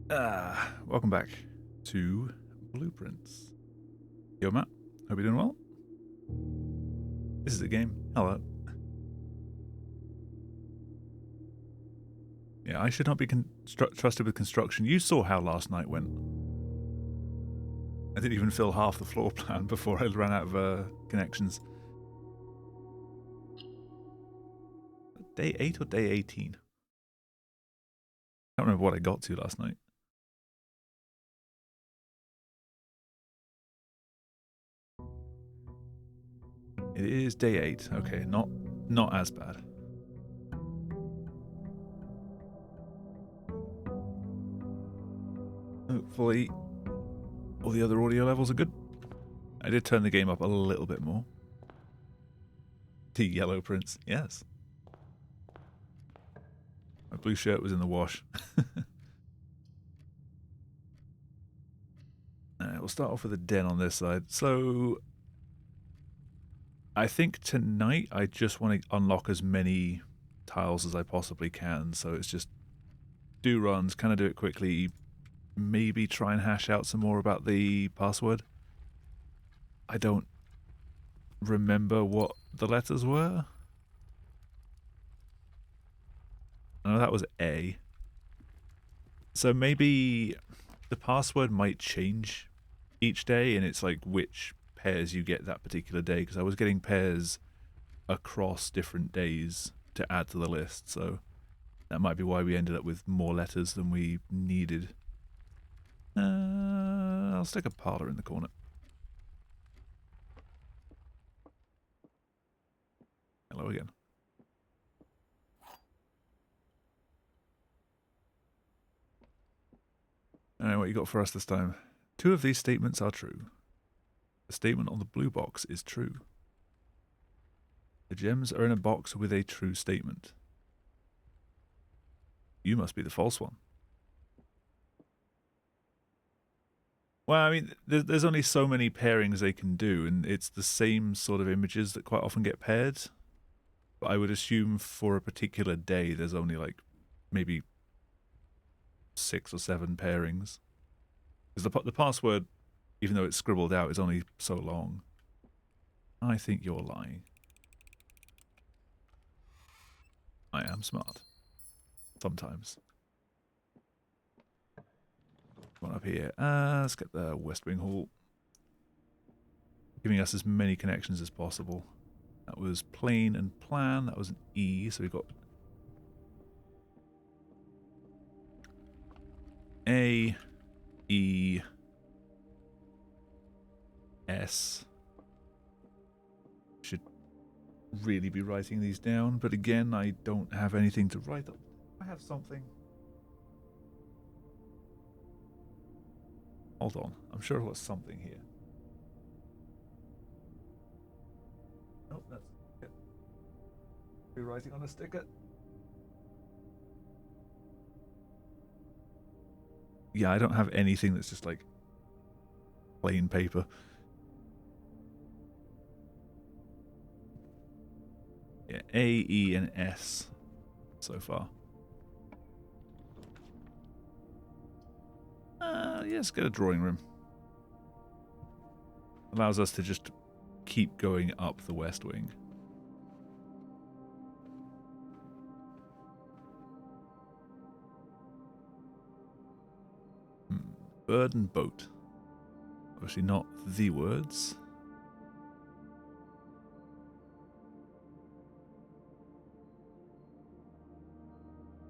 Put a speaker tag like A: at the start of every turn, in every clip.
A: Welcome back to Blueprints. Yo, Matt. Hope you're doing well. This is a game. Hello. Yeah, I should not be trusted with construction. You saw how last night went. I didn't even fill half the floor plan before I ran out of connections. Day 8 or day 18? I can't remember what I got to last night. It is day 8. Okay, not as bad. Hopefully all the other audio levels are good. I did turn the game up a little bit more. The yellow prints, yes. My blue shirt was in the wash. We'll start off with a den on this side. So I think tonight I just want to unlock as many tiles as I possibly can. So it's just do runs, kind of do it quickly, maybe try and hash out some more about the password. I don't remember what the letters were. I know that was A. So maybe the password might change each day, and it's like which pairs you get that particular day, because I was getting pairs across different days to add to the list, so that might be why we ended up with more letters than we needed. I'll stick a parlor in the corner. Hello again. Alright, what you got for us this time? 2 of these statements are true. The statement on the blue box is true. The gems are in a box with a true statement. You must be the false one. Well, I mean, there's only so many pairings they can do, and it's the same sort of images that quite often get paired. But I would assume for a particular day, there's only like maybe 6 or 7 pairings. Because the password, even though it's scribbled out, is only so long. I think you're lying. I am smart. Sometimes. One up here. Let's get the West Wing Hall. Giving us as many connections as possible. That was plain and plan. That was an E, so we've got A, E, S. Should really be writing these down, but again, I don't have anything to write on. I have something. Hold on, I'm sure I've got something here. Oh, that's it. Rewriting on a sticker. Yeah, I don't have anything that's just like plain paper. Yeah, A, E, and S so far. Yes, get a drawing room. Allows us to just keep going up the West Wing. Bird and boat. Obviously not the words.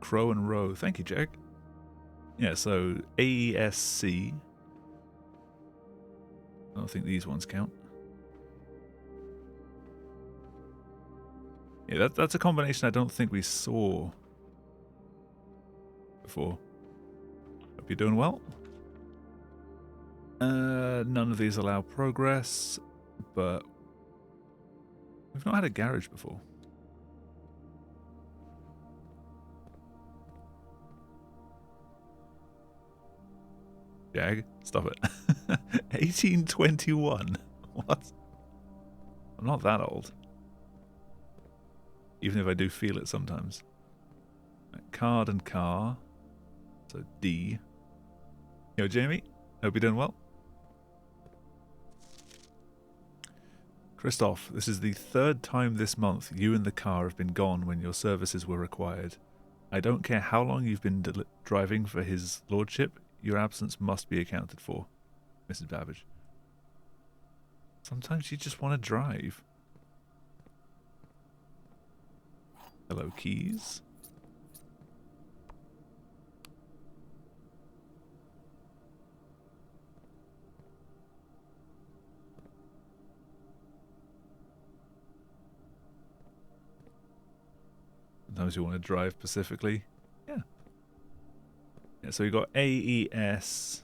A: Crow and row. Thank you, Jack. Yeah, so AESC. I don't think these ones count. Yeah, that's a combination I don't think we saw before. Hope you're doing well. None of these allow progress, but we've not had a garage before. Jag, stop it. 1821. What? I'm not that old. Even if I do feel it sometimes. Card and car. So D. Yo, Jamie. Hope you're doing well. Christoph, this is the third time this month you and the car have been gone when your services were required. I don't care how long you've been driving for his lordship, your absence must be accounted for. Mrs. Babbage. Sometimes you just want to drive. Hello, keys. Sometimes you want to drive specifically. Yeah. Yeah, so we got A, E, S,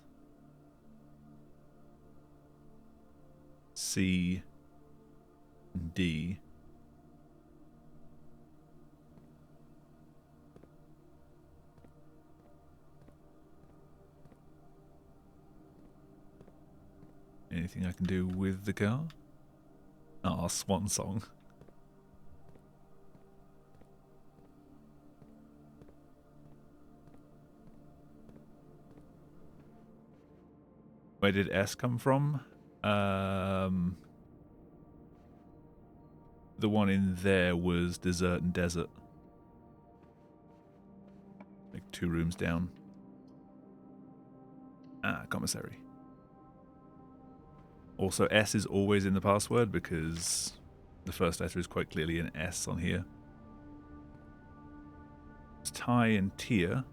A: C, and D. Anything I can do with the car? Ah, swan song. Where did S come from? The one in there was Desert and Desert. Like 2 rooms down. Ah, commissary. Also, S is always in the password because the first letter is quite clearly an S on here. It's Ty and Tia.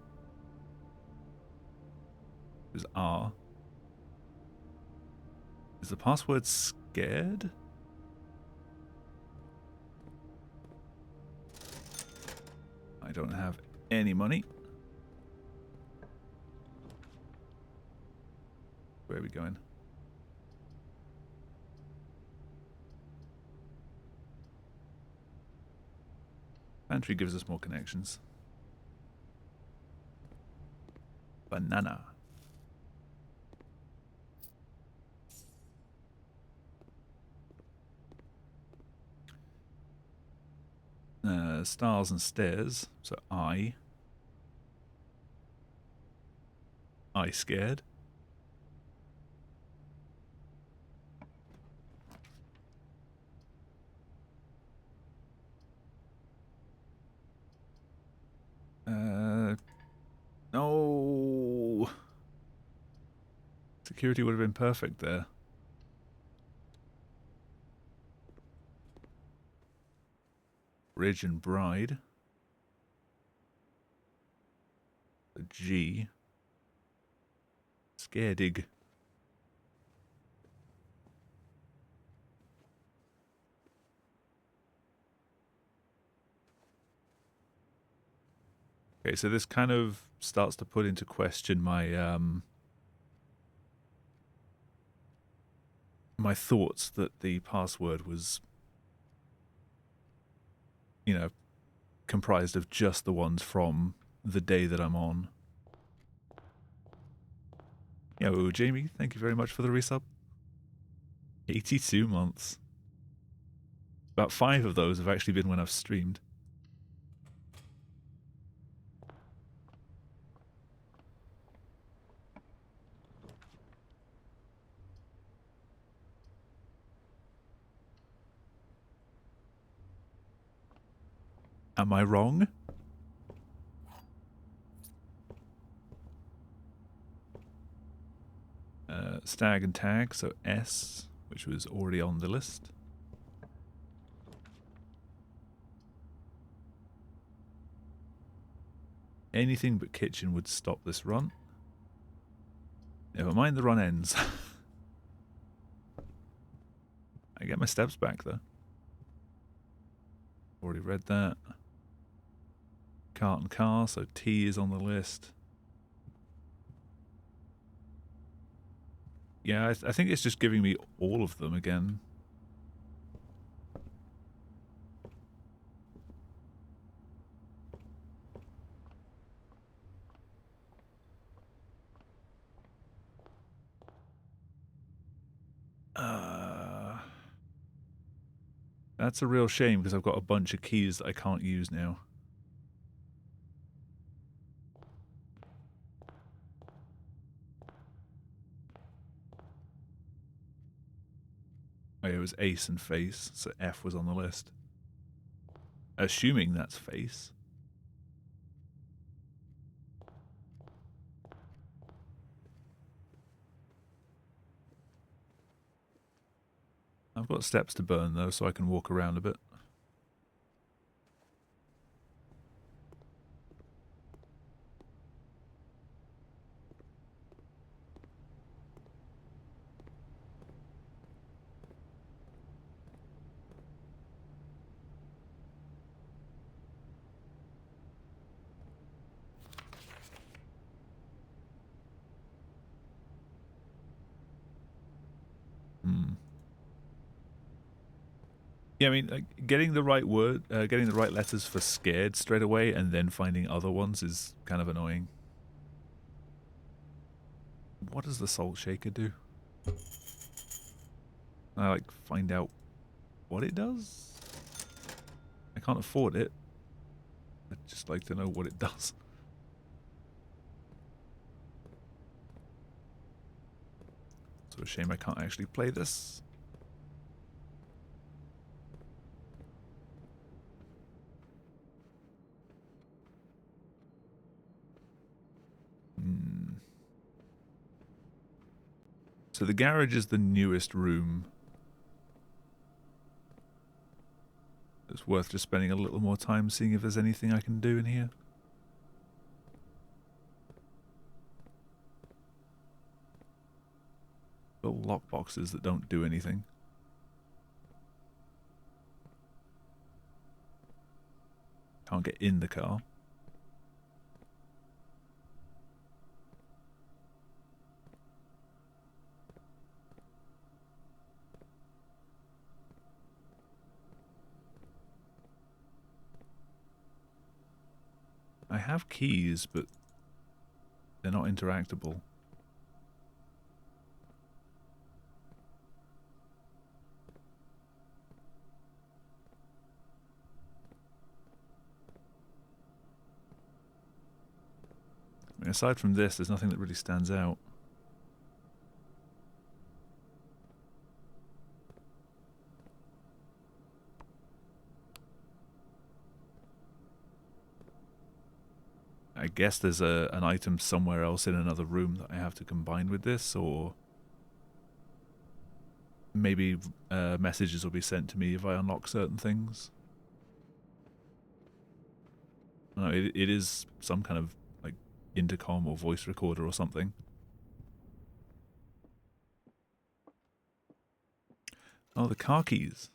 A: Is R. Is the password scared? I don't have any money. Where are we going? Pantry gives us more connections. Banana. Stars and stairs. So I scared. No. Security would have been perfect there. Bridge and bride. The G. Scaredig. Okay, so this kind of starts to put into question my my thoughts that the password was, you know, comprised of just the ones from the day that I'm on. Yo, Jamie, thank you very much for the resub. 82 months. About 5 of those have actually been when I've streamed. Am I wrong? Stag and tag, so S, which was already on the list. Anything but kitchen would stop this run. Never mind, the run ends. I get my steps back though. Already read that. Cart and car, so T is on the list. Yeah, I think it's just giving me all of them again. That's a real shame because I've got a bunch of keys that I can't use now. was Ace and Face, so F was on the list. Assuming that's Face. I've got steps to burn though, so I can walk around a bit. Yeah, I mean, like, getting the right word, getting the right letters for scared straight away, and then finding other ones is kind of annoying. What does the Salt Shaker do? I like find out what it does. I can't afford it. I'd just like to know what it does. It's a shame I can't actually play this. So the garage is the newest room. It's worth just spending a little more time seeing if there's anything I can do in here. Little lockboxes that don't do anything. Can't get in the car. I have keys, but they're not interactable. I mean, aside from this, there's nothing that really stands out. I guess there's an item somewhere else in another room that I have to combine with this, or maybe messages will be sent to me if I unlock certain things. No, it is some kind of like intercom or voice recorder or something. Oh, the car keys.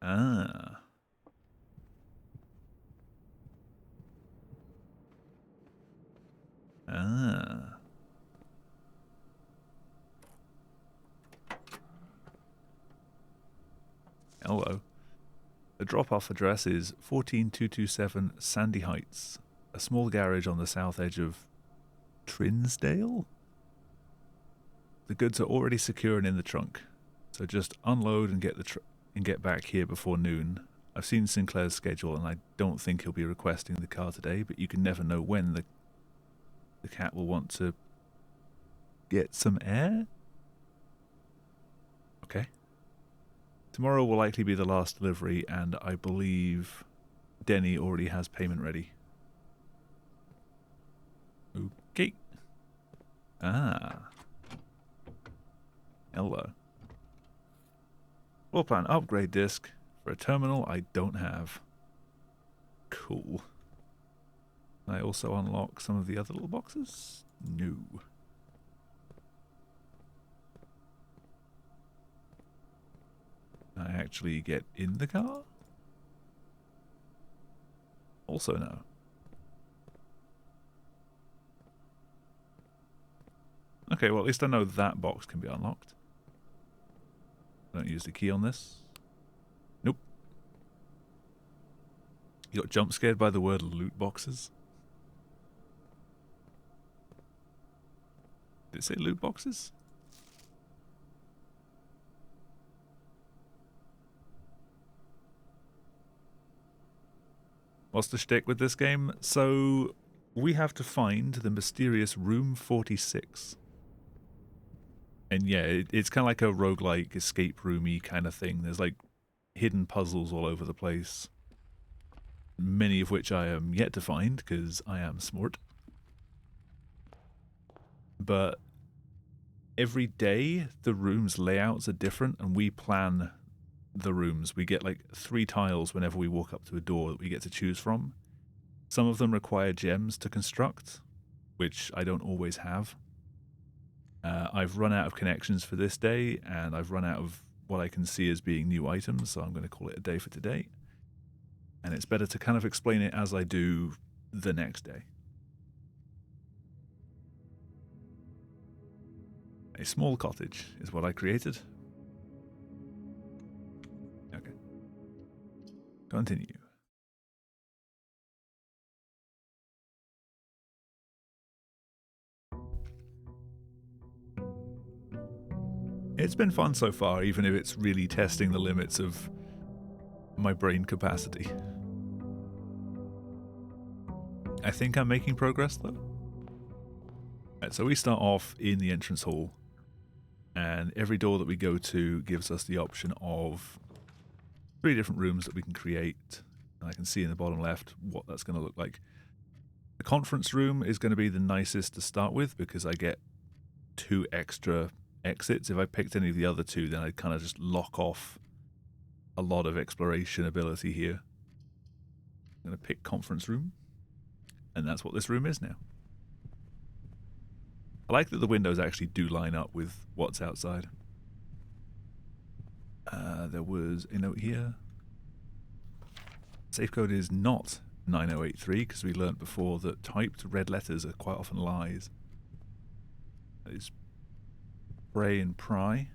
A: Ah. Ah. Hello. The drop-off address is 14227 Sandy Heights, a small garage on the south edge of Trinsdale? The goods are already secure and in the trunk, so just unload and get back here before noon. I've seen Sinclair's schedule and I don't think he'll be requesting the car today, but you can never know when the cat will want to get some air. Okay. Tomorrow will likely be the last delivery, and I believe Denny already has payment ready. Okay. Ah. Hello. Floor plan upgrade disc for a terminal I don't have. Cool. Can I also unlock some of the other little boxes? No. Can I actually get in the car? Also no. Okay, well at least I know that box can be unlocked. Don't use the key on this. Nope. You got jump scared by the word loot boxes? Did it say loot boxes? What's the shtick with this game? So, we have to find the mysterious Room 46. And yeah, it's kind of like a roguelike escape roomy kind of thing. There's like hidden puzzles all over the place, many of which I am yet to find because I am smart. But every day the rooms layouts are different, and we plan the rooms. We get like 3 tiles whenever we walk up to a door that we get to choose from. Some of them require gems to construct, which I don't always have. I've run out of connections for this day, and I've run out of what I can see as being new items, so I'm going to call it a day for today. And it's better to kind of explain it as I do the next day. A small cottage is what I created. Okay. Continue. It's been fun so far, even if it's really testing the limits of my brain capacity. I think I'm making progress, though. Right, so we start off in the entrance hall, and every door that we go to gives us the option of 3 different rooms that we can create. And I can see in the bottom left what that's going to look like. The conference room is going to be the nicest to start with because I get 2 extra exits. If I picked any of the other 2, then I'd kind of just lock off a lot of exploration ability here. I'm going to pick conference room, and that's what this room is now. I like that the windows actually do line up with what's outside. There was a note here. Safe code is not 9083 because we learnt before that typed red letters are quite often lies. That is pray and pry.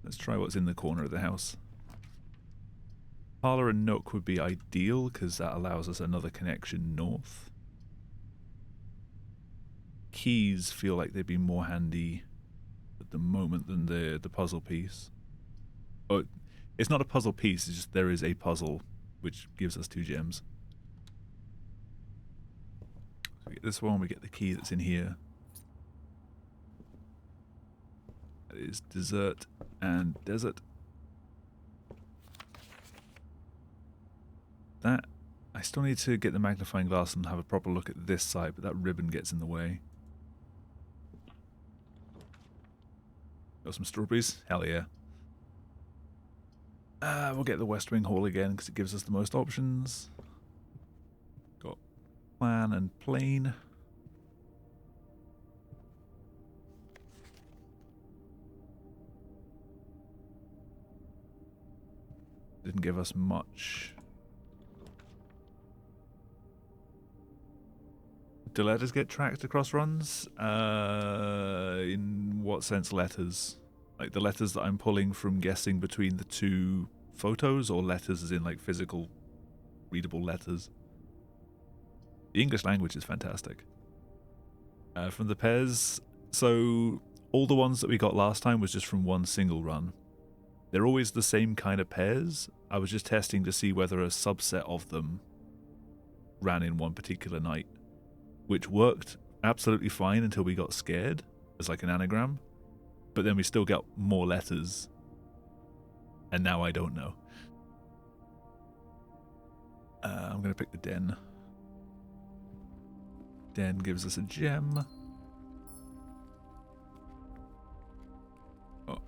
A: Let's try what's in the corner of the house. Parlour and nook would be ideal because that allows us another connection north. Keys feel like they'd be more handy at the moment than the puzzle piece. Oh, it's not a puzzle piece, it's just there is a puzzle which gives us 2 gems. So we get this one, we get the key that's in here. That is dessert and desert. That, I still need to get the magnifying glass and have a proper look at this side, but that ribbon gets in the way. Got some strawberries? Hell yeah. We'll get the West Wing Hall again because it gives us the most options. Got plan and plain. Didn't give us much. Do letters get tracked across runs? In what sense letters? Like the letters that I'm pulling from guessing between the 2 photos, or letters as in like physical readable letters? The English language is fantastic. From the pairs, so all the ones that we got last time was just from one single run. They're always the same kind of pairs. I was just testing to see whether a subset of them ran in one particular night, which worked absolutely fine until we got scared as like an anagram. But then we still got more letters, and now I don't know. I'm going to pick the den. Den gives us a gem. Oh.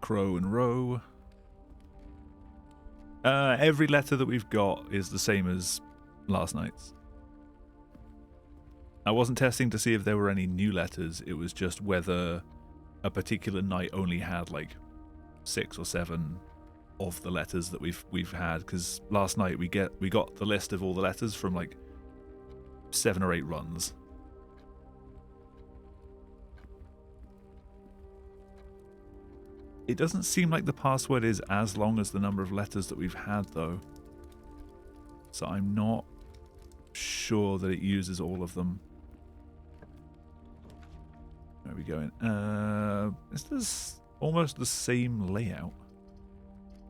A: Crow and row. Every letter that we've got is the same as last night's. I wasn't testing to see if there were any new letters, it was just whether a particular night only had like 6 or 7 of the letters that we've had, because last night we got the list of all the letters from like 7 or 8 runs. It doesn't seem like the password is as long as the number of letters that we've had though, so I'm not sure that it uses all of them. Where are we going? This is almost the same layout.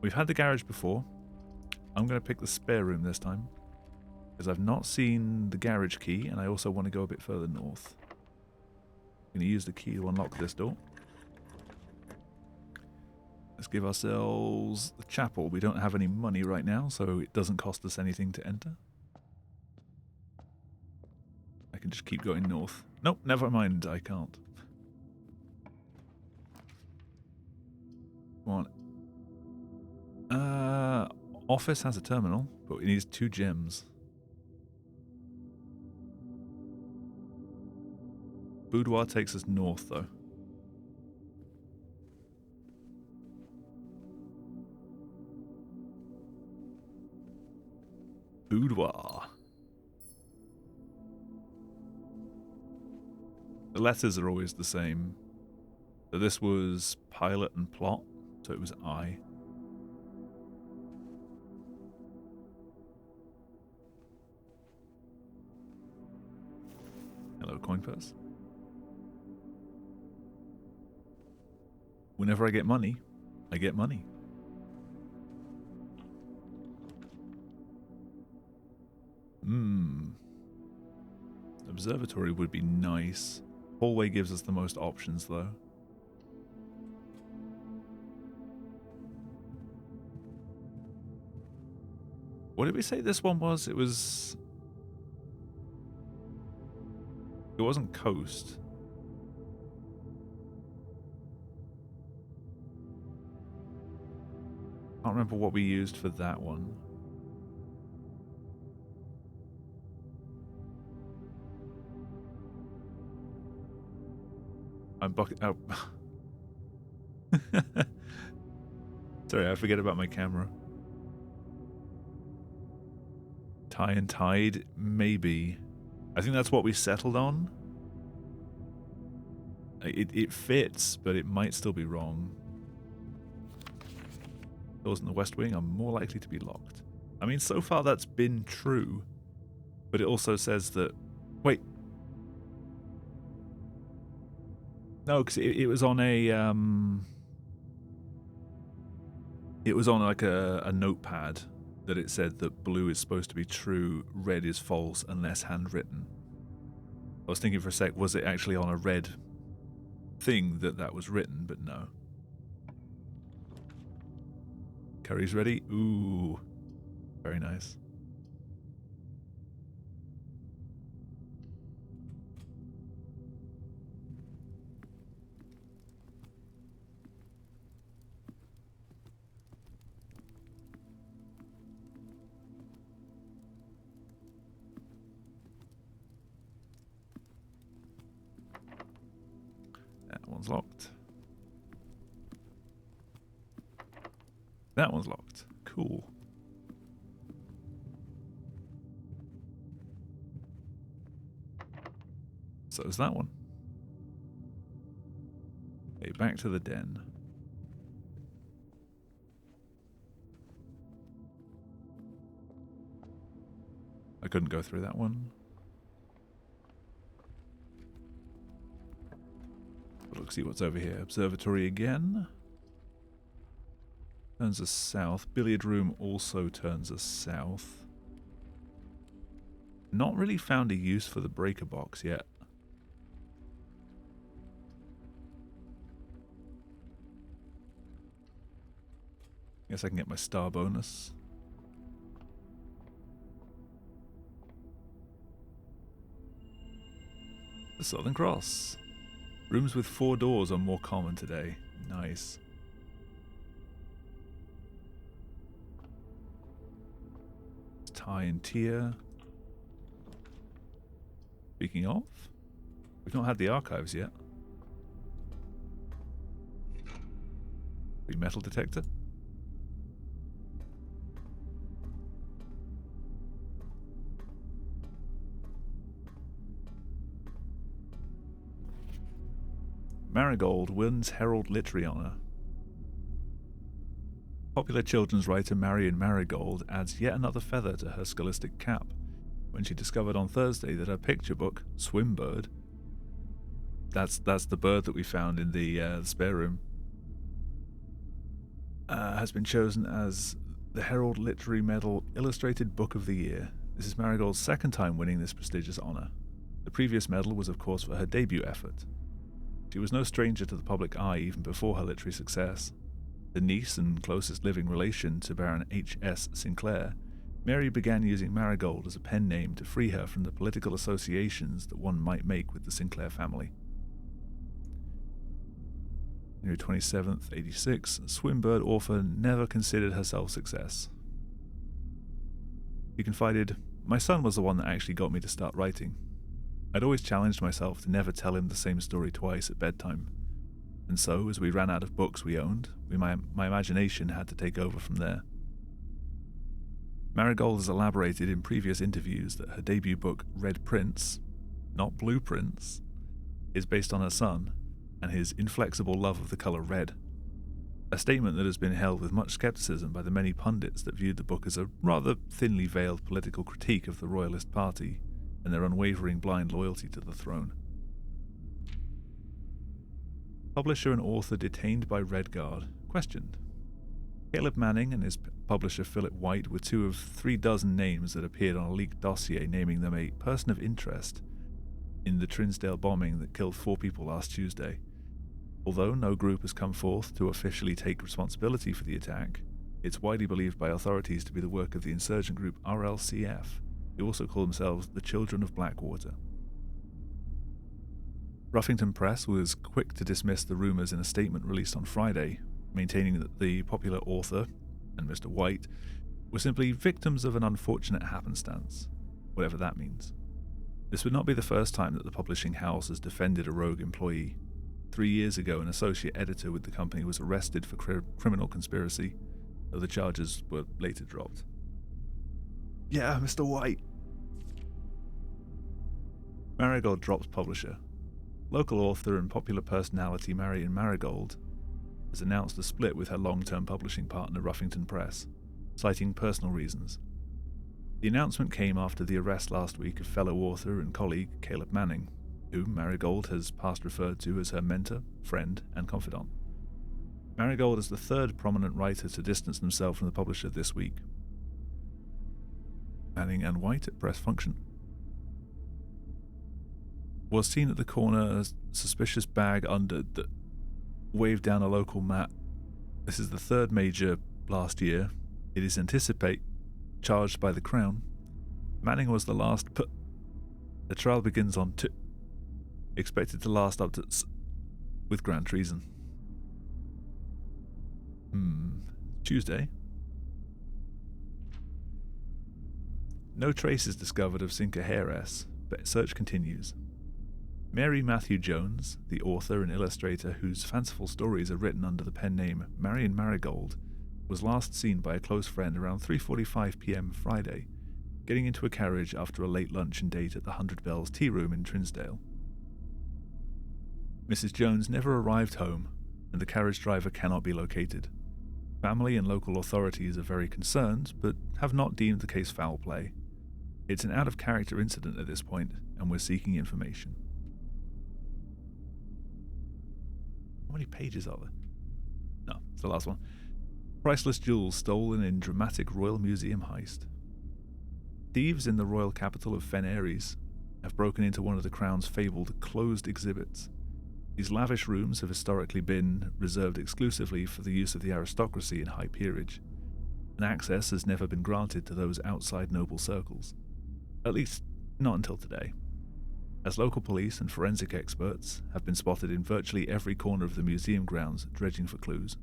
A: We've had the garage before. I'm going to pick the spare room this time, because I've not seen the garage key, and I also want to go a bit further north. going to use the key to unlock this door. Let's give ourselves the chapel. We don't have any money right now, so it doesn't cost us anything to enter. I can just keep going north. Nope, never mind, I can't. Come on. Office has a terminal, but it needs 2 gems. Boudoir takes us north, though. Boudoir. The letters are always the same. So this was pilot and plot, so it was I. Hello, coin purse. Whenever I get money, I get money. Observatory would be nice. Hallway gives us the most options, though. What did we say this one was? It wasn't coast. I can't remember what we used for that one. I'm bucket out. Sorry, I forget about my camera. Tie and tide, maybe. I think that's what we settled on. It fits, but it might still be wrong. Doors in the West Wing are more likely to be locked. I mean, so far that's been true, but it also says that... Wait. No, because it was on a... It was on like a notepad that it said that blue is supposed to be true, red is false unless handwritten. I was thinking for a sec, was it actually on a red thing that was written, but no. Curry's ready? Ooh, very nice. That one's locked. That one's locked. Cool. So is that one. Okay, back to the den. I couldn't go through that one. Let's see what's over here. Observatory again. Turns us south. Billiard room also turns us south. Not really found a use for the breaker box yet. Guess I can get my star bonus. The Southern Cross. Rooms with 4 doors are more common today. Nice. Tie and tier. Speaking of, we've not had the archives yet. Big metal detector. Marigold wins Herald Literary Honour. Popular children's writer Marion Marigold adds yet another feather to her scholastic cap when she discovered on Thursday that her picture book, Swimbird, that's the bird that we found in the spare room, has been chosen as the Herald Literary Medal Illustrated Book of the Year. This is Marigold's second time winning this prestigious honour. The previous medal was, of course, for her debut effort. She was no stranger to the public eye even before her literary success. The niece and closest living relation to Baron H.S. Sinclair, Mary began using Marigold as a pen name to free her from the political associations that one might make with the Sinclair family. January 27th, 86, Swinburne author never considered herself success. She confided, "My son was the one that actually got me to start writing. I'd always challenged myself to never tell him the same story twice at bedtime. And so, as we ran out of books we owned, my imagination had to take over from there." Marigold has elaborated in previous interviews that her debut book, Red Prince, not Blue Prince, is based on her son and his inflexible love of the colour red, a statement that has been held with much scepticism by the many pundits that viewed the book as a rather thinly veiled political critique of the Royalist Party and their unwavering blind loyalty to the throne. Publisher and author detained by Red Guard, questioned. Caleb Manning and his publisher Philip White were 2 of 3 dozen names that appeared on a leaked dossier naming them a person of interest in the Trinsdale bombing that killed 4 people last Tuesday. Although no group has come forth to officially take responsibility for the attack, it's widely believed by authorities to be the work of the insurgent group RLCF, who also call themselves the Children of Blackwater. Ruffington Press was quick to dismiss the rumours in a statement released on Friday, maintaining that the popular author and Mr. White were simply victims of an unfortunate happenstance, whatever that means. This would not be the first time that the publishing house has defended a rogue employee. 3 years ago, an associate editor with the company was arrested for criminal conspiracy, though the charges were later dropped. Yeah, Mr. White. Marigold drops publisher. Local author and popular personality Marion Marigold has announced a split with her long-term publishing partner Ruffington Press, citing personal reasons. The announcement came after the arrest last week of fellow author and colleague Caleb Manning, whom Marigold has past referred to as her mentor, friend, and confidant. Marigold is the 3rd prominent writer to distance themselves from the publisher this week. Manning and White at press function. Was seen at the corner, a suspicious bag under that waved down a local map. This is the 3rd major last year. It is anticipate charged by the Crown. Manning was the last The trial begins on expected to last up to with grand treason. Tuesday. No traces discovered of Cinca Heiress, but search continues. Mary Matthew Jones, the author and illustrator whose fanciful stories are written under the pen name Marion Marigold, was last seen by a close friend around 3:45 p.m. Friday, getting into a carriage after a late luncheon date at the 100 Bells Tea Room in Trinsdale. Mrs. Jones never arrived home, and the carriage driver cannot be located. Family and local authorities are very concerned, but have not deemed the case foul play. It's an out-of-character incident at this point, and we're seeking information. How many pages are there? No, it's the last one. Priceless jewels stolen in dramatic Royal Museum heist. Thieves in the royal capital of Fen Aries have broken into one of the Crown's fabled closed exhibits. These lavish rooms have historically been reserved exclusively for the use of the aristocracy in high peerage, and access has never been granted to those outside noble circles. At least, not until today, as local police and forensic experts have been spotted in virtually every corner of the museum grounds dredging for clues.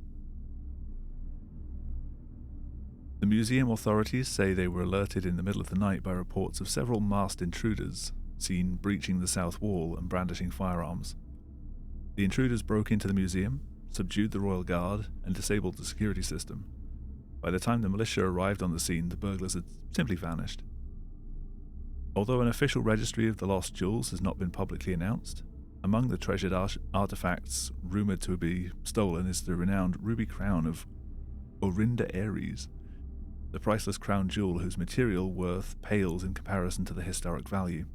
A: The museum authorities say they were alerted in the middle of the night by reports of several masked intruders seen breaching the south wall and brandishing firearms. The intruders broke into the museum, subdued the royal guard, and disabled the security system. By the time the militia arrived on the scene, the burglars had simply vanished. Although an official registry of the lost jewels has not been publicly announced, among the treasured artifacts rumoured to be stolen is the renowned ruby crown of Orinda Aries, the priceless crown jewel whose material worth pales in comparison to the historic value.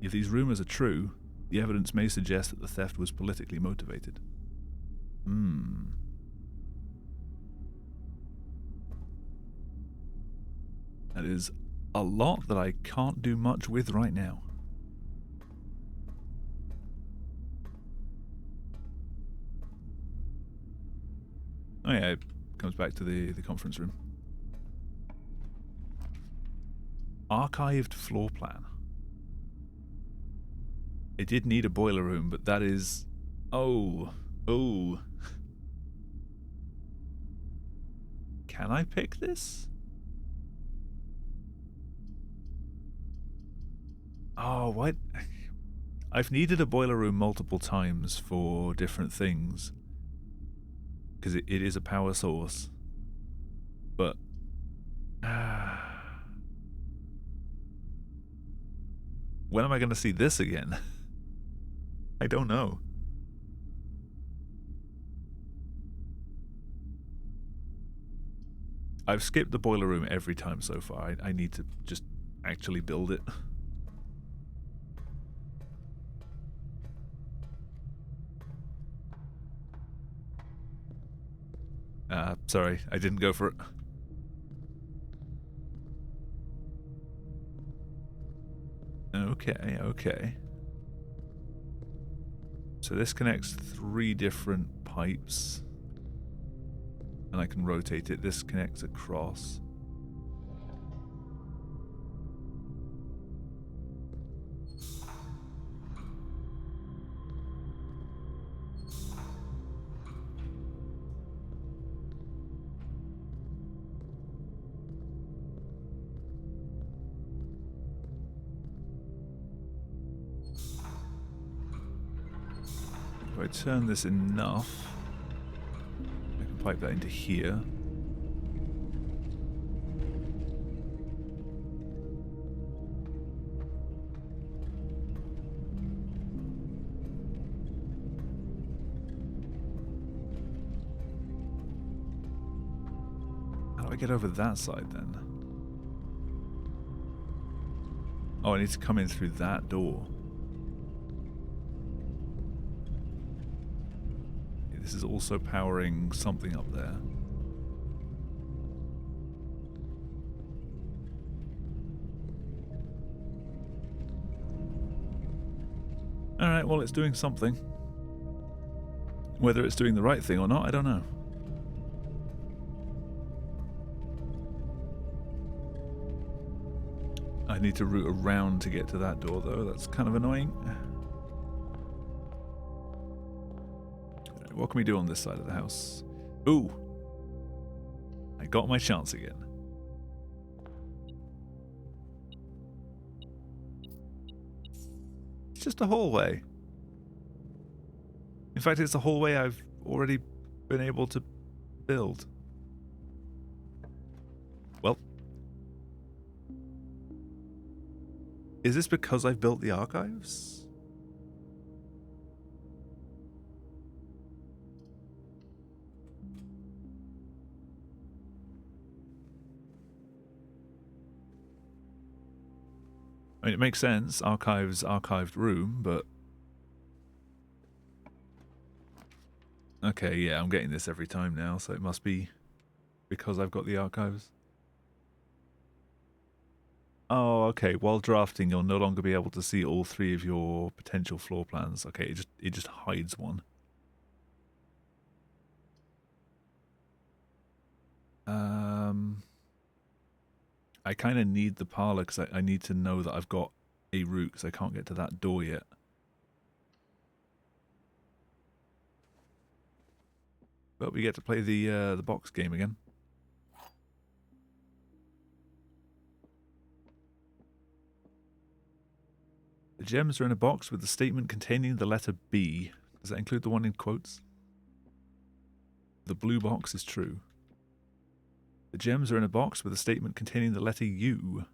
A: If these rumours are true, the evidence may suggest that the theft was politically motivated. That is a lot that I can't do much with right now. Oh yeah, it comes back to the conference room. Archived floor plan. It did need a boiler room, but that is... Oh. Oh. Can I pick this? Oh, what? I've needed a boiler room multiple times for different things. Because it is a power source. But... when am I going to see this again? I don't know. I've skipped the boiler room every time so far. I need to just actually build it. Sorry, I didn't go for it. Okay, okay. So this connects 3 different pipes. And I can rotate it. This connects across. If I turn this enough, I can pipe that into here. How do I get over that side then? Oh, I need to come in through that door. This is also powering something up there. Alright, well, it's doing something. Whether it's doing the right thing or not, I don't know. I need to route around to get to that door, though. That's kind of annoying. What can we do on this side of the house? Ooh! I got my chance again. It's just a hallway. In fact, it's a hallway I've already been able to build. Well. Is this because I've built the archives? I mean, it makes sense. Archives, archived room, but... Okay, yeah, I'm getting this every time now, so it must be because I've got the archives. Oh, okay. While drafting, you'll no longer be able to see all 3 of your potential floor plans. Okay, it just hides one. I kind of need the parlor because I need to know that I've got a route because I can't get to that door yet. But we get to play the box game again. The gems are in a box with the statement containing the letter B. Does that include the one in quotes? The blue box is true. The gems are in a box with a statement containing the letter U.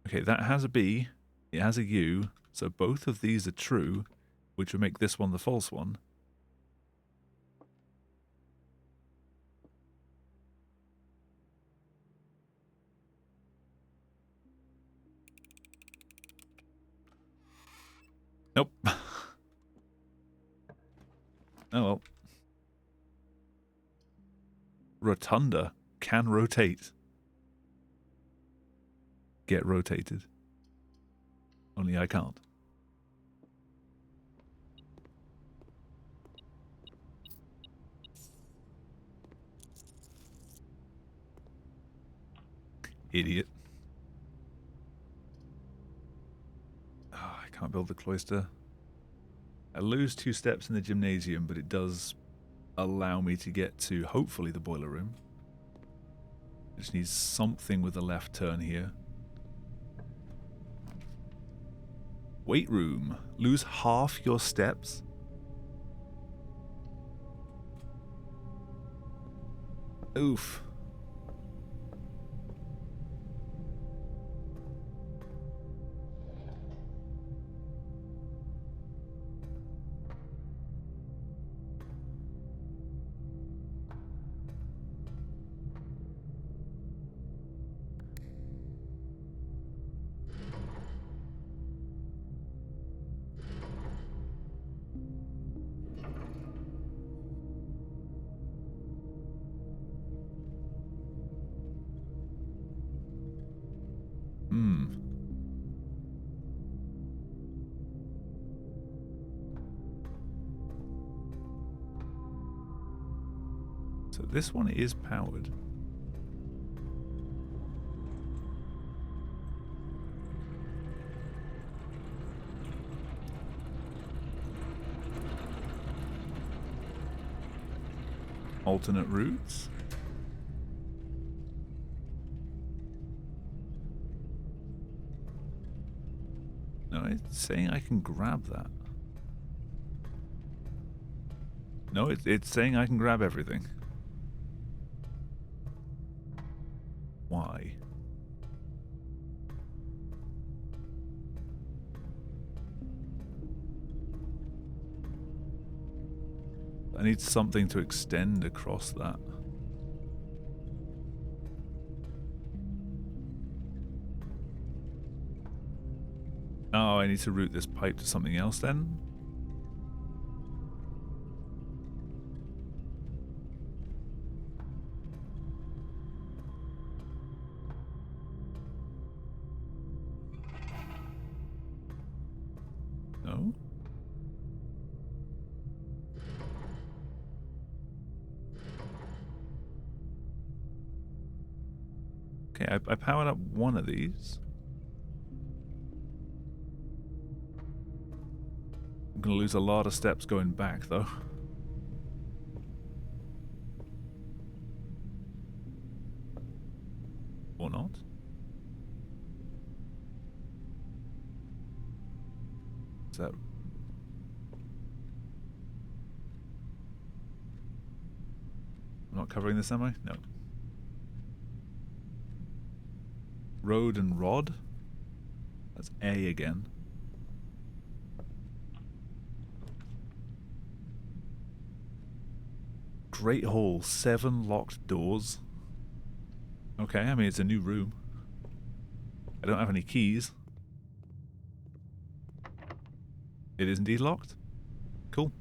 A: Okay, that has a B. It has a U. So both of these are true, which would make this one the false one. Nope. Oh well. Rotunda can rotate. get rotated. Only I can't. Idiot. Oh, I can't build the cloister. I lose 2 steps in the gymnasium, but it does allow me to get to, hopefully, the boiler room. I just need something with a left turn here. Weight room. Lose half your steps. Oof. So this one is powered. Alternate routes. No, it's saying I can grab that. No, it's saying I can grab everything. Why? I need something to extend across that. Oh, I need to route this pipe to something else then? No? Okay, I powered up one of these. I'm going to lose a lot of steps going back, though. Or not. Is that... I'm not covering this, am I? No. Road and rod. That's A again. Great hall, 7 locked doors. Okay, I mean, it's a new room. I don't have any keys. It is indeed locked. Cool.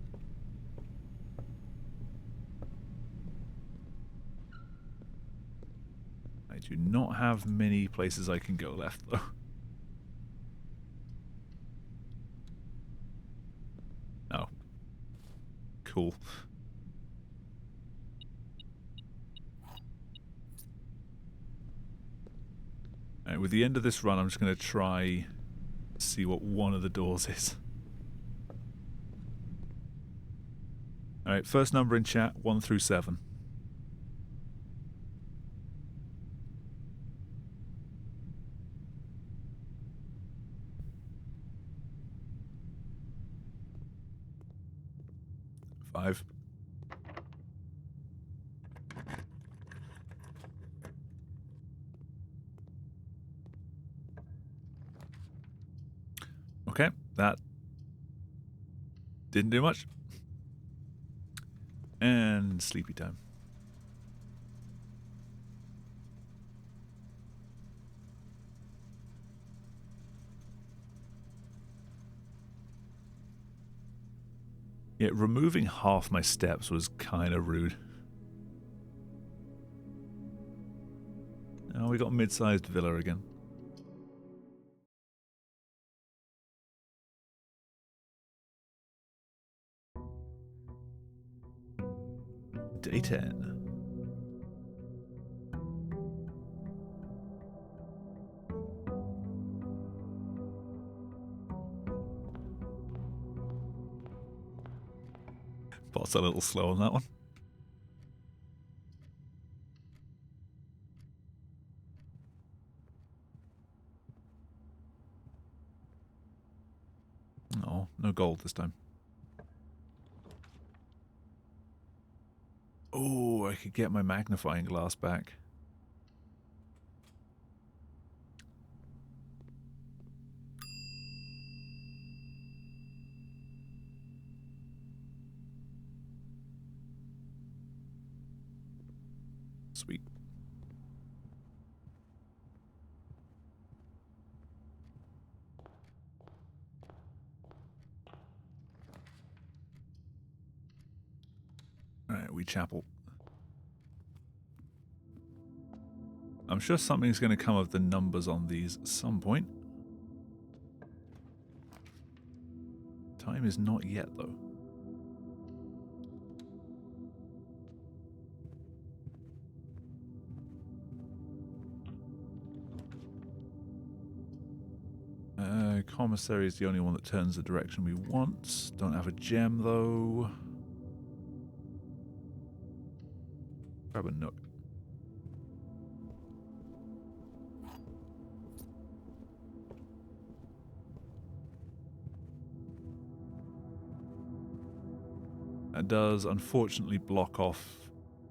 A: I do not have many places I can go left, though. Oh. Cool. Alright, with the end of this run, I'm just going to try to see what one of the doors is. Alright, first number in chat, 1 through 7. Five. Okay, that didn't do much. And sleepy time. Yeah, removing half my steps was kind of rude. Oh, we got a mid-sized villa again. Day 10. Bot's a little slow on that one. Oh, no gold this time. Oh, I could get my magnifying glass back. Sweet. Alright, we chapel. I'm sure something's going to come of the numbers on these at some point. Time is not yet, though. Commissary is the only one that turns the direction we want. Don't have a gem, though. Grab a nook. That does, unfortunately, block off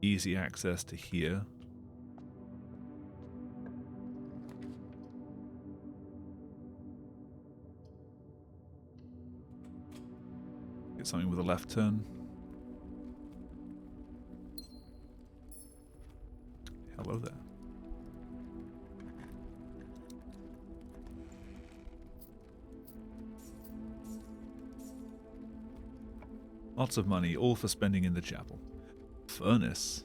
A: easy access to here. Get something with a left turn. Hello there. Lots of money, all for spending in the chapel. Furnace.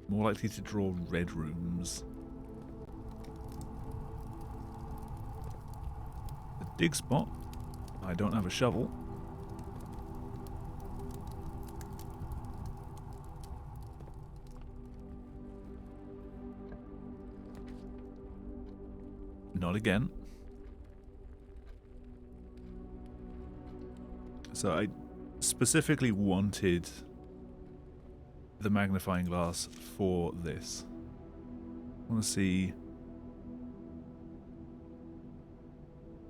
A: More likely to draw red rooms. The dig spot. I don't have a shovel. Not again. So I specifically wanted the magnifying glass for this. I want to see.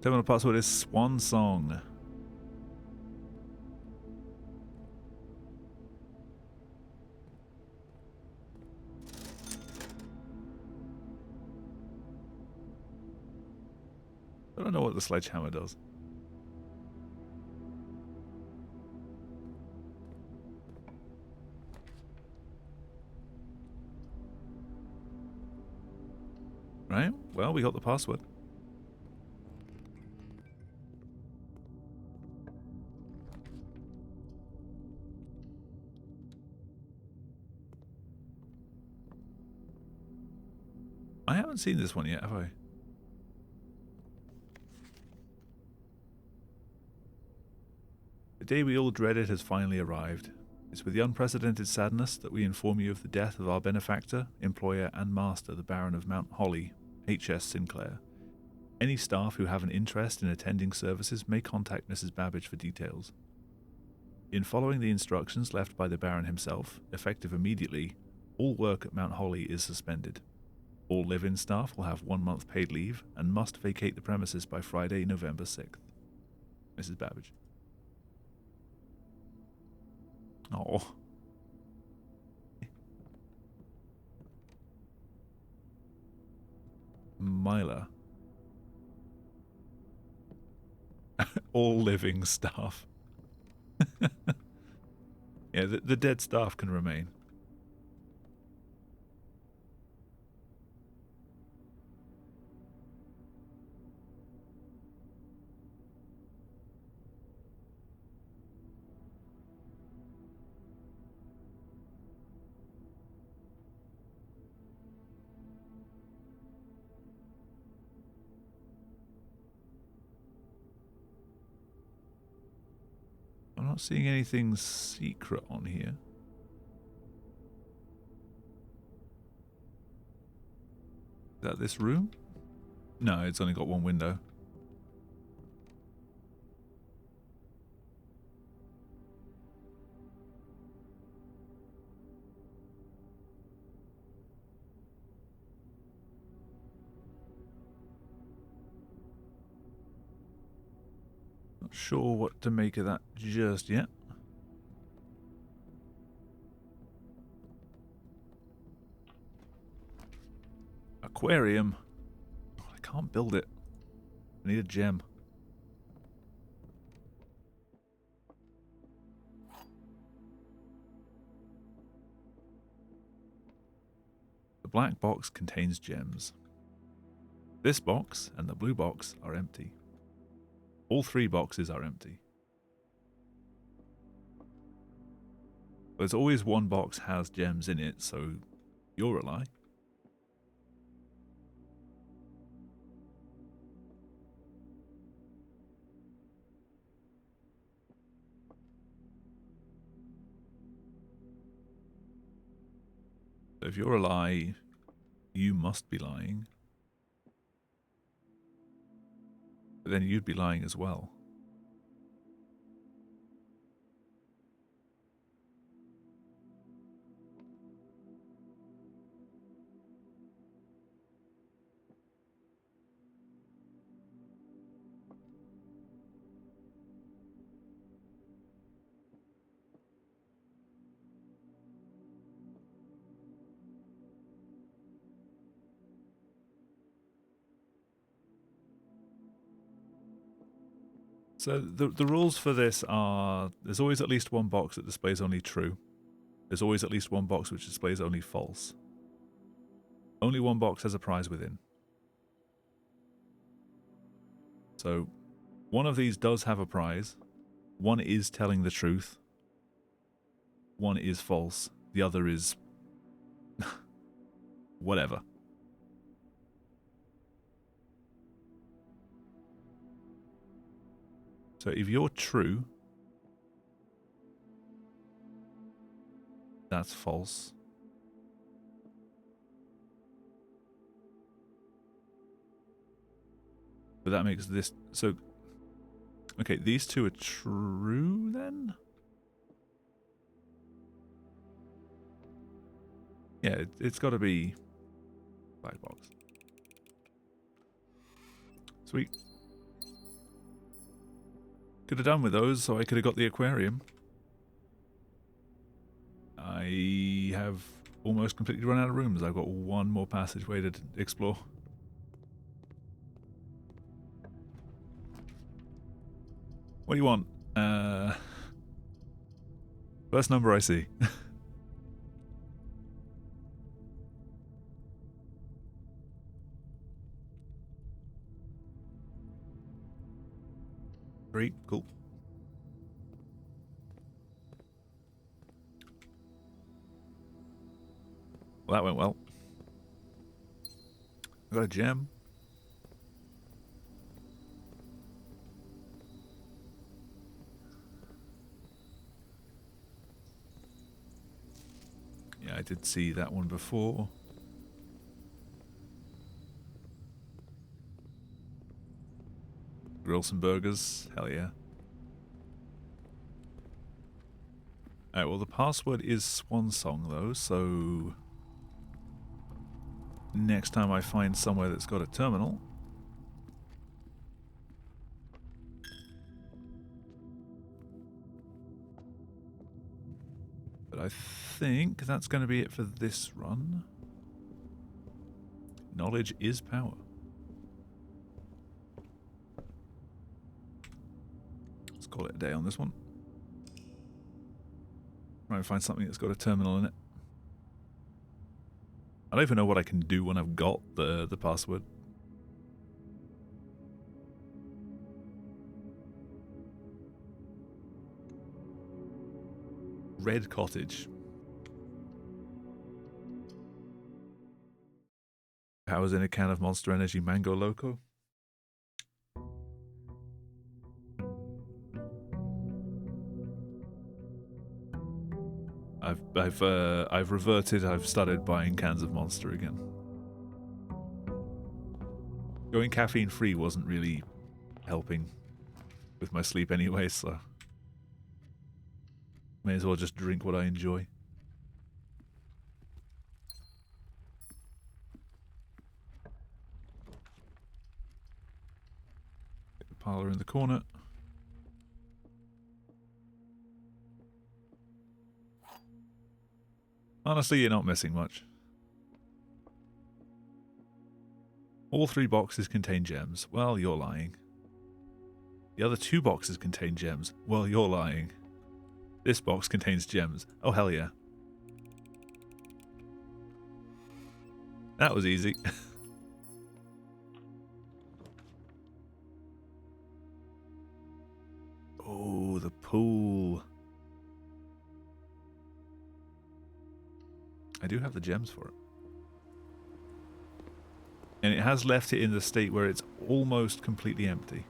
A: Terminal password is Swan Song. I don't know what the sledgehammer does. Right, well, we got the password. I haven't seen this one yet, have I? The day we all dreaded has finally arrived. It's with the unprecedented sadness that we inform you of the death of our benefactor, employer, and master, the Baron of Mount Holly, H.S. Sinclair. Any staff who have an interest in attending services may contact Mrs. Babbage for details. In following the instructions left by the Baron himself, effective immediately, all work at Mount Holly is suspended. All live-in staff will have 1 month paid leave and must vacate the premises by Friday, November 6th. Mrs. Babbage. Oh. Myla. All living staff. Yeah, the dead staff can remain. I'm not seeing anything secret on here. that this room? No, it's only got one window. Not sure what to make of that just yet. Aquarium. Oh, I can't build it. I need a gem. The black box contains gems. This box and the blue box are empty. All three boxes are empty. There's always one box has gems in it, so you're a lie. So if you're a lie, you must be lying. But then you'd be lying as well. So the rules for this are, there's always at least one box that displays only true. There's always at least one box which displays only false. Only one box has a prize within. So one of these does have a prize. One is telling the truth. One is false. The other is whatever. So if you're true, that's false. But that makes this... So, okay, these two are true then? Yeah, it's got to be black box. Sweet. Could have done with those, so I could have got the aquarium. I have almost completely run out of rooms. I've got one more passageway to explore. What do you want? First number I see. Three, cool. Well, that went well. I got a gem. Yeah, I did see that one before. Grill some burgers. Hell yeah. Alright, well the password is Swan Song though, so... Next time I find somewhere that's got a terminal... But I think that's going to be it for this run. Knowledge is power. Let's call it a day on this one. Try and find something that's got a terminal in it. I don't even know what I can do when I've got the password. Red Cottage. Powers in a can of Monster Energy Mango Loco. I've reverted. I've started buying cans of Monster again. Going caffeine free wasn't really helping with my sleep anyway, so may as well just drink what I enjoy. Get the parlour in the corner. Honestly, you're not missing much. All 3 boxes contain gems. Well, you're lying. The other 2 boxes contain gems. Well, you're lying. This box contains gems. Oh, hell yeah. That was easy. Oh, the pool. I do have the gems for it. And it has left it in the state where it's almost completely empty.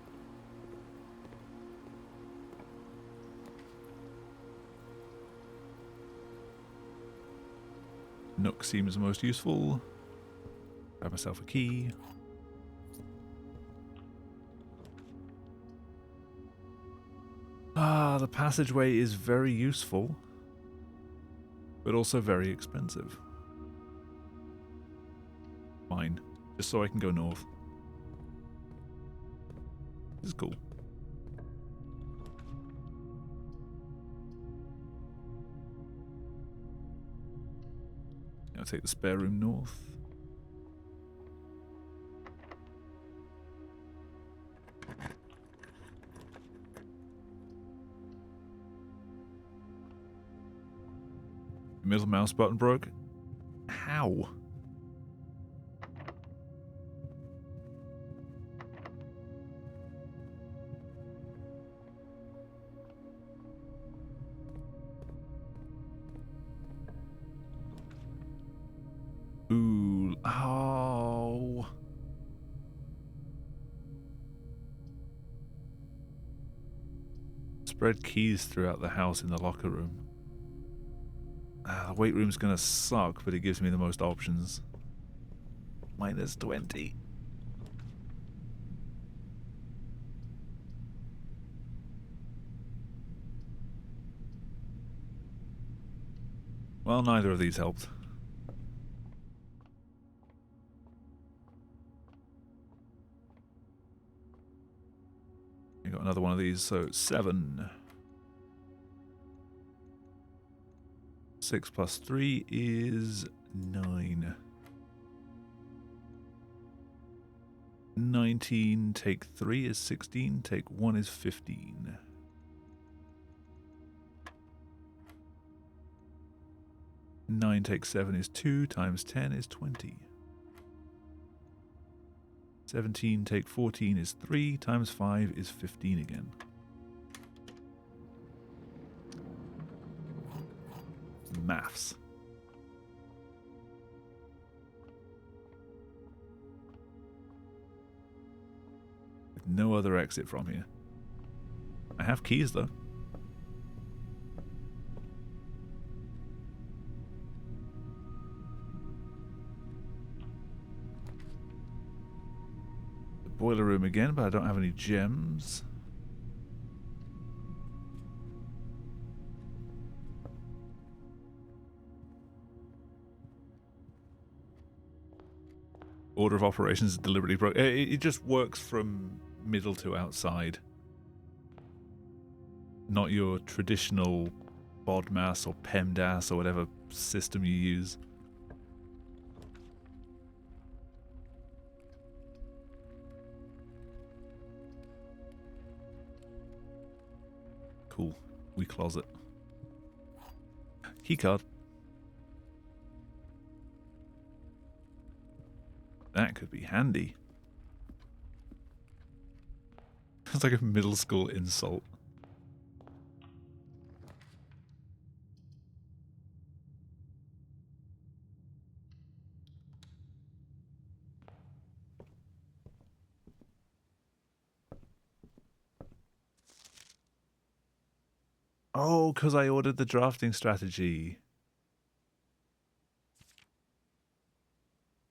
A: Nook seems most useful. Grab myself a key. Ah, the passageway is very useful, but also very expensive. Fine. Just so I can go north. This is cool. I'll take the spare room north. Middle mouse button broke. How? Ooh. Oh. Spread keys throughout the house in the locker room. The weight room's gonna suck, but it gives me the most options. Minus 20. Well, neither of these helped. You got another one of these, so 7. 6 plus 3 is 9. 19, take 3 is 16, take 1 is 15. Nine take 7 is 2, times 10 is 20. 17 take 14 is 3, times 5 is 15 again. Maths. With no other exit from here. I have keys though. The boiler room again, but I don't have any gems. Order of operations is deliberately broke. It just works from middle to outside. Not your traditional BODMAS or PEMDAS or whatever system you use. Cool. We closet. Keycard. That could be handy. It's like a middle school insult. Oh, because I ordered the drafting strategy.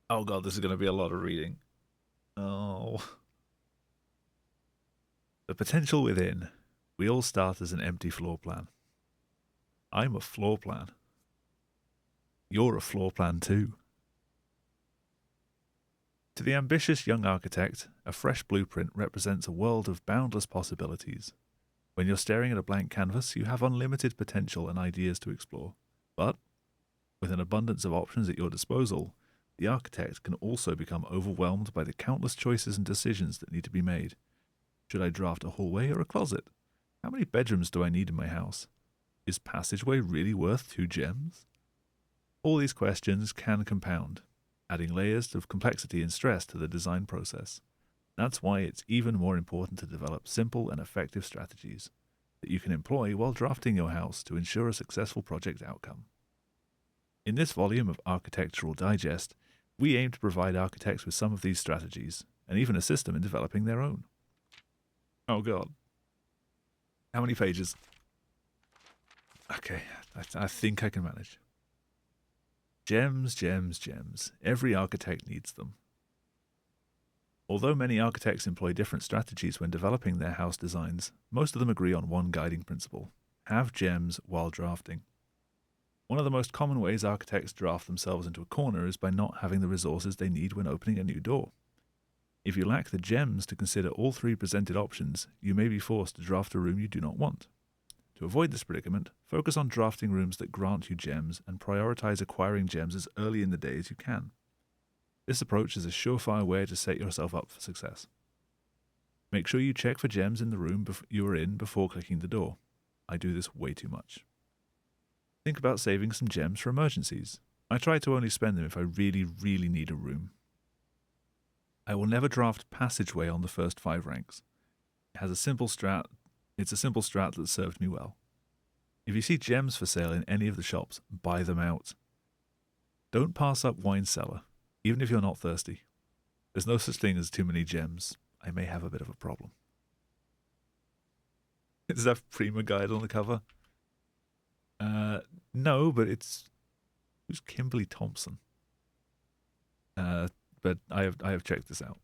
A: Oh god, this is going to be a lot of reading. Oh. The potential within. We all start as an empty floor plan. I'm a floor plan. You're a floor plan too. To the ambitious young architect, a fresh blueprint represents a world of boundless possibilities. When you're staring at a blank canvas, you have unlimited potential and ideas to explore. But, with an abundance of options at your disposal, the architect can also become overwhelmed by the countless choices and decisions that need to be made. Should I draft a hallway or a closet? How many bedrooms do I need in my house? Is passageway really worth 2 gems? All these questions can compound, adding layers of complexity and stress to the design process. That's why it's even more important to develop simple and effective strategies that you can employ while drafting your house to ensure a successful project outcome. In this volume of Architectural Digest, we aim to provide architects with some of these strategies, and even assist them in developing their own. Oh god. How many pages? Okay, I think I can manage. Gems, gems, gems. Every architect needs them. Although many architects employ different strategies when developing their house designs, most of them agree on one guiding principle: have gems while drafting. One of the most common ways architects draft themselves into a corner is by not having the resources they need when opening a new door. If you lack the gems to consider all 3 presented options, you may be forced to draft a room you do not want. To avoid this predicament, focus on drafting rooms that grant you gems and prioritize acquiring gems as early in the day as you can. This approach is a surefire way to set yourself up for success. Make sure you check for gems in the room you are in before clicking the door. I do this way too much. Think about saving some gems for emergencies. I try to only spend them if I really, really need a room. I will never draft passageway on the first 5 ranks. It's a simple strat that served me well. If you see gems for sale in any of the shops, buy them out. Don't pass up wine cellar, even if you're not thirsty. There's no such thing as too many gems. I may have a bit of a problem. Is that Prima Guide on the cover? No, but who's Kimberly Thompson? But I have checked this out.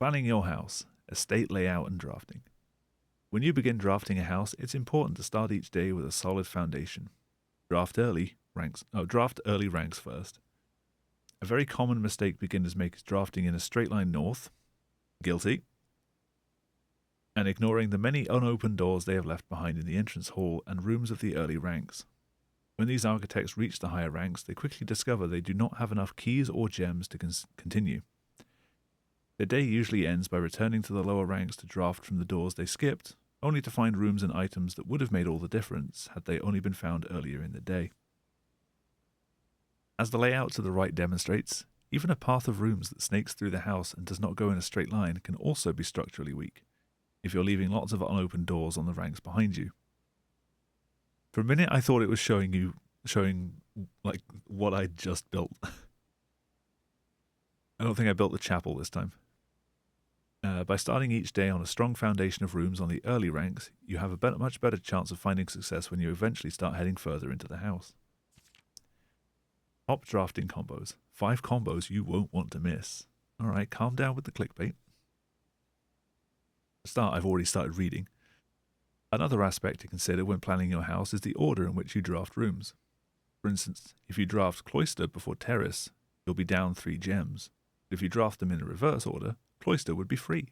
A: Planning your house, estate layout and drafting. When you begin drafting a house, it's important to start each day with a solid foundation. Draft early ranks first. A very common mistake beginners make is drafting in a straight line north. Guilty. And ignoring the many unopened doors they have left behind in the entrance hall and rooms of the early ranks. When these architects reach the higher ranks, they quickly discover they do not have enough keys or gems to continue. Their day usually ends by returning to the lower ranks to draft from the doors they skipped, only to find rooms and items that would have made all the difference had they only been found earlier in the day. As the layout to the right demonstrates, even a path of rooms that snakes through the house and does not go in a straight line can also be structurally weak, if you're leaving lots of unopened doors on the ranks behind you. For a minute I thought it was showing like what I just built. I don't think I built the chapel this time. By starting each day on a strong foundation of rooms on the early ranks, you have a much better chance of finding success when you eventually start heading further into the house. Top drafting combos. 5 combos you won't want to miss. Alright, calm down with the clickbait. To start, I've already started reading. Another aspect to consider when planning your house is the order in which you draft rooms. For instance, if you draft cloister before terrace, you'll be down 3 gems. But if you draft them in a reverse order, cloister would be free.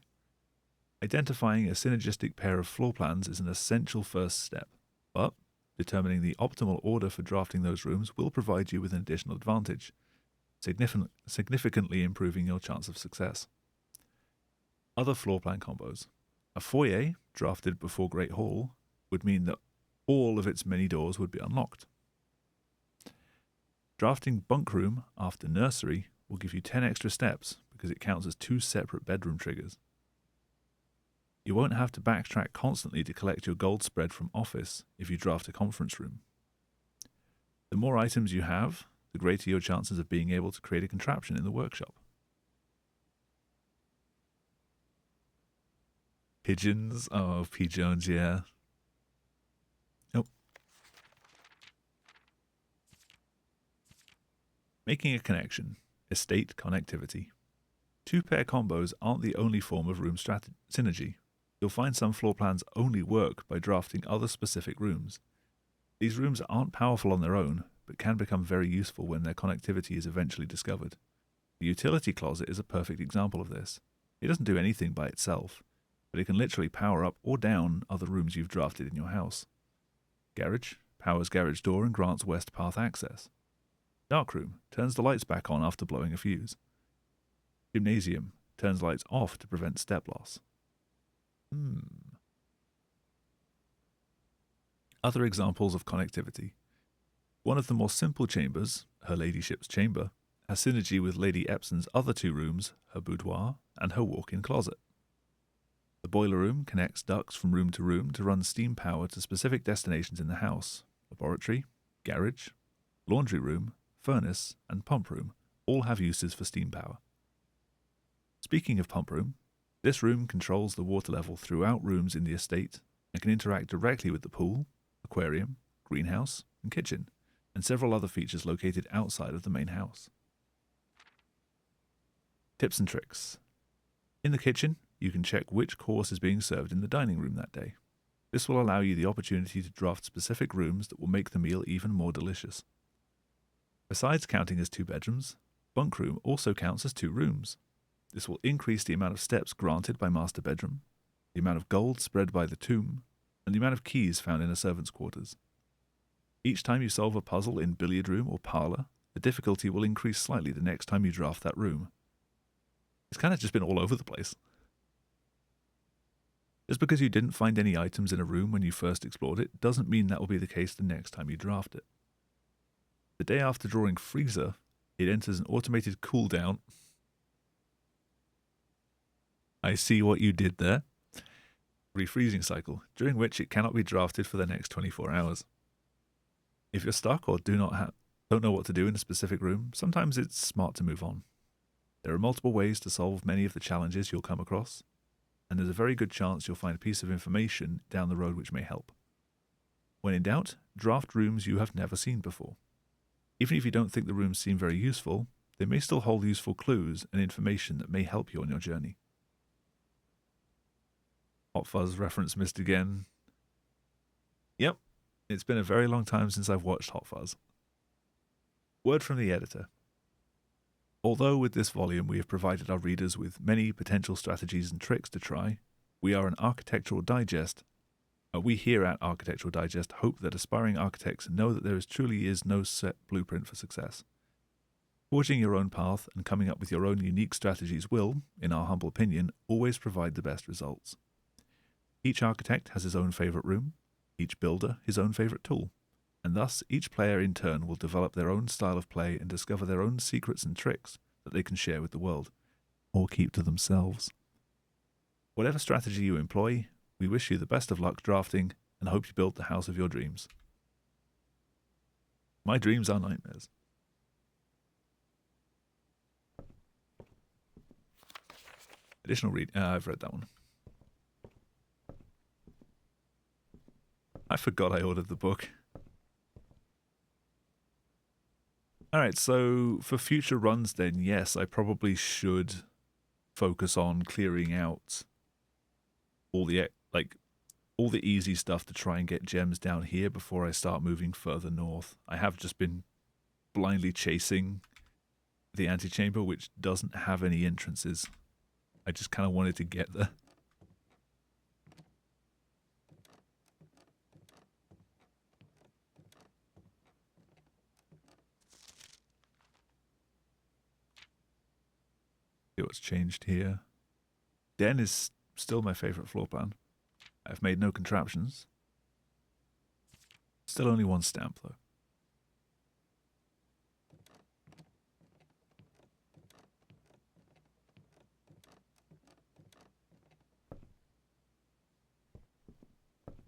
A: Identifying a synergistic pair of floor plans is an essential first step, but determining the optimal order for drafting those rooms will provide you with an additional advantage, significantly improving your chance of success. Other floor plan combos. A foyer, drafted before Great Hall, would mean that all of its many doors would be unlocked. Drafting bunk room after nursery will give you 10 extra steps because it counts as 2 separate bedroom triggers. You won't have to backtrack constantly to collect your gold spread from office if you draft a conference room. The more items you have, the greater your chances of being able to create a contraption in the workshop. Pigeons? Oh, P. Jones, yeah. Nope. Making a connection. Estate connectivity. Two-pair combos aren't the only form of room synergy. You'll find some floor plans only work by drafting other specific rooms. These rooms aren't powerful on their own, but can become very useful when their connectivity is eventually discovered. The utility closet is a perfect example of this. It doesn't do anything by itself, but it can literally power up or down other rooms you've drafted in your house. Garage powers garage door and grants west path access. Darkroom turns the lights back on after blowing a fuse. Gymnasium turns lights off to prevent step loss. Other examples of connectivity. One of the more simple chambers, her ladyship's chamber, has synergy with Lady Epson's other two rooms, her boudoir and her walk-in closet. The boiler room connects ducts from room to room to run steam power to specific destinations in the house. Laboratory, garage, laundry room, furnace, and pump room all have uses for steam power. Speaking of pump room, this room controls the water level throughout rooms in the estate and can interact directly with the pool, aquarium, greenhouse, and kitchen, and several other features located outside of the main house. Tips and tricks. In the kitchen, you can check which course is being served in the dining room that day. This will allow you the opportunity to draft specific rooms that will make the meal even more delicious. Besides counting as 2 bedrooms, bunk room also counts as 2 rooms. This will increase the amount of steps granted by master bedroom, the amount of gold spread by the tomb, and the amount of keys found in a servant's quarters. Each time you solve a puzzle in billiard room or parlour, the difficulty will increase slightly the next time you draft that room. It's kind of just been all over the place. Just because you didn't find any items in a room when you first explored it doesn't mean that will be the case the next time you draft it. The day after drawing Freezer, it enters an automated cooldown. I see what you did there. Refreezing cycle, during which it cannot be drafted for the next 24 hours. If you're stuck or don't know what to do in a specific room, sometimes it's smart to move on. There are multiple ways to solve many of the challenges you'll come across, and there's a very good chance you'll find a piece of information down the road which may help. When in doubt, draft rooms you have never seen before. Even if you don't think the rooms seem very useful, they may still hold useful clues and information that may help you on your journey. Hot Fuzz reference missed again. Yep, it's been a very long time since I've watched Hot Fuzz. Word from the editor. Although with this volume we have provided our readers with many potential strategies and tricks to try, we are an Architectural Digest. We here at Architectural Digest hope that aspiring architects know that there truly is no set blueprint for success. Forging your own path and coming up with your own unique strategies will, in our humble opinion, always provide the best results. Each architect has his own favourite room, each builder his own favourite tool, and thus each player in turn will develop their own style of play and discover their own secrets and tricks that they can share with the world, or keep to themselves. Whatever strategy you employ, we wish you the best of luck drafting and hope you build the house of your dreams. My dreams are nightmares. Additional read. I've read that one. I forgot I ordered the book. Alright, so for future runs then, yes, I probably should focus on clearing out all the easy stuff to try and get gems down here before I start moving further north. I have just been blindly chasing the antechamber, which doesn't have any entrances. I just kind of wanted to get there. See what's changed here. Den is still my favorite floor plan. I've made no contraptions. Still only 1 stamp though.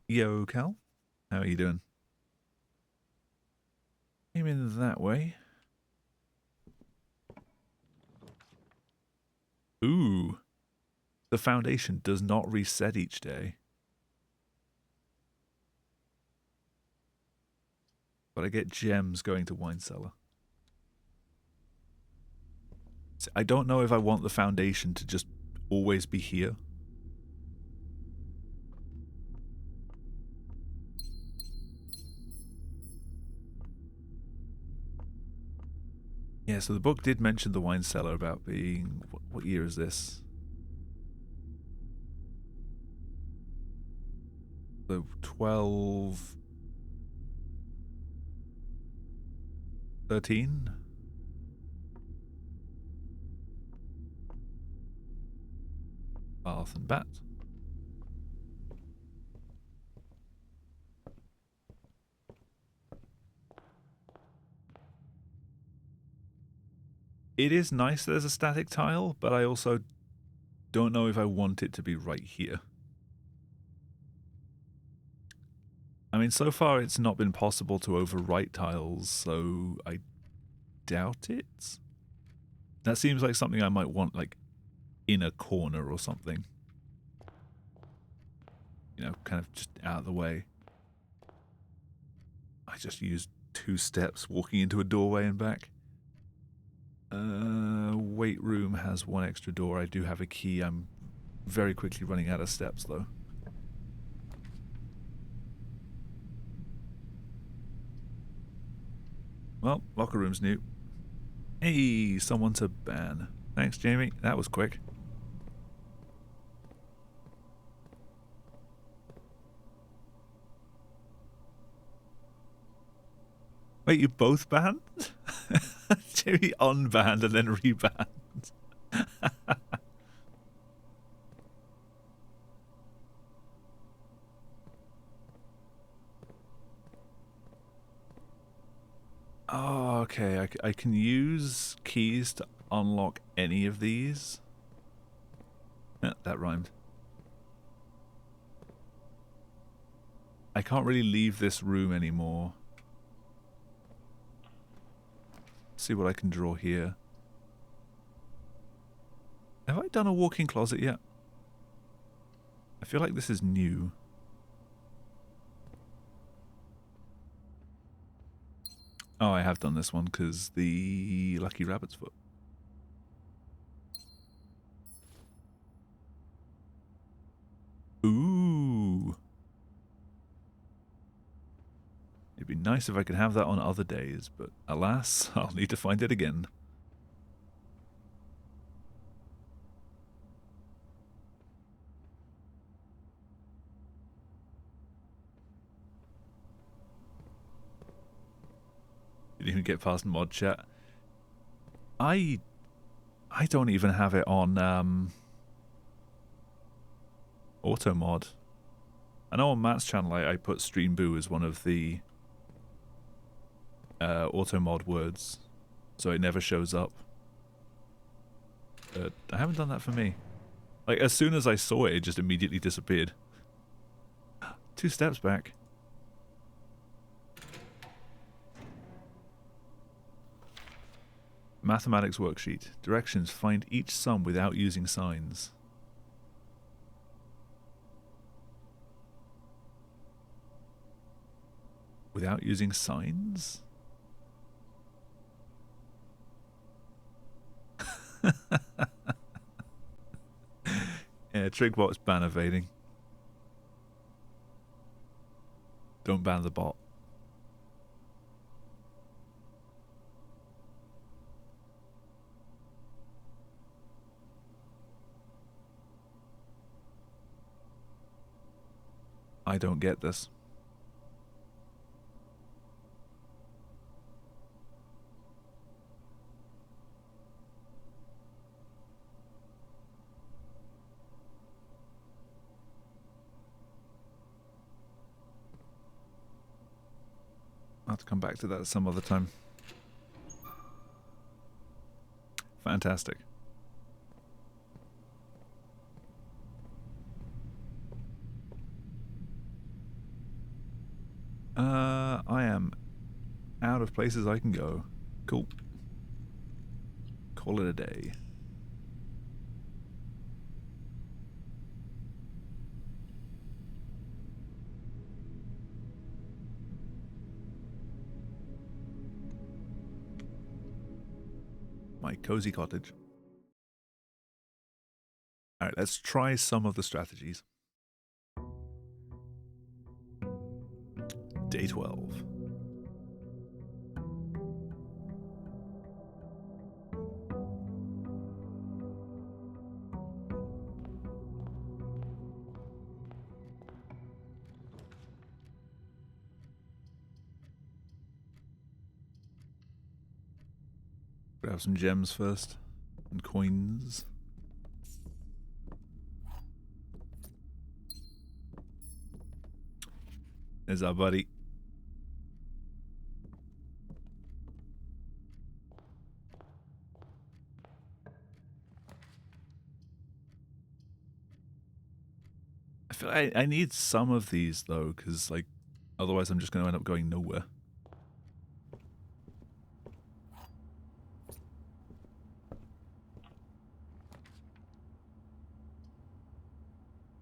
A: Yo, Cal. How are you doing? Came in that way. Ooh. The foundation does not reset each day. But I get gems going to Wine Cellar. I don't know if I want the foundation to just always be here. Yeah, so the book did mention the wine cellar about being... What year is this? So 12... 13? Bath and bat. It is nice that there's a static tile, but I also don't know if I want it to be right here. I mean, so far it's not been possible to overwrite tiles, so I doubt it. That seems like something I might want, like, in a corner or something. You know, kind of just out of the way. I just used 2 steps walking into a doorway and back. Weight room has 1 extra door. I do have a key. I'm very quickly running out of steps, though. Well, locker room's new. Hey, someone to ban. Thanks, Jamie. That was quick. Wait, you both banned? Jamie unbanned and then rebanned. Oh, okay. I can use keys to unlock any of these. That rhymed. I can't really leave this room anymore. See what I can draw here. Have I done a walk-in closet yet? I feel like this is new. Oh, I have done this one because the lucky rabbit's foot. Ooh. It'd be nice if I could have that on other days, but alas, I'll need to find it again. Didn't even get past mod chat. I don't even have it on auto mod. I know on Matt's channel I put Stream Boo as one of the auto mod words, so it never shows up. But I haven't done that for me. Like, as soon as I saw it, it just immediately disappeared. 2 steps back. Mathematics worksheet. Directions. Find each sum without using signs. Without using signs? Yeah, Trigbot's ban evading. Don't ban the bot. I don't get this. I'll have to come back to that some other time. Fantastic. I am out of places I can go. Cool. Call it a day. My cozy cottage. Alright, let's try some of the strategies. Day 12. Grab some gems first. And coins. There's our buddy. I feel like I need some of these though, because like otherwise I'm just going to end up going nowhere.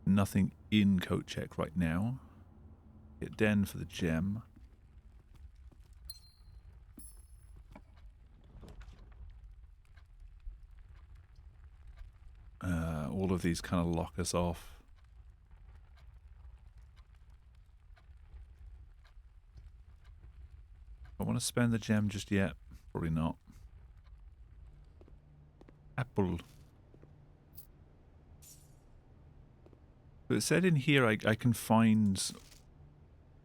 A: Nothing in coat check right now. Hit Den for the gem. All of these kind of lock us off. I want to spend the gem just yet. Probably not. Apple. But it said in here I can find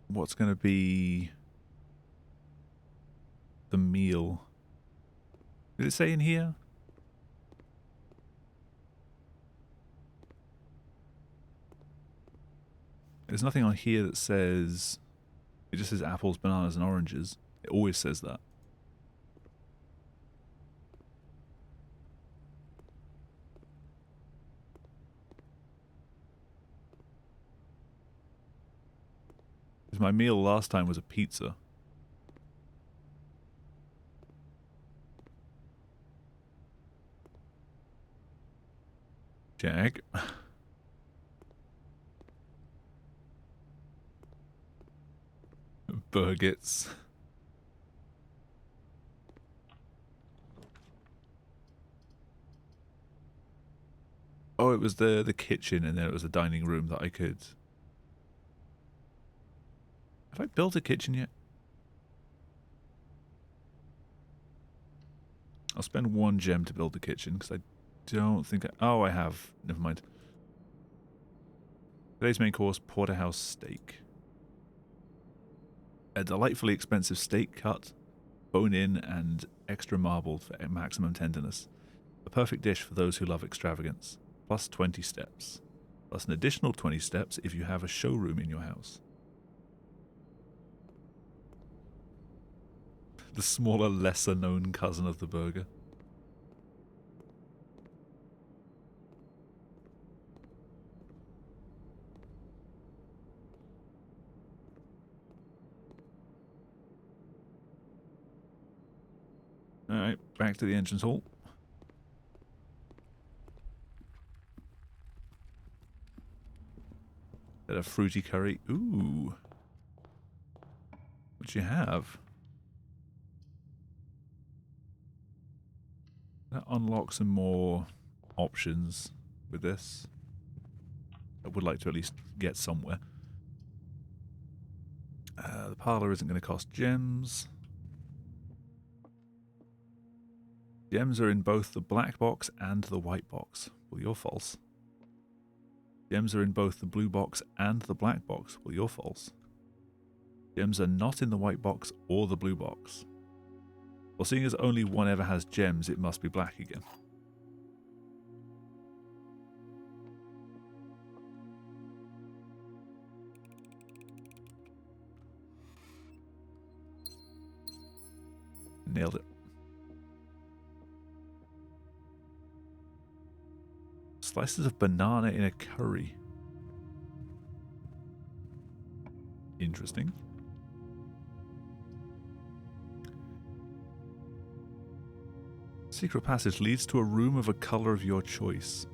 A: what's going to be the meal. Did it say in here? There's nothing on here that says... It just says apples, bananas, and oranges. It always says that. Because my meal last time was a pizza. Jack. Burgets. Oh, it was the kitchen and then it was the dining room that I could... Have I built a kitchen yet? I'll spend 1 gem to build the kitchen because I don't think I... Oh, I have. Never mind. Today's main course, porterhouse steak. A delightfully expensive steak cut, bone-in and extra marbled for maximum tenderness. A perfect dish for those who love extravagance. Plus 20 steps. Plus an additional 20 steps if you have a showroom in your house. The smaller, lesser-known cousin of the burger. Alright, back to the entrance hall. Get a fruity curry. Ooh. What do you have? That unlocks some more options with this. I would like to at least get somewhere. The parlor isn't going to cost gems. Gems are in both the black box and the white box. Well, you're false. Gems are in both the blue box and the black box. Well, you're false. Gems are not in the white box or the blue box. Well, seeing as only one ever has gems, it must be black again. Nailed it. Slices of banana in a curry. Interesting. Secret passage leads to a room of a color of your choice.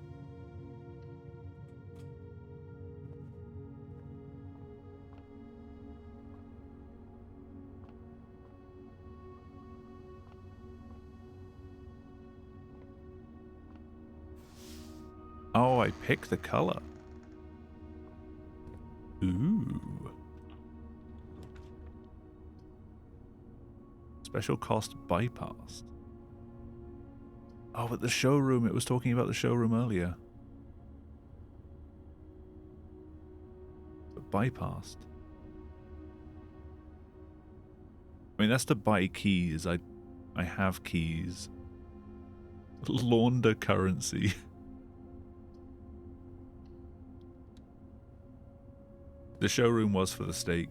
A: Oh, I pick the color. Ooh. Special cost bypassed. Oh, but the showroom. It was talking about the showroom earlier. But bypassed. I mean, that's to buy keys. I have keys. Launder currency. The showroom was for the steak.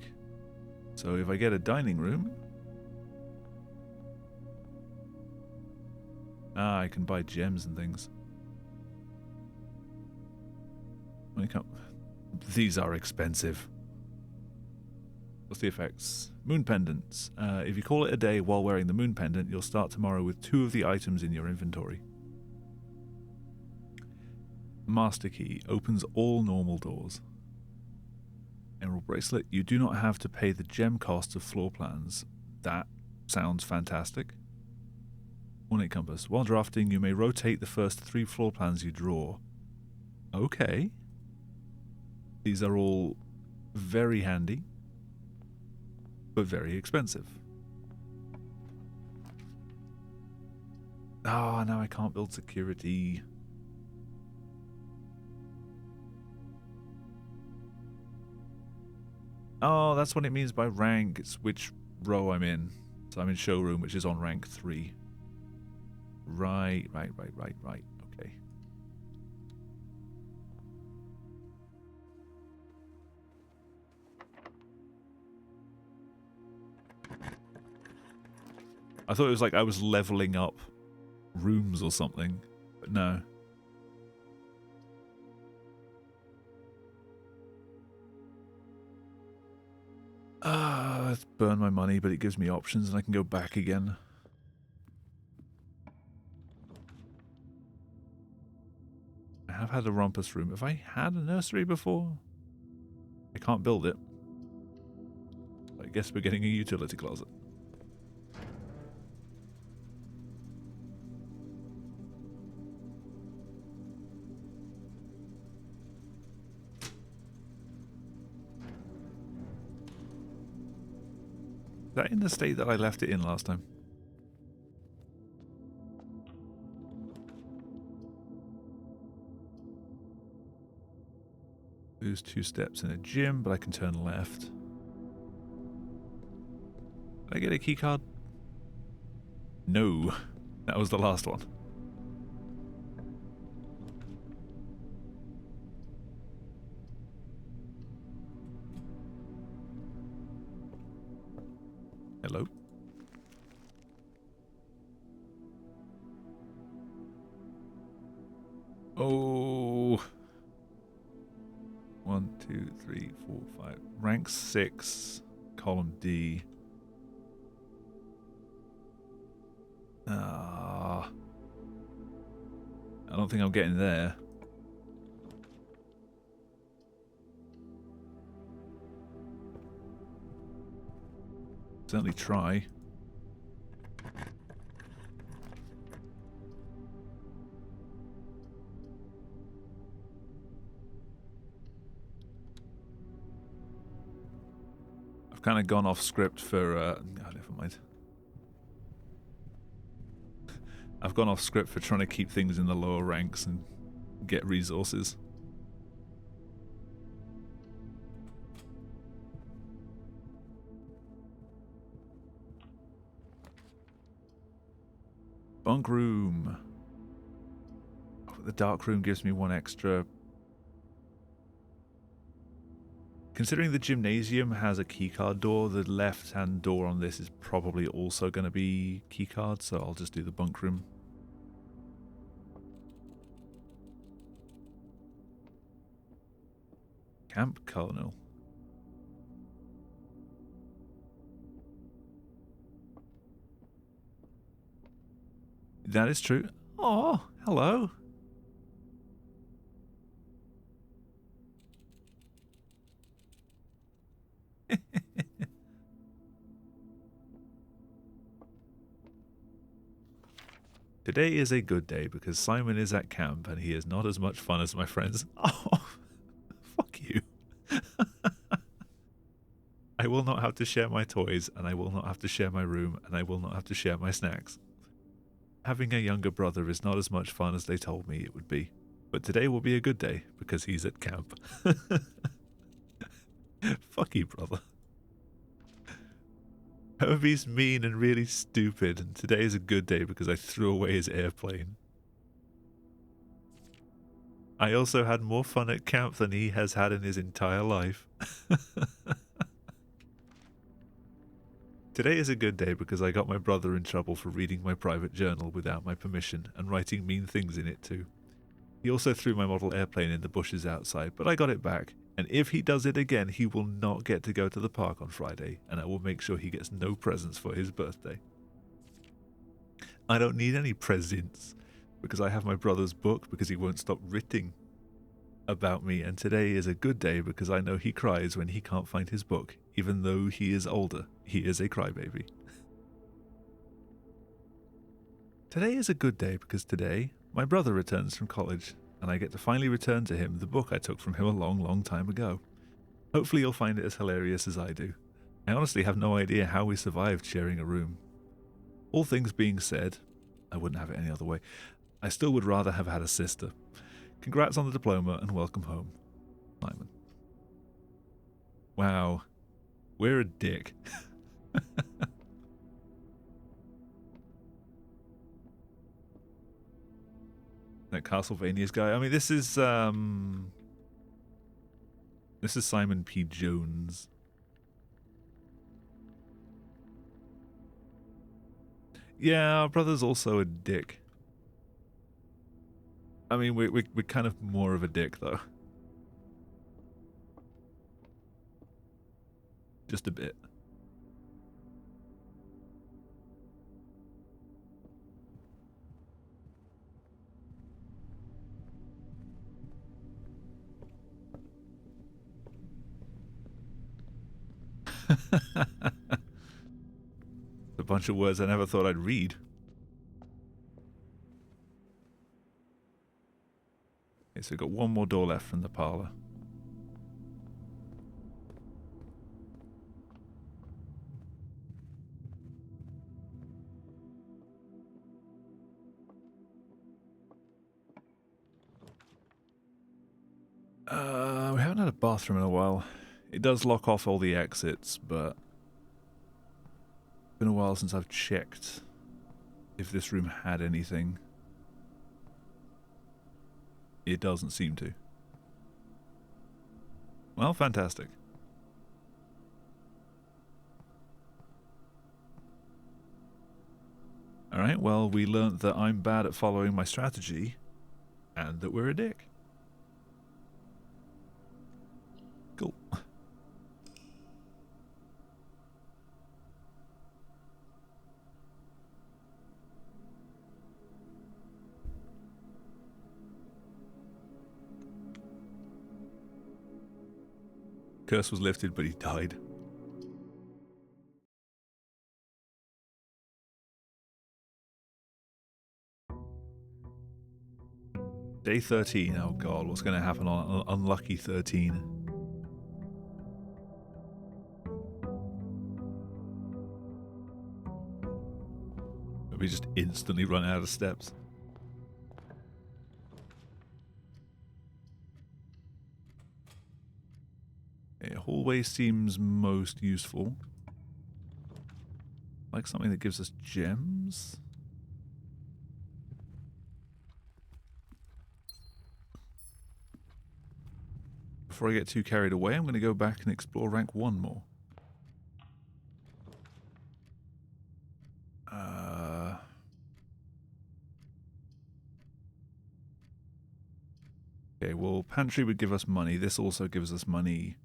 A: So if I get a dining room... Ah, I can buy gems and things. These are expensive. What's the effects? Moon pendants. If you call it a day while wearing the moon pendant, you'll start tomorrow with 2 of the items in your inventory. Master key opens all normal doors. Emerald bracelet. You do not have to pay the gem cost of floor plans. That sounds fantastic. Ornate compass. While drafting, you may rotate the first 3 floor plans you draw. Okay. These are all very handy, but very expensive. Oh, now I can't build security. Oh, that's what it means by rank. It's which row I'm in. So I'm in showroom, which is on rank 3. Right. Okay. I thought it was like I was leveling up rooms or something, but no. Let's burn my money, but it gives me options and I can go back again. I have had a rumpus room. Have I had a nursery before? I can't build it. I guess we're getting a utility closet. Is that in the state that I left it in last time? Lose 2 steps in a gym, but I can turn left. Did I get a key card? No. That was the last one. Hello? Oh. 1, 2, 3, 4, 5. Rank 6. Column D. Ah. I don't think I'm getting there. Certainly try. I've kind of gone off script for... never mind. I've gone off script for trying to keep things in the lower ranks and get resources. Bunk room. Oh, the dark room gives me 1 extra. Considering the gymnasium has a keycard door, the left-hand door on this is probably also going to be keycard, so I'll just do the bunk room. Camp Colonel. That is true. Oh, hello. Today is a good day because Simon is at camp and he is not as much fun as my friends. Oh, fuck you. I will not have to share my toys, and I will not have to share my room, and I will not have to share my snacks. Having a younger brother is not as much fun as they told me it would be. But today will be a good day because he's at camp. Fuck you, brother. Herbie's mean and really stupid, and today is a good day because I threw away his airplane. I also had more fun at camp than he has had in his entire life. Today is a good day because I got my brother in trouble for reading my private journal without my permission and writing mean things in it too. He also threw my model airplane in the bushes outside, but I got it back, and if he does it again, he will not get to go to the park on Friday, and I will make sure he gets no presents for his birthday. I don't need any presents, because I have my brother's book because he won't stop writing about me, and today is a good day because I know he cries when he can't find his book, even though he is older. He is a crybaby. Today is a good day because today my brother returns from college, and I get to finally return to him the book I took from him a long, long time ago. Hopefully you'll find it as hilarious as I do. I honestly have no idea how we survived sharing a room. All things being said, I wouldn't have it any other way. I still would rather have had a sister. Congrats on the diploma and welcome home, Simon. Wow, we're a dick. That Castlevania's guy. I mean, this is Simon P. Jones. Yeah, our brother's also a dick. I mean, we're kind of more of a dick though. Just a bit. A bunch of words I never thought I'd read. Okay, so we've got one more door left from the parlor. We haven't had a bathroom in a while. It does lock off all the exits, but it's been a while since I've checked if this room had anything. It doesn't seem to. Well, fantastic. Alright, well, we learnt that I'm bad at following my strategy, and that we're a dick. Cool. Curse was lifted, but he died. Day 13. Oh god, what's going to happen on unlucky 13? We just instantly run out of steps. A hallway seems most useful. Like something that gives us gems? Before I get too carried away, I'm going to go back and explore rank 1 more. Okay, well, pantry would give us money. This also gives us money.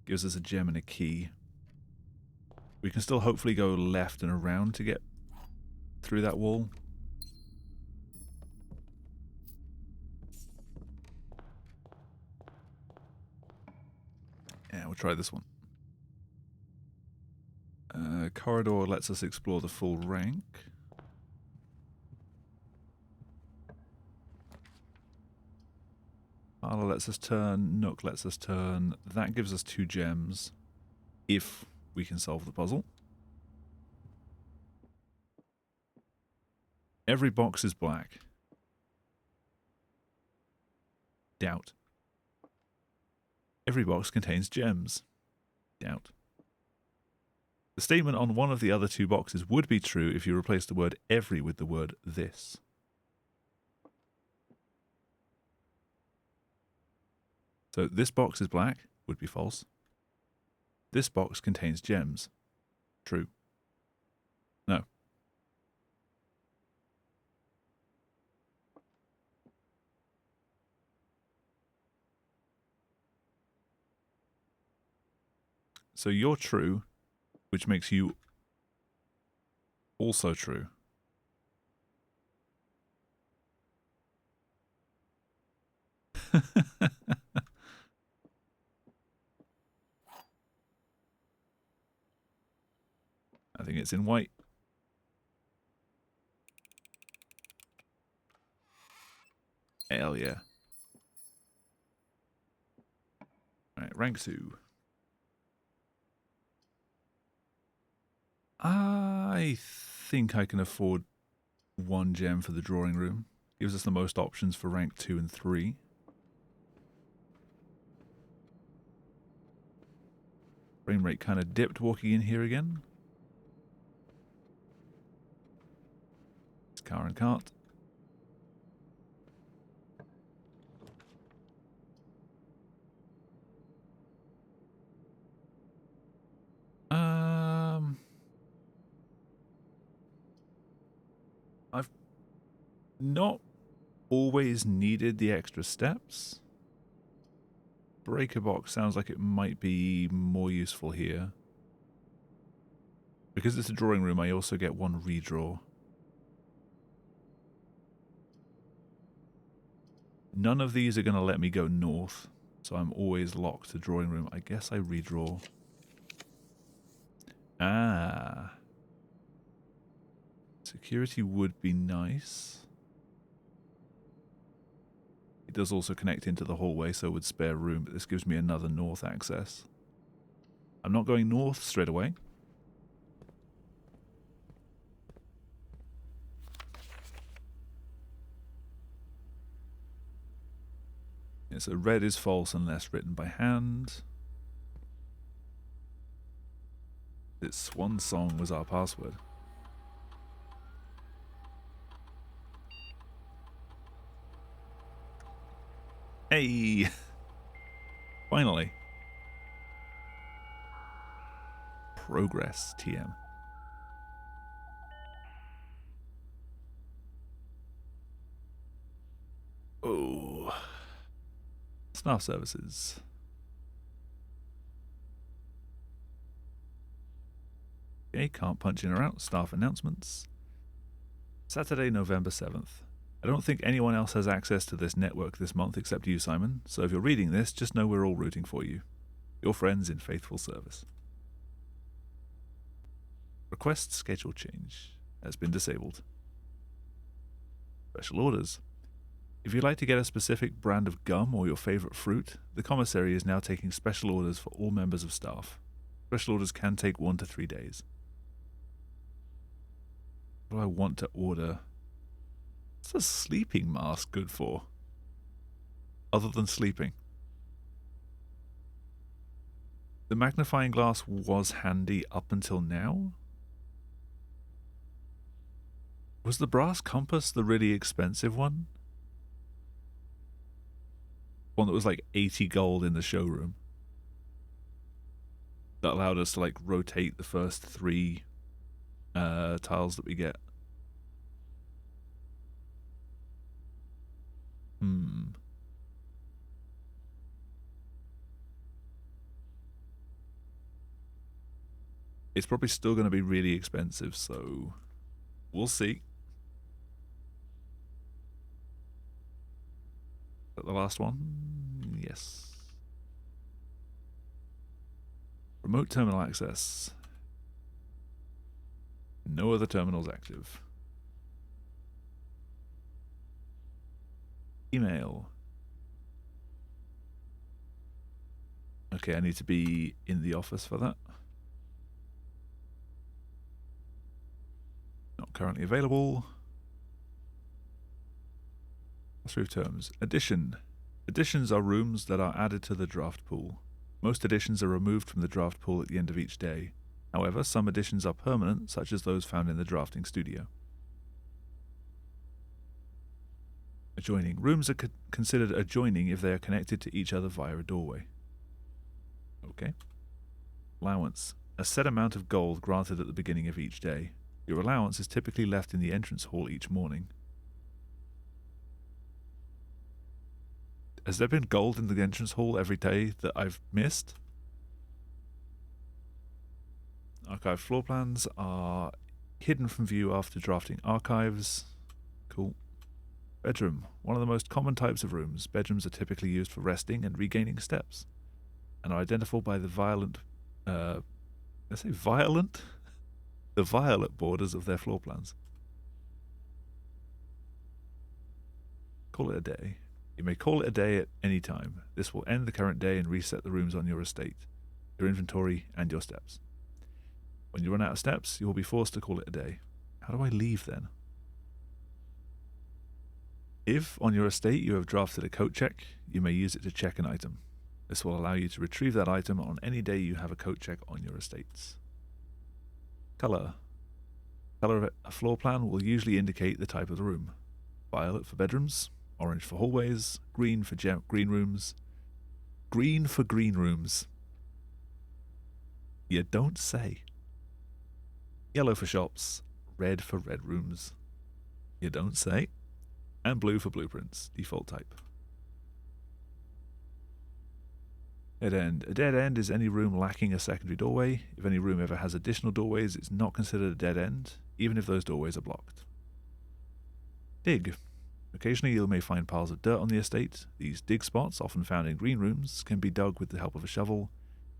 A: Gives us a gem and a key. We can still hopefully go left and around to get through that wall. Yeah, we'll try this one. Corridor lets us explore the full rank. Tala lets us turn. Nook lets us turn. That gives us 2 gems if we can solve the puzzle. Every box is black. Doubt. Every box contains gems. Doubt. The statement on one of the other 2 boxes would be true if you replace the word every with the word this. So this box is black would be false. This box contains gems. True. No. So you're true, which makes you also true. I think it's in white. Hell yeah. Alright, rank 2. I think I can afford 1 gem for the drawing room. Gives us the most options for rank 2 and 3. Frame rate kind of dipped walking in here again. It's car and cart. I've not always needed the extra steps. Breaker box sounds like it might be more useful here. Because it's a drawing room, I also get 1 redraw. None of these are going to let me go north, so I'm always locked to drawing room. I guess I redraw. Ah. Security would be nice. It does also connect into the hallway, so it would spare room, but this gives me another north access. I'm not going north straight away. Yeah, so red is false unless written by hand. This Swan Song was our password. Hey! Finally. Progress, TM. Oh. Staff services. Okay, can't punch in or out. Staff announcements. Saturday, November 7th. I don't think anyone else has access to this network this month except you, Simon, so if you're reading this, just know we're all rooting for you. Your friends in faithful service. Request schedule change has been disabled. Special orders. If you'd like to get a specific brand of gum or your favorite fruit, the commissary is now taking special orders for all members of staff. Special orders can take 1 to 3 days. What do I want to order? What's a sleeping mask good for? Other than sleeping. The magnifying glass was handy up until now. Was the brass compass the really expensive one? One that was like 80 gold in the showroom. That allowed us to like rotate the first 3 tiles that we get. It's probably still going to be really expensive, so we'll see. Is that the last one? Yes. Remote terminal access. No other terminals active. Email. Okay, I need to be in the office for that. Not currently available. Through terms. Addition. Additions are rooms that are added to the draft pool. Most additions are removed from the draft pool at the end of each day. However, some additions are permanent, such as those found in the drafting studio. Adjoining. Rooms are considered adjoining if they are connected to each other via a doorway. Okay. Allowance. A set amount of gold granted at the beginning of each day. Your allowance is typically left in the entrance hall each morning. Has there been gold in the entrance hall every day that I've missed? Archive floor plans are hidden from view after drafting archives. Cool. Bedroom. One of the most common types of rooms. Bedrooms are typically used for resting and regaining steps, and are identifiable by the violent, let's say violent? The violet borders of their floor plans. Call it a day. You may call it a day at any time. This will end the current day and reset the rooms on your estate, your inventory, and your steps. When you run out of steps, you will be forced to call it a day. How do I leave then? If, on your estate, you have drafted a coat check, you may use it to check an item. This will allow you to retrieve that item on any day you have a coat check on your estates. Color. Color of a floor plan will usually indicate the type of the room. Violet for bedrooms, orange for hallways, green for green rooms. Green for green rooms. You don't say. Yellow for shops, red for red rooms. You don't say. And blue for blueprints, default type. Dead end. A dead end is any room lacking a secondary doorway. If any room ever has additional doorways, it's not considered a dead end, even if those doorways are blocked. Dig. Occasionally you may find piles of dirt on the estate. These dig spots, often found in green rooms, can be dug with the help of a shovel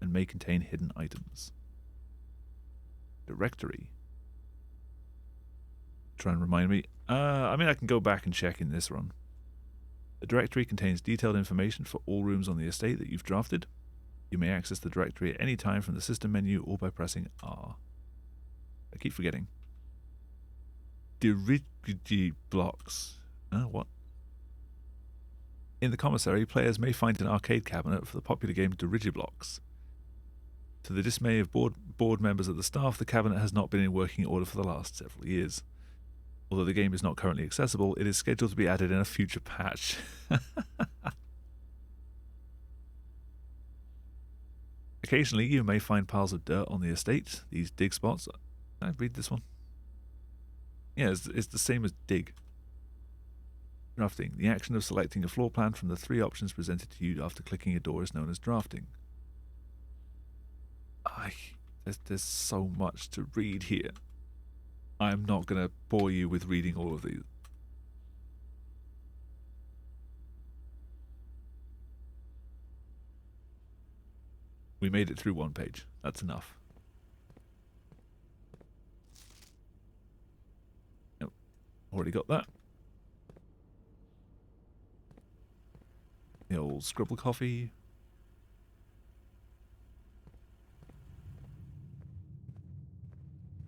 A: and may contain hidden items. Directory. Try and remind me. I mean, I can go back and check in this run. The directory contains detailed information for all rooms on the estate that you've drafted. You may access the directory at any time from the system menu or by pressing R. I keep forgetting. Dirigi blocks. What? In the commissary, players may find an arcade cabinet for the popular game Dirigiblocks. To the dismay of board members of the staff, the cabinet has not been in working order for the last several years. Although the game is not currently accessible, it is scheduled to be added in a future patch. Occasionally, you may find piles of dirt on the estate. These dig spots. Can I read this one? Yeah, it's the same as dig. Drafting. The action of selecting a floor plan from the 3 options presented to you after clicking a door is known as drafting. There's so much to read here. I'm not going to bore you with reading all of these. We made it through one page. That's enough. Nope. Already got that. The old scribble coffee.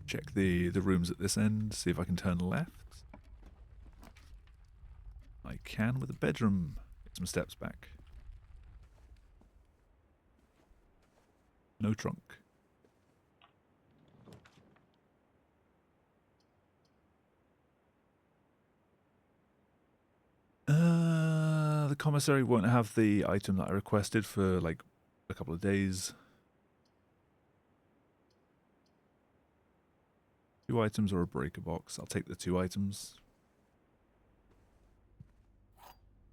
A: Check the rooms at this end, see if I can turn left. I can with a bedroom. Get some steps back. No trunk. The commissary won't have the item that I requested for like a couple of days. 2 items or a breaker box. I'll take the 2 items.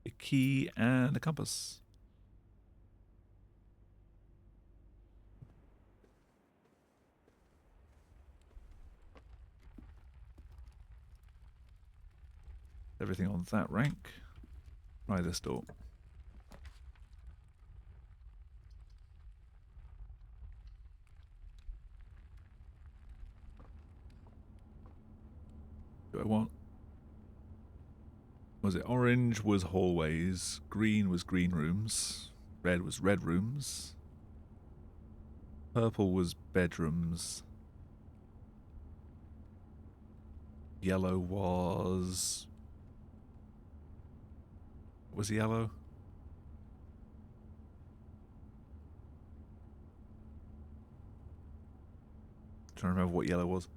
A: A key and a compass. Everything on that rank. Try this door. Do I want? Was it orange was hallways, green was green rooms, red was red rooms. Purple was bedrooms. Yellow was... Was yellow? Trying to remember what yellow was.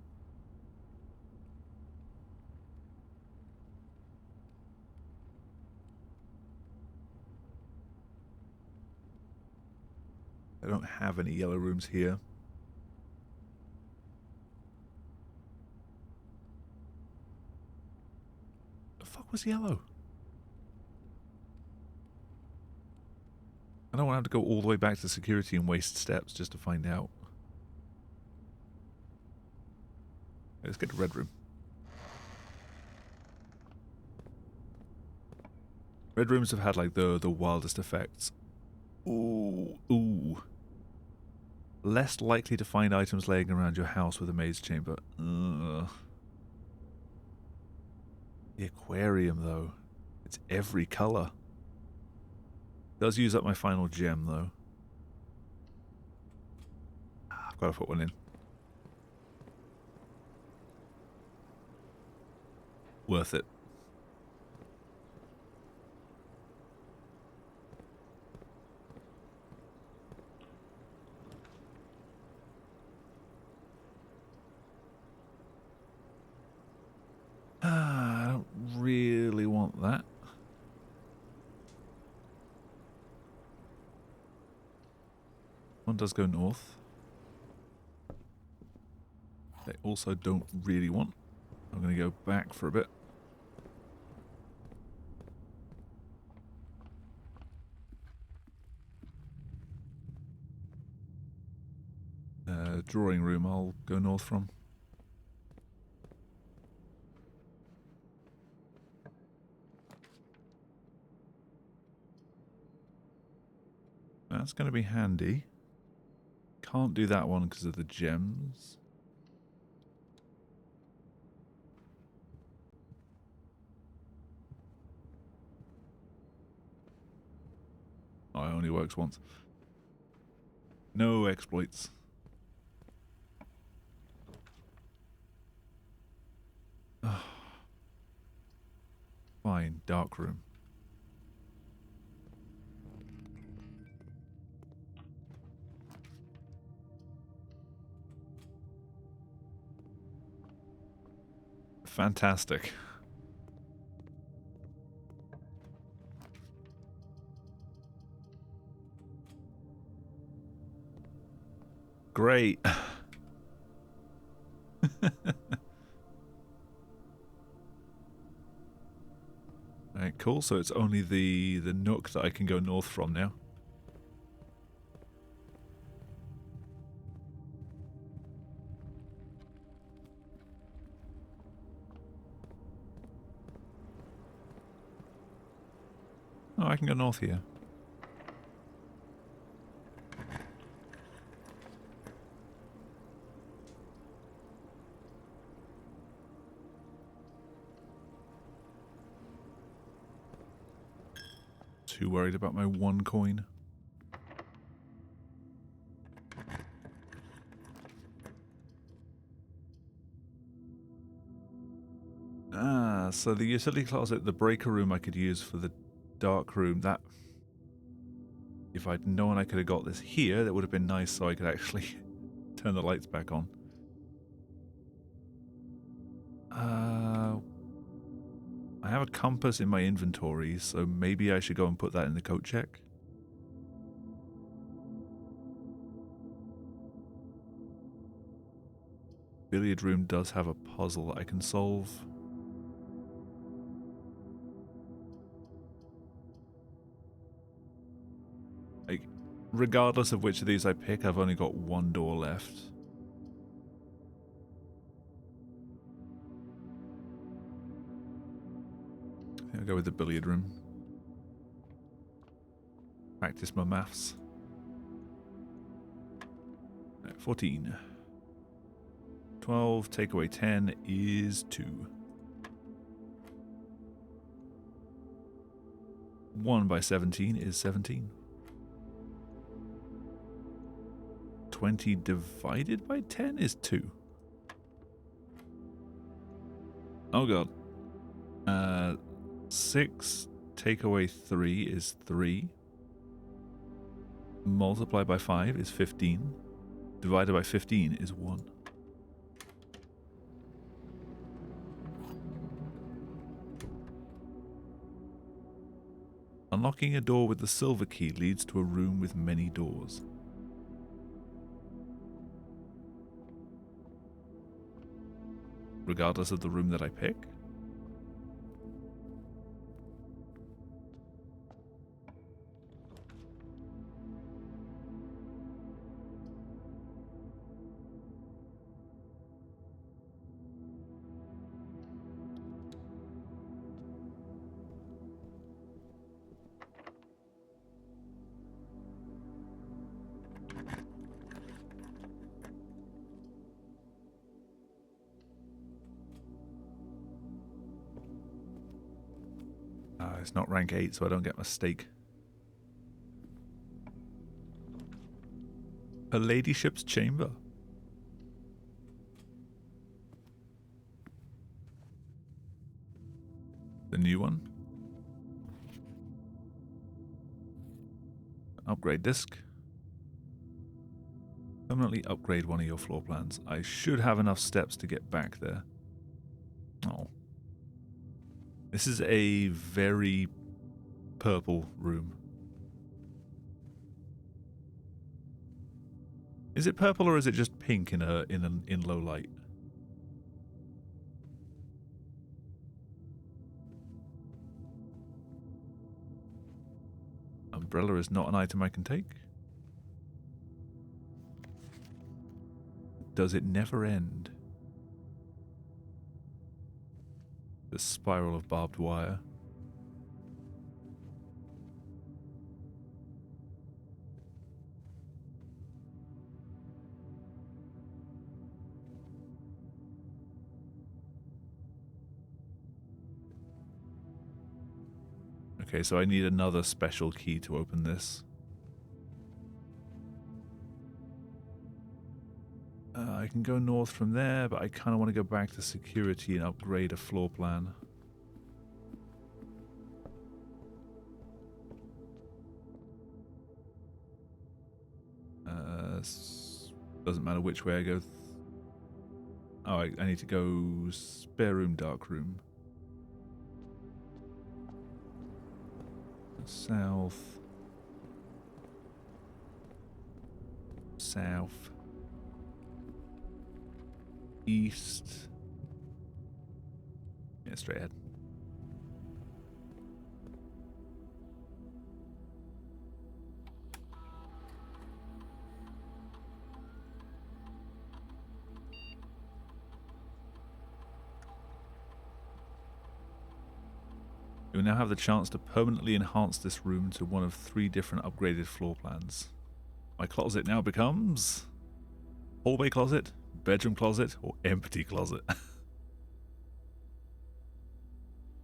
A: I don't have any yellow rooms here. The fuck was yellow? I don't want to have to go all the way back to security and waste steps just to find out. Let's get to red room. Red rooms have had like the wildest effects. Ooh, ooh. Less likely to find items laying around your house with a maze chamber. Ugh. The aquarium, though. It's every color. Does use up my final gem, though. I've got to put one in. Worth it. I don't really want that. One does go north. They also don't really want. I'm going to go back for a bit. Drawing room I'll go north from. That's going to be handy. Can't do that one because of the gems. Oh, it only works once. No exploits. Fine, dark room. Fantastic. Great. Alright, cool. So it's only the nook that I can go north from now. Oh, I can go north here. Too worried about my one coin. Ah, so the utility closet, the breaker room I could use for the dark room, that... If I'd known I could have got this here, that would have been nice so I could actually turn the lights back on. I have a compass in my inventory, so maybe I should go and put that in the coat check. Billiard room does have a puzzle I can solve. Like, regardless of which of these I pick, I've only got one door left. I'll go with the billiard room. Practice my maths. Right, 14. 12, take away 10 is 2. 1 by 17 is 17. 20 divided by 10 is 2. Oh god. 6 take away 3 is 3. Multiply by 5 is 15. Divided by 15 is 1. Unlocking a door with the silver key leads to a room with many doors. Regardless of the room that I pick? It's not rank 8, so I don't get my stake. Her ladyship's chamber. The new one. Upgrade disc. Permanently upgrade one of your floor plans. I should have enough steps to get back there. Oh. This is a very purple room. Is it purple or is it just pink in low light? Umbrella is not an item I can take. Does it never end? The spiral of barbed wire. Okay, so I need another special key to open this. I can go north from there, but I kind of want to go back to security and upgrade a floor plan. Doesn't matter which way I go. Oh, I need to go spare room, dark room. South. South. East. Yeah, straight ahead. You will now have the chance to permanently enhance this room to one of 3 different upgraded floor plans. My closet now becomes hallway closet, bedroom closet, or empty closet.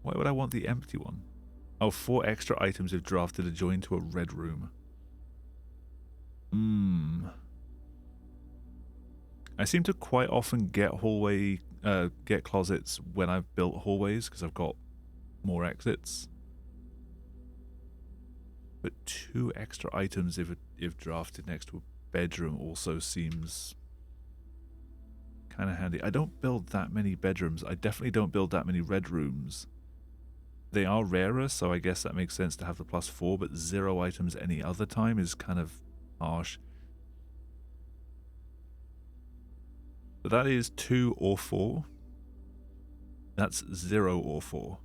A: Why would I want the empty one? Oh, 4 extra items if drafted adjoined to a red room. I seem to quite often get get closets when I've built hallways because I've got more exits. But 2 extra items if drafted next to a bedroom also seems kind of handy. I don't build that many bedrooms. I definitely don't build that many red rooms. They are rarer, so I guess that makes sense to have the +4, but 0 items any other time is kind of harsh. So that is 2 or 4. That's 0 or 4.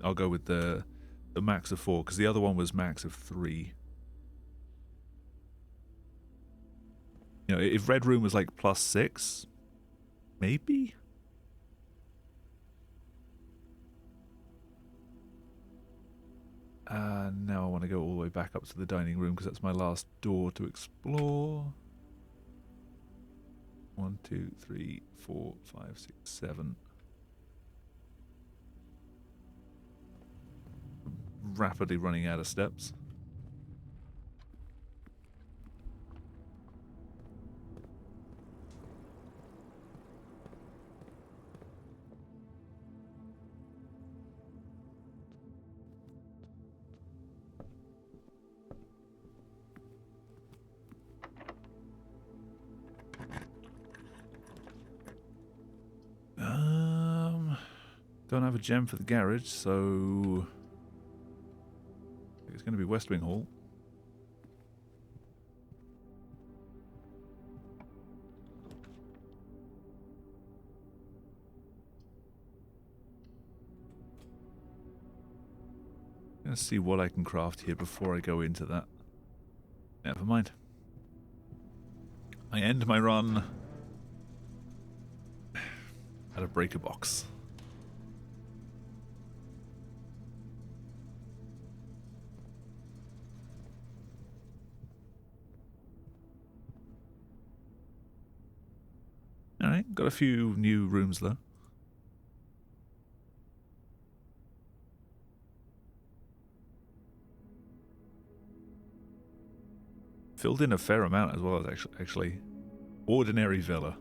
A: I'll go with the max of 4, because the other one was max of 3. You know, if red room was like +6, maybe? Now I want to go all the way back up to the dining room, because that's my last door to explore. 1, 2, 3, 4, 5, 6, 7. Rapidly running out of steps. Don't have a gem for the garage, so it's going to be West Wing Hall. Let's see what I can craft here before I go into that. Never mind. I end my run at a breaker box. Alright, got a few new rooms though. Filled in a fair amount as well as actually. Ordinary villa.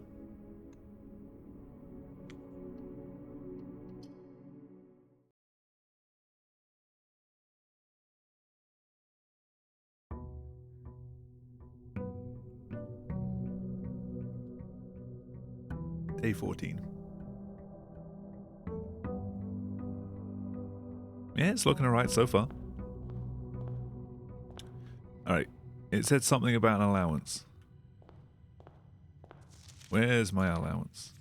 A: Day 14. Yeah, it's looking alright so far. Alright. It said something about an allowance. Where's my allowance?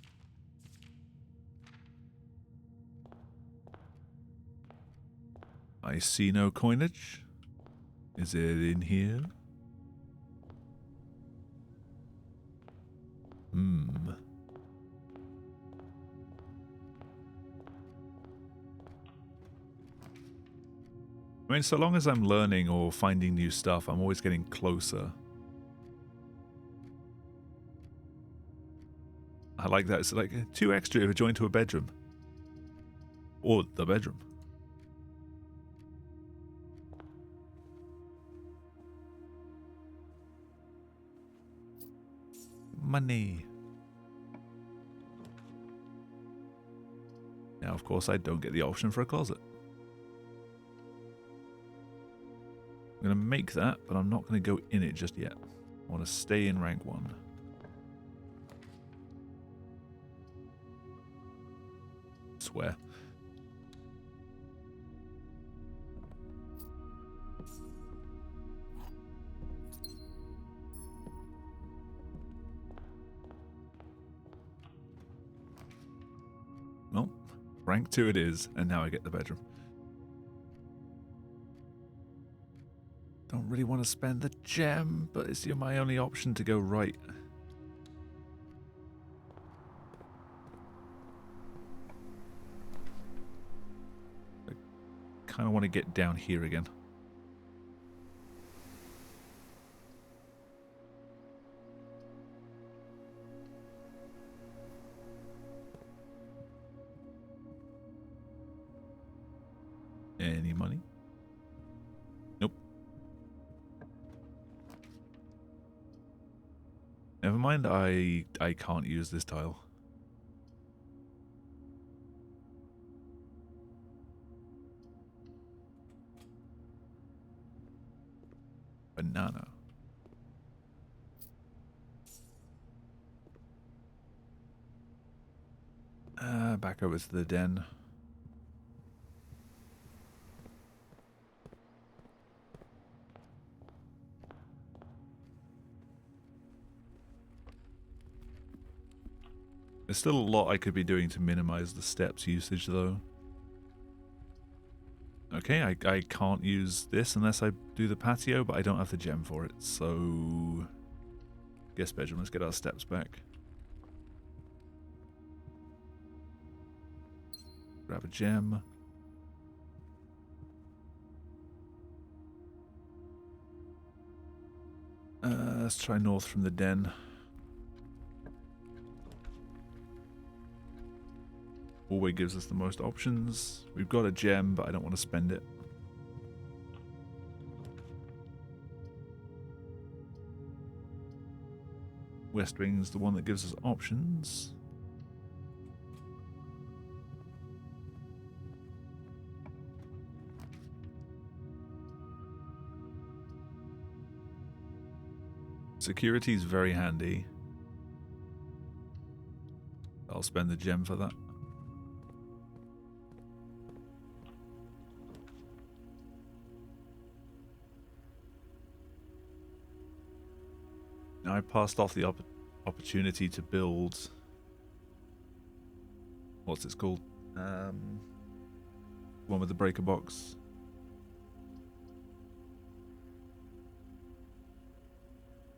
A: I see no coinage. Is it in here? I mean, so long as I'm learning or finding new stuff, I'm always getting closer. I like that. It's like 2 extra if adjoined to a bedroom. Or the bedroom. Money. Now, of course, I don't get the option for a closet. I'm going to make that, but I'm not going to go in it just yet. I want to stay in rank 1. Swear. Well, rank 2 it is, and now I get the bedroom. Don't really want to spend the gem, but it's my only option to go right. I kind of want to get down here again. Any money? Nope. Never mind, I can't use this tile. Banana. Back over to the den. There's still a lot I could be doing to minimize the steps usage, though. Okay, I can't use this unless I do the patio, but I don't have the gem for it, so... Guest bedroom, let's get our steps back. Grab a gem. Let's try north from the den. Hallway gives us the most options. We've got a gem, but I don't want to spend it. West Wing's the one that gives us options. Security is very handy. I'll spend the gem for that. I passed off the opportunity to build... What's it called? One with the breaker box.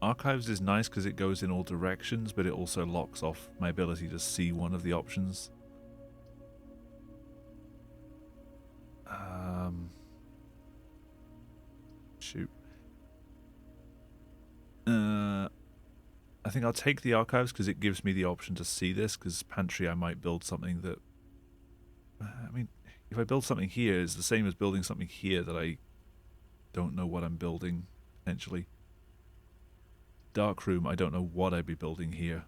A: Archives is nice because it goes in all directions, but it also locks off my ability to see one of the options. Shoot. I think I'll take the archives because it gives me the option to see this, because Pantry I might build something that... I mean, if I build something here, it's the same as building something here that I don't know what I'm building, potentially. Darkroom, I don't know what I'd be building here.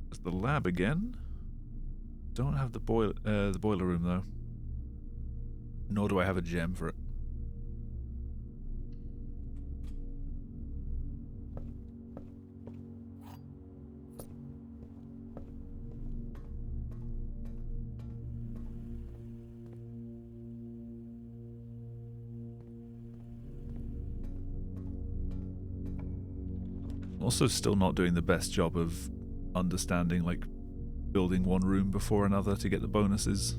A: There's the lab again. Don't have the boiler room though. Nor do I have a gem for it. Also still not doing the best job of understanding, like, building one room before another to get the bonuses.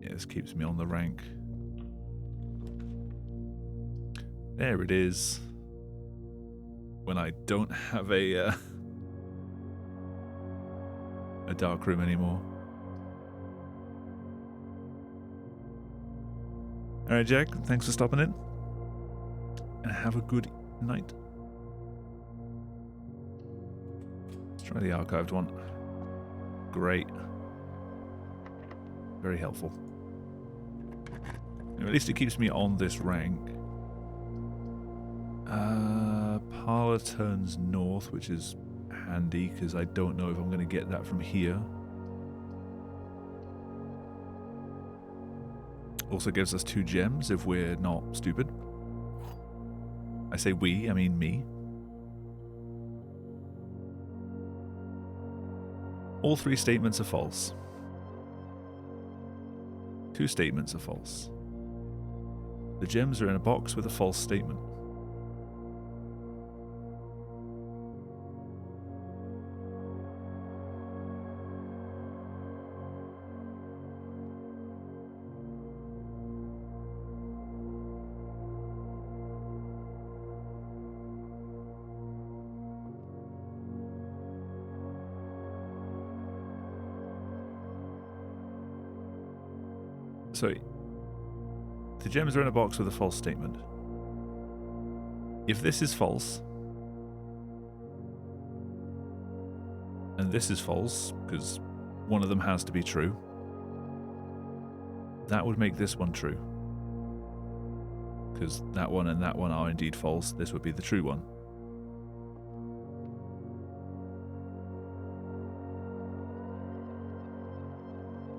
A: Yeah, this keeps me on the rank. There it is. When I don't have a dark room anymore. Alright, Jack, thanks for stopping in. And have a good night. Let's try the archived one. Great. Very helpful. At least it keeps me on this rank. Parlour turns north, which is handy because I don't know if I'm going to get that from here. Also gives us 2 gems if we're not stupid. I say we, I mean me. All 3 statements are false. 2 statements are false. The gems are in a box with a false statement. So, the gems are in a box with a false statement. If this is false, and this is false, because one of them has to be true, that would make this one true. Because that one and that one are indeed false, this would be the true one.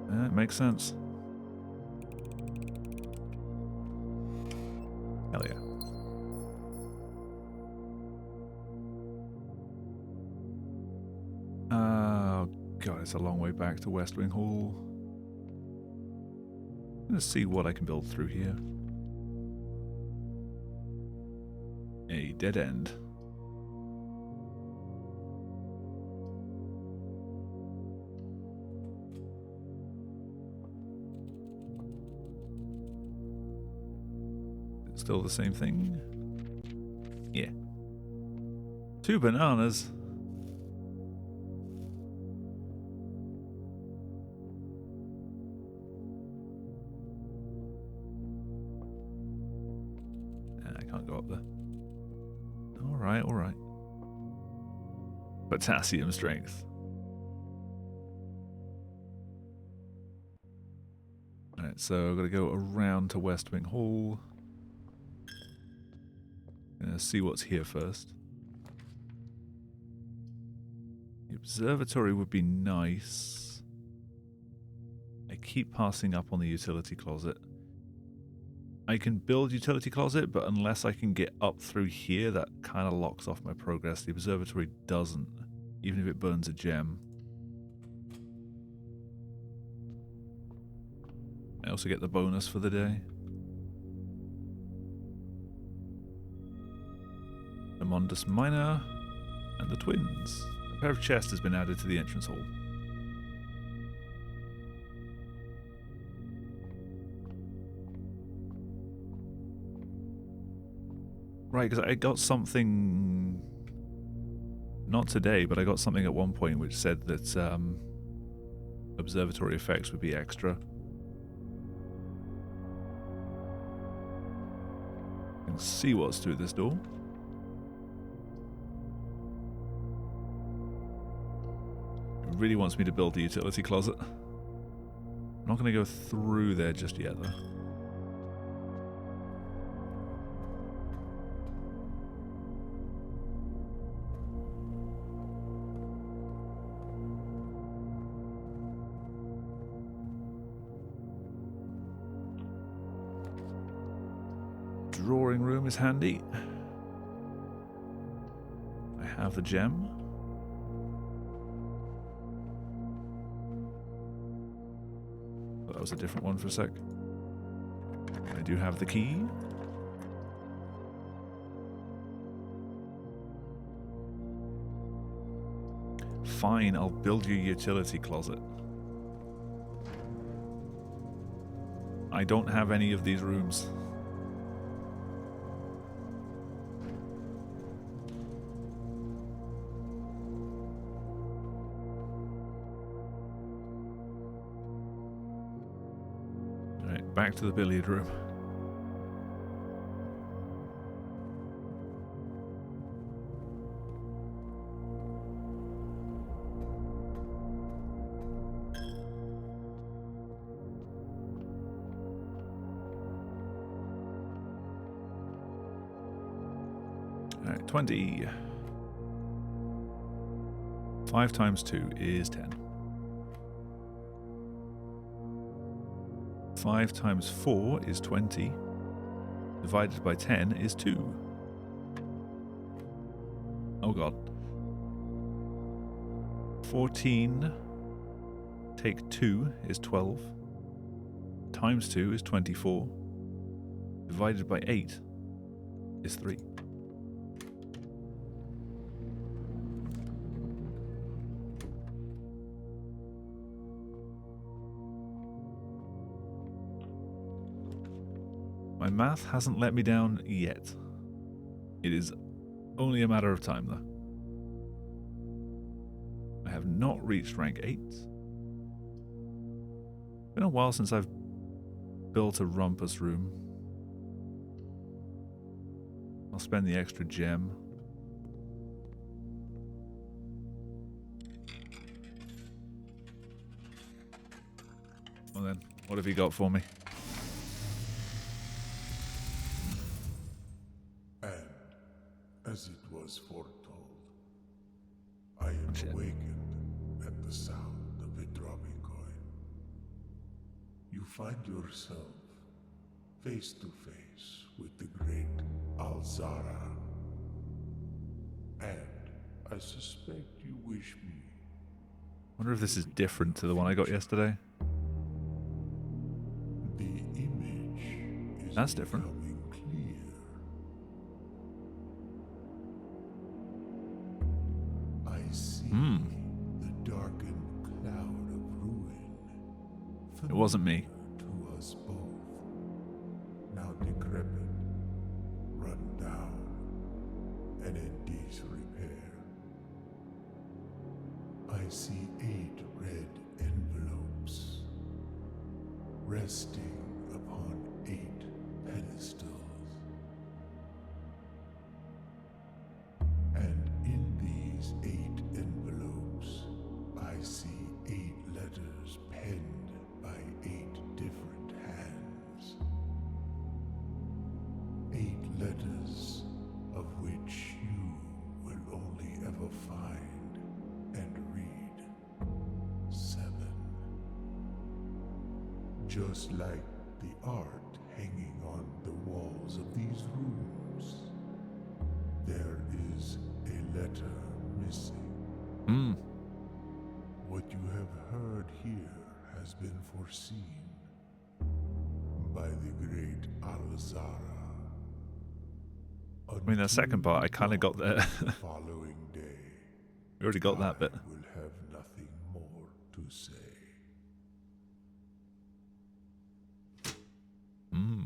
A: That makes sense. Hell yeah. Oh god, it's a long way back to West Wing Hall. Let's see what I can build through here. A dead end. Still the same thing? Yeah. 2 bananas. I can't go up there. Alright, alright. Potassium strength. Alright, so I've got to go around to West Wing Hall. See what's here first. The observatory would be nice. I keep passing up on the utility closet. I can build utility closet, but unless I can get up through here, that kind of locks off my progress. The observatory doesn't, even if it burns a gem. I also get the bonus for the day. The Mundus Minor and the twins. A pair of chests has been added to the entrance hall. Right, because I got something, not today, but I got something at one point which said that observatory effects would be extra. You can see what's through this door. It really wants me to build the utility closet. I'm not going to go through there just yet, though. Drawing room is handy. I have the gem. Oh, that was a different one for a sec. I do have the key. Fine, I'll build you a utility closet. I don't have any of these rooms. Back to the billiard room. Alright, 20. 5 times 2 is 10. 5 times 4 is 20. Divided by 10 is 2. Oh god. 14 take 2 is 12. Times 2 is 24. Divided by 8 is 3. My math hasn't let me down yet. It is only a matter of time, though. I have not reached rank 8. It's been a while since I've built a rumpus room. I'll spend the extra gem. Well then, what have you got for me?
B: As it was foretold, I am awakened at the sound of a dropping coin. You find yourself face to face with the great Alzara. And I suspect you wish me.
A: I wonder if this is different to the one I got yesterday.
B: The image is
A: That's different.
B: becoming clear. I see the darkened cloud of ruin.
A: It wasn't me.
B: To us both, now decrepit, run down, and in disrepair. I see 8 red envelopes resting upon 8 pedestals. And in these 8 envelopes, I see 8 letters penned by 8 different hands. 8 letters of which you will only ever find and read 7. Just like the art hanging on the walls of these rooms. There is a letter missing.
A: Hmm.
B: What you have heard here has been foreseen by the great Alzara.
A: I mean, that second part, I kind of got there.
B: The following day,
A: We already got that bit.
B: I will have nothing more to say.
A: Hmm.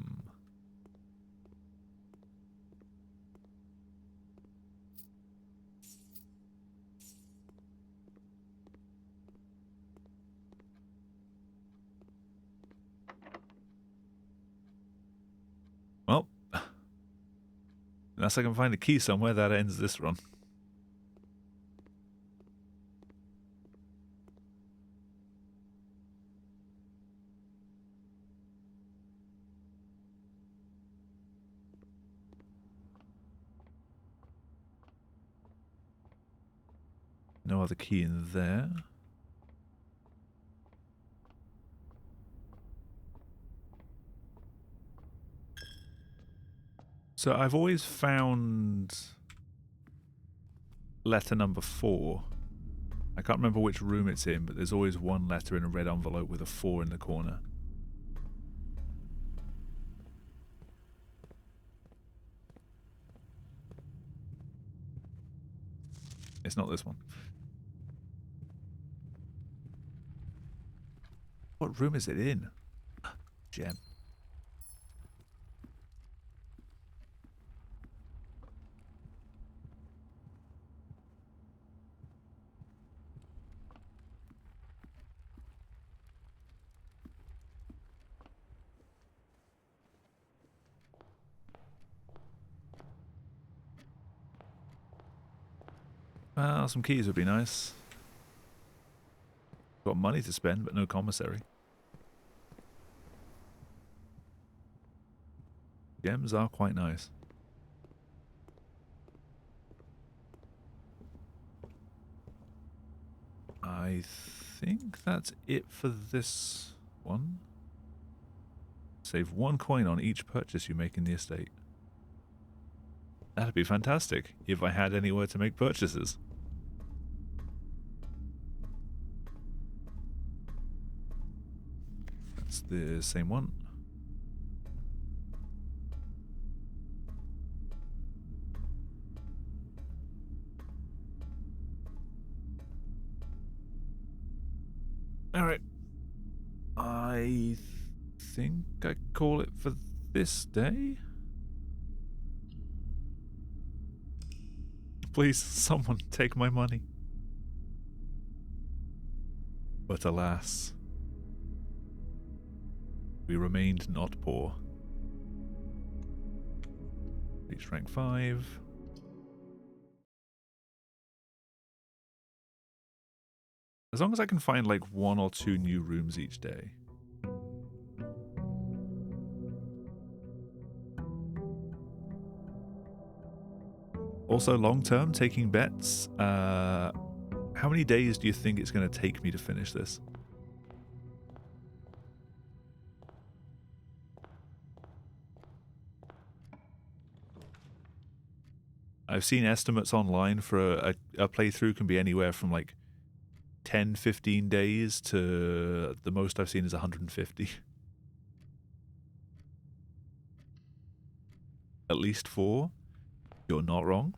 A: Well, unless I can find a key somewhere, that ends this run. No other key in there. So I've always found letter number 4. I can't remember which room it's in, but there's always one letter in a red envelope with a 4 in the corner. It's not this one. What room is it in? Gem. Well, some keys would be nice. Got money to spend, but no commissary. Gems are quite nice. I think that's it for this one. Save 1 coin on each purchase you make in the estate. That'd be fantastic if I had anywhere to make purchases. That's the same one. Alright. I think I call it for this day. Please, someone take my money. But alas, we remained not poor. Reached rank 5. As long as I can find like 1 or 2 new rooms each day. Also, long term, taking bets. How many days do you think it's going to take me to finish this? I've seen estimates online for a playthrough can be anywhere from like 10, 15 days to the most I've seen is 150. At least 4. You're not wrong.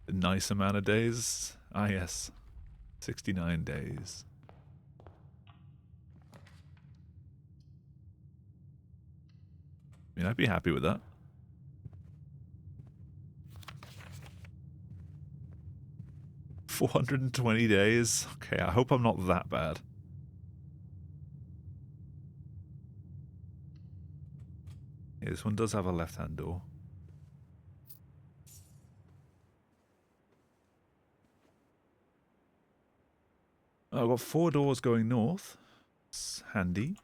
A: A nice amount of days. Ah, yes. 69 days. I mean, I'd be happy with that. $420 days? Okay, I hope I'm not that bad. Yeah, this one does have a left-hand door. Oh, I've got 4 doors going north. It's handy.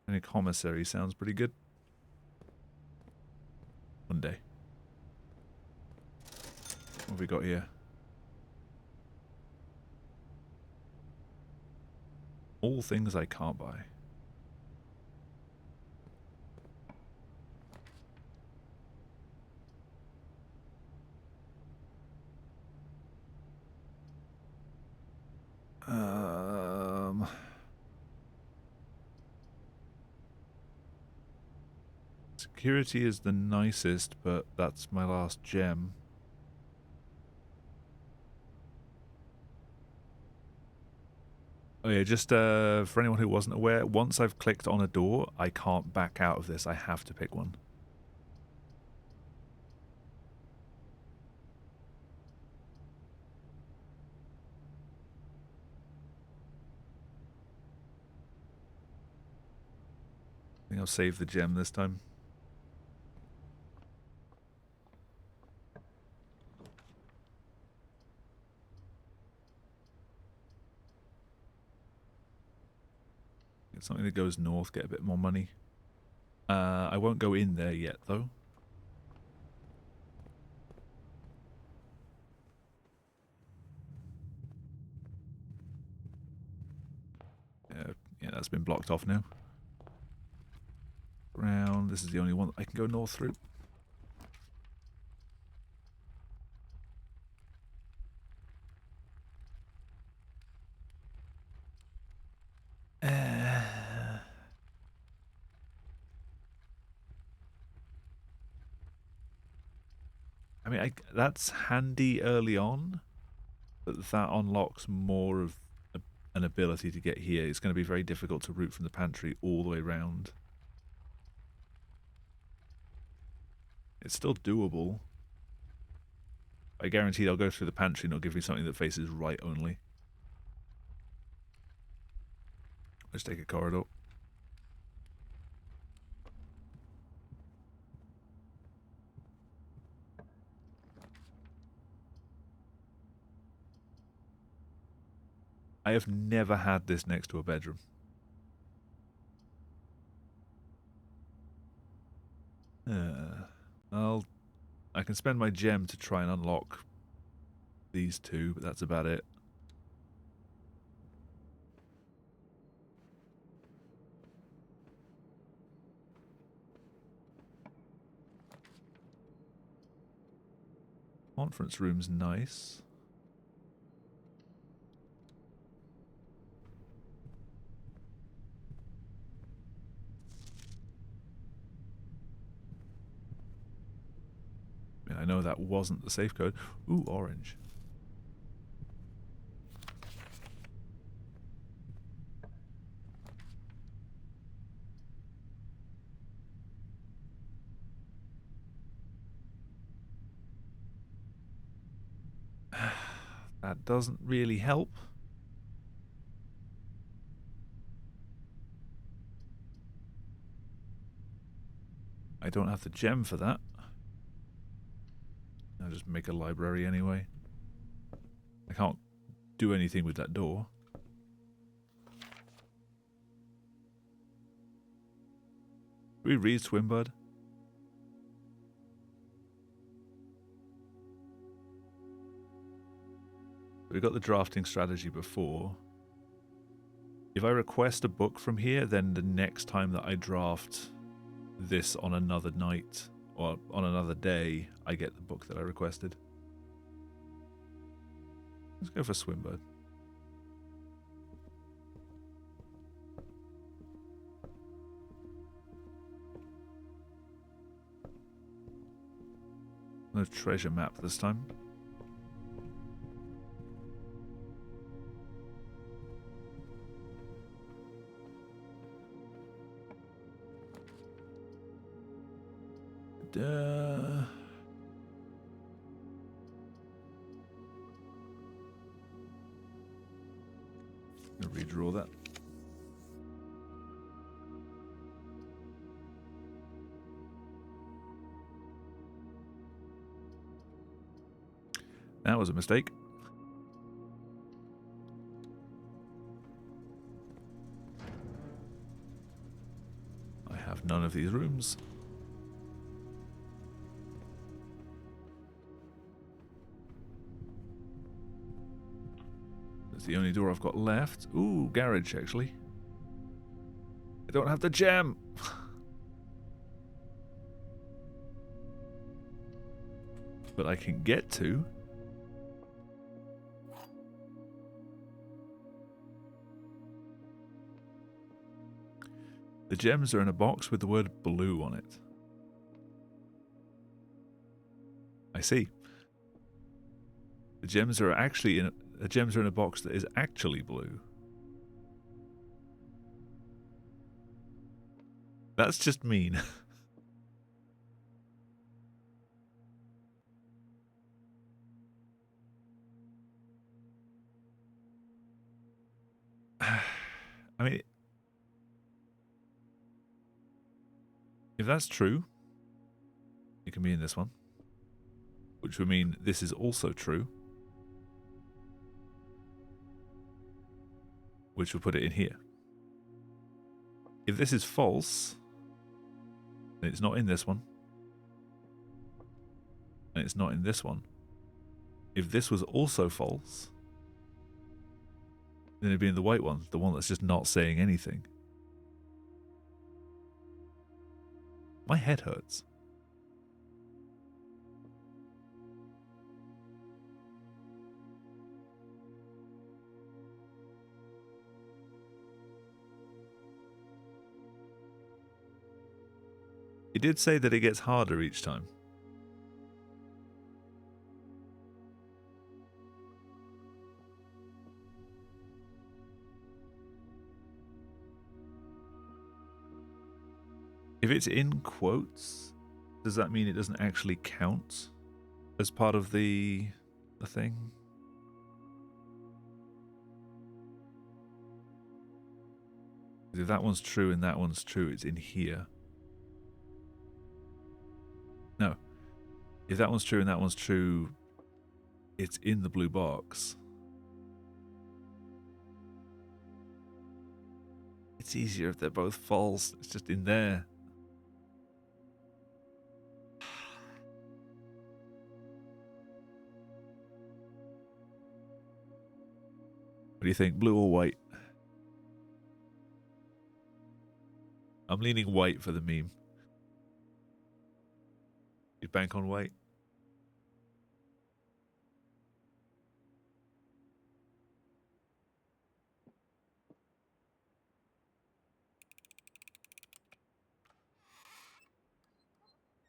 A: And a commissary sounds pretty good. One day. What have we got here? All things I can't buy. Security is the nicest, but that's my last gem. Oh yeah, just for anyone who wasn't aware, once I've clicked on a door, I can't back out of this. I have to pick one. I think I'll save the gem this time. Get something that goes north, get a bit more money. I won't go in there yet, though. Yeah, that's been blocked off now. Round. This is the only one I can go north through. I mean, that's handy early on, but that unlocks more of an ability to get here. It's going to be very difficult to route from the pantry all the way around. It's still doable. I guarantee I'll go through the pantry and it'll give me something that faces right only. Let's take a corridor. I have never had this next to a bedroom. I can spend my gem to try and unlock these two, but that's about it. Conference room's nice. I mean, I know that wasn't the safe code. Ooh, orange. That doesn't really help. I don't have the gem for that. I'll just make a library anyway. I can't do anything with that door. Can we read Swimbird? We got the drafting strategy before. If I request a book from here, then the next time that I draft this on another night or on another day, I get the book that I requested. Let's go for Swimbird. No treasure map this time. Redraw that. That was a mistake. none of these rooms. That's the only door I've got left. Ooh, garage, actually. I don't have the gem! But I can get to. The gems are in a box with the word blue on it. I see. The gems are actually in the gems are in a box that is actually blue. That's just mean. I mean, if that's true, it can be in this one. Which would mean this is also true. Which will put it in here. If this is false, then it's not in this one. And it's not in this one. If this was also false, then it'd be in the white one, the one that's just not saying anything. My head hurts. It did say that it gets harder each time. If it's in quotes, does that mean it doesn't actually count as part of the thing? If that one's true and that one's true, it's in here. No. If that one's true and that one's true, it's in the blue box. It's easier if they're both false. It's just in there. What do you think, blue or white? I'm leaning white for the meme. You bank on white?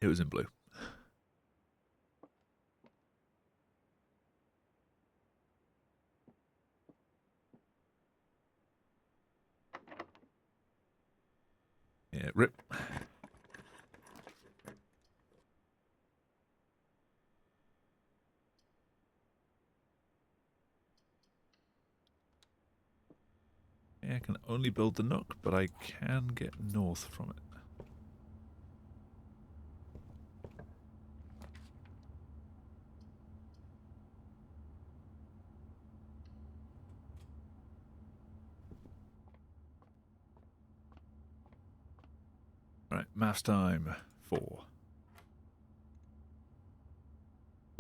A: It was in blue. Yeah, rip. Yeah, I can only build the nook, but I can get north from it. Right, maths time. 4.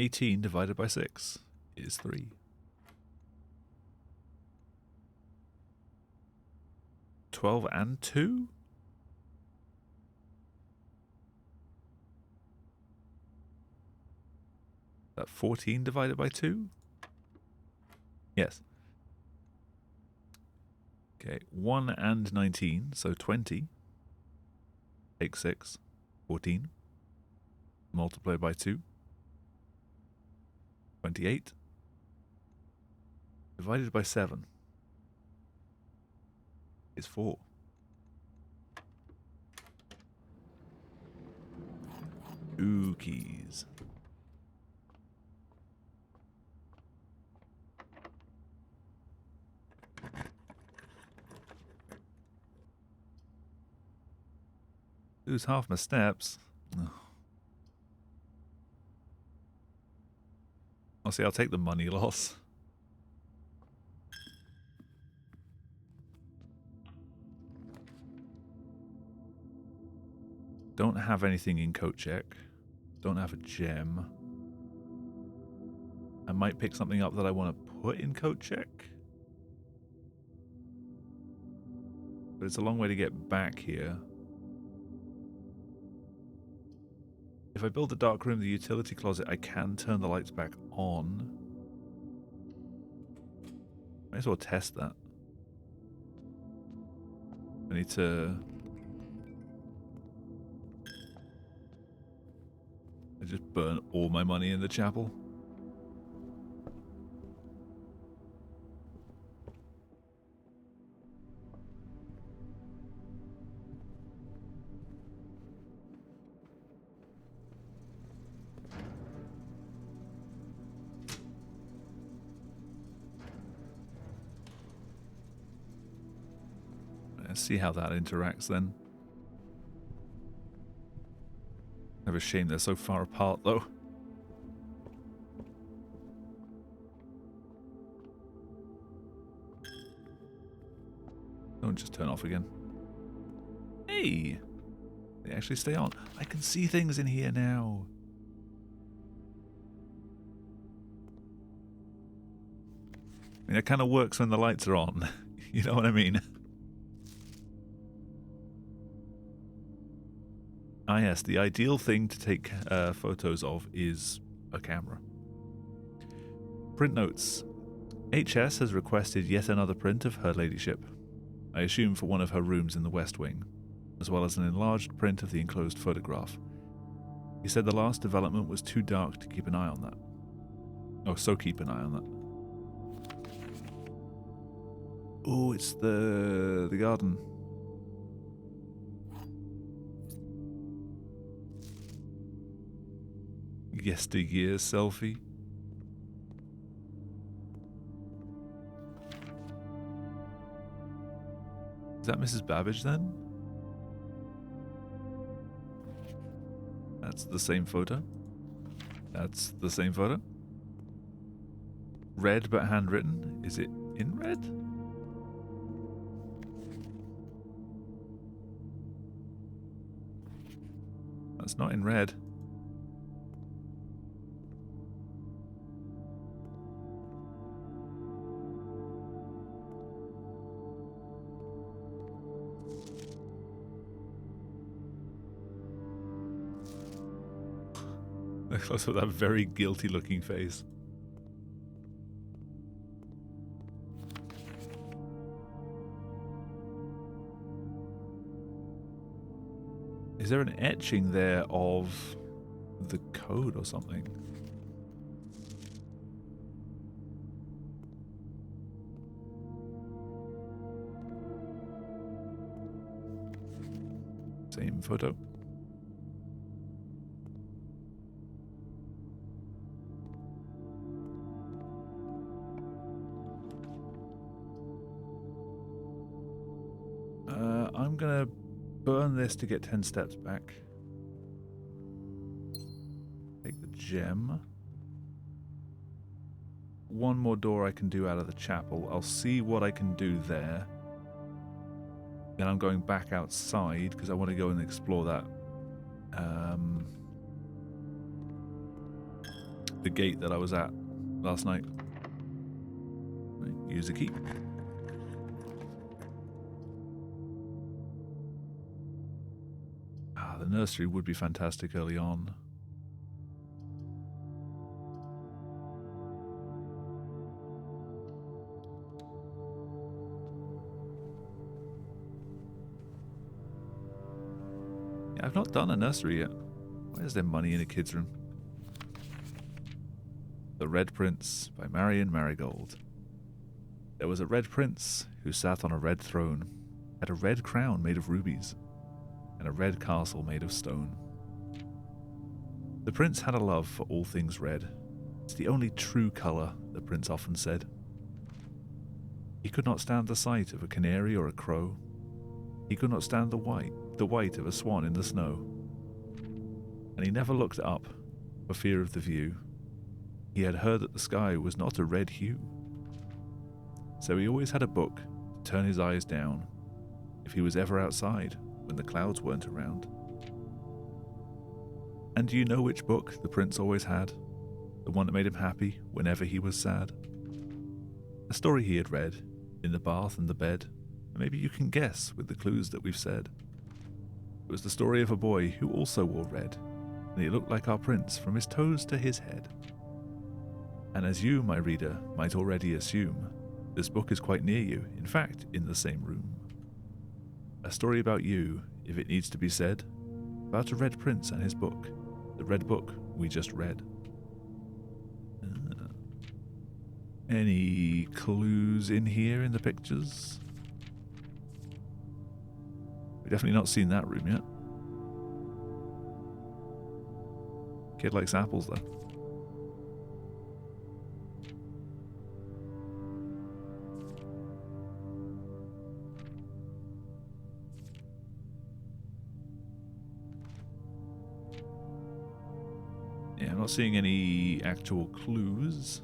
A: 18 divided by 6 is 3. 12 and 2? That 14 divided by 2? Yes. Okay, 1 and 19, so 20. Take 6, 14. Multiply by 2. 28. Divided by 7 is 4. Two keys. Lose half my steps. I'll see, I'll take the money loss. Don't have anything in coat check. Don't have a gem. I might pick something up that I want to put in coat check. But it's a long way to get back here. If I build a dark room, the utility closet, I can turn the lights back on. Might as well test that. I need to... I just burn all my money in the chapel. Let's see how that interacts then. Kind of a shame they're so far apart though. Don't just turn off again. Hey! They actually stay on. I can see things in here now. I mean, it kind of works when the lights are on. You know what I mean? Ah yes, the ideal thing to take photos of is a camera. Print notes. HS has requested yet another print of Her Ladyship. I assume for one of her rooms in the West Wing, as well as an enlarged print of the enclosed photograph. He said the last development was too dark to keep an eye on that. Oh, so keep an eye on that. Oh, it's the garden. Yesteryear selfie. Is that Mrs. Babbage then? That's the same photo. That's the same photo. Red but handwritten. Is it in red? That's not in red. Also that very guilty looking face. Is there an etching there of the code or something? Same photo. I'm gonna burn this to get 10 steps back. Take the gem. One more door I can do out of the chapel. I'll see what I can do there. Then I'm going back outside because I want to go and explore that. The gate that I was at last night. Use the key. The nursery would be fantastic early on. Yeah, I've not done a nursery yet. Why is there money in a kid's room? The Red Prince by Marion Marigold. There was a red prince who sat on a red throne, had a red crown made of rubies, and a red castle made of stone. The prince had a love for all things red. It's the only true colour, the prince often said. He could not stand the sight of a canary or a crow. He could not stand the white of a swan in the snow. And he never looked up for fear of the view. He had heard that the sky was not a red hue. So he always had a book to turn his eyes down if he was ever outside when the clouds weren't around. And do you know which book the prince always had? The one that made him happy whenever he was sad? A story he had read, in the bath and the bed, and maybe you can guess with the clues that we've said. It was the story of a boy who also wore red, and he looked like our prince from his toes to his head. And as you, my reader, might already assume, this book is quite near you, in fact, in the same room. A story about you, if it needs to be said, about a red prince and his book, the red book we just read. Any clues in here in the pictures? We've definitely not seen that room yet. Kid likes apples, though. Yeah, I'm not seeing any actual clues.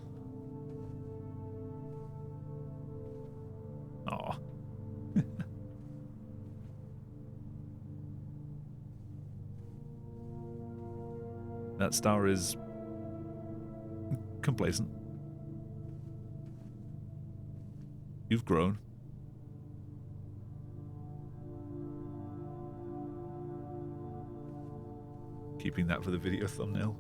A: Aw. That star is complacent. You've grown. Keeping that for the video thumbnail.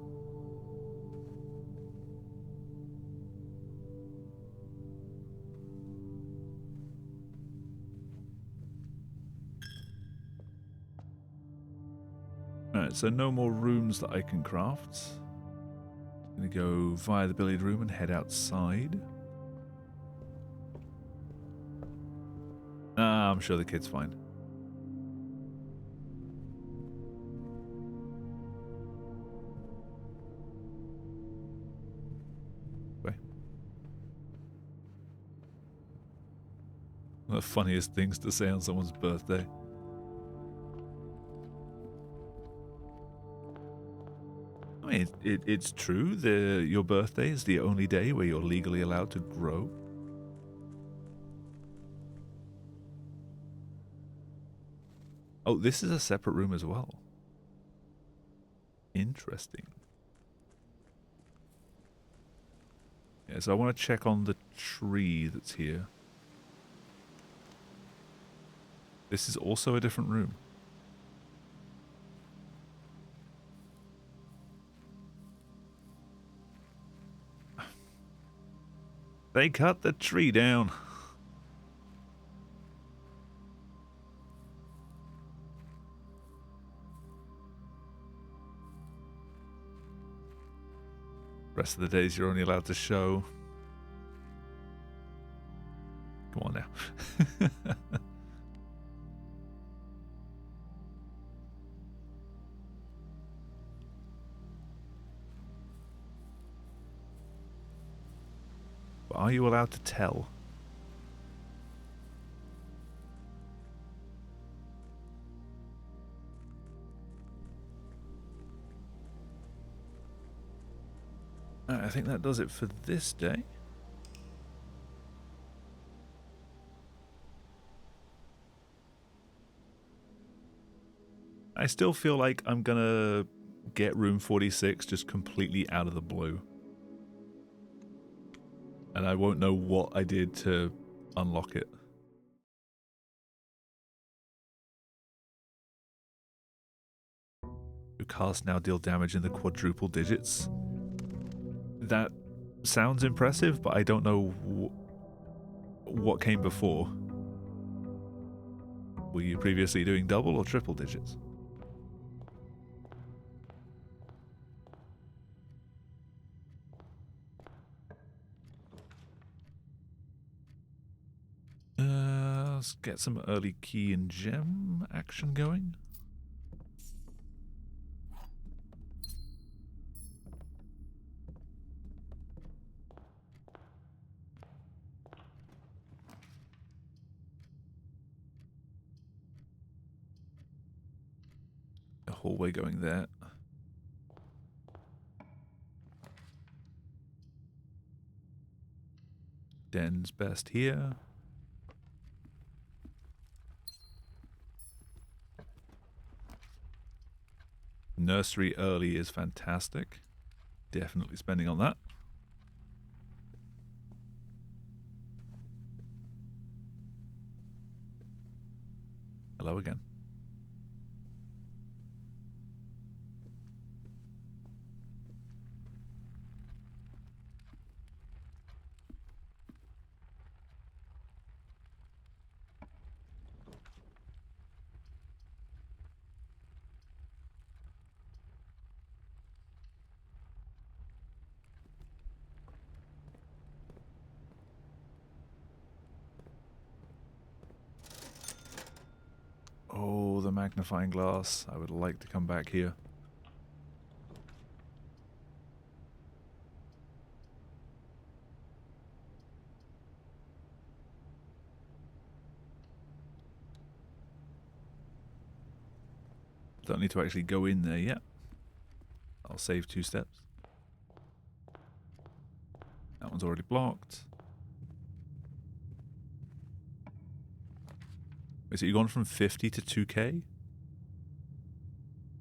A: Alright, so no more rooms that I can craft. I'm gonna go via the billiard room and head outside. I'm sure the kid's fine. Okay. One of the funniest things to say on someone's birthday. I mean, it's true. Your birthday is the only day where you're legally allowed to grow. Oh, this is a separate room as well. Interesting. Yeah, so I want to check on the tree that's here. This is also a different room. They cut the tree down. Rest of the days you're only allowed to show. Come on now. But are you allowed to tell? I think that does it for this day. I still feel like I'm gonna get room 46 just completely out of the blue. And I won't know what I did to unlock it. Your cast now deal damage in the quadruple digits. That sounds impressive, but I don't know what came before. Were you previously doing double or triple digits? Let's get some early key and gem action going. A hallway going there. Den's best here. Nursery early is fantastic. Definitely spending on that. Hello again. Oh, the magnifying glass. I would like to come back here. Don't need to actually go in there yet. I'll save 2 steps. That one's already blocked. Wait, so you've gone from 50 to 2K?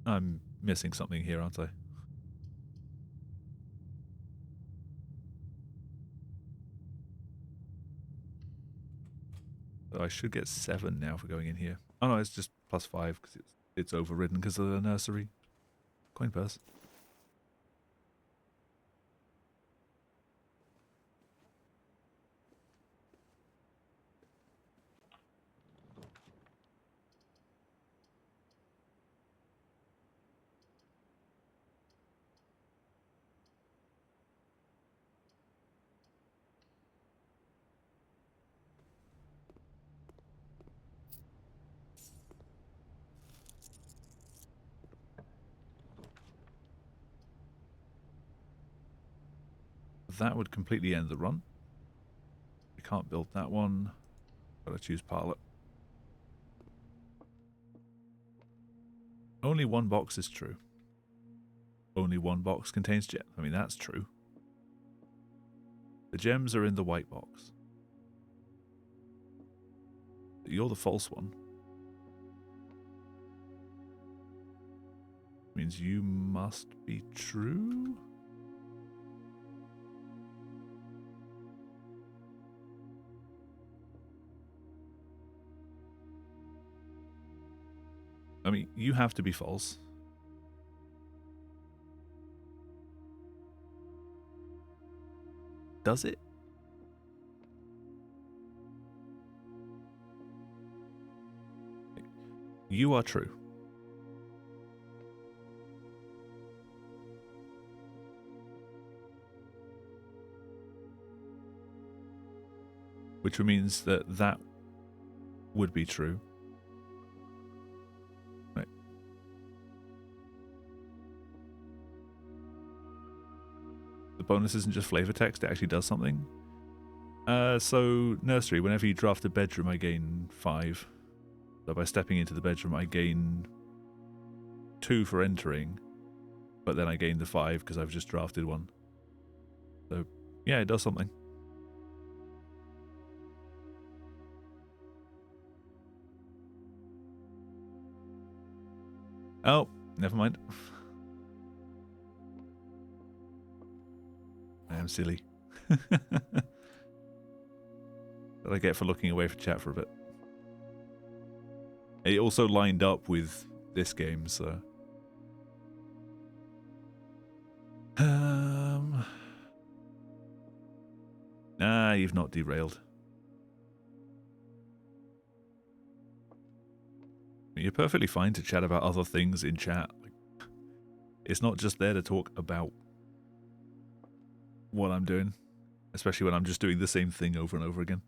A: I'm missing something here, aren't I? So I should get 7 now for going in here. Oh no, it's just +5 because it's overridden because of the nursery. Coin purse. That would completely end the run. We can't build that one. Gotta choose pilot. Only 1 box is true. Only 1 box contains gems. I mean, that's true. The gems are in the white box. You're the false one. Means you must be true? I mean, you have to be false. Does it? You are true. Which means that that would be true. Right. The bonus isn't just flavor text, it actually does something. So, nursery, whenever you draft a bedroom, I gain 5. So by stepping into the bedroom, I gain 2 for entering, but then I gain the 5 because I've just drafted one. So, yeah, it does something. Oh, never mind. I am silly. What I get for looking away from chat for a bit. It also lined up with this game, so... Nah, you've not derailed. You're perfectly fine to chat about other things in chat. It's not just there to talk about what I'm doing, especially when I'm just doing the same thing over and over again.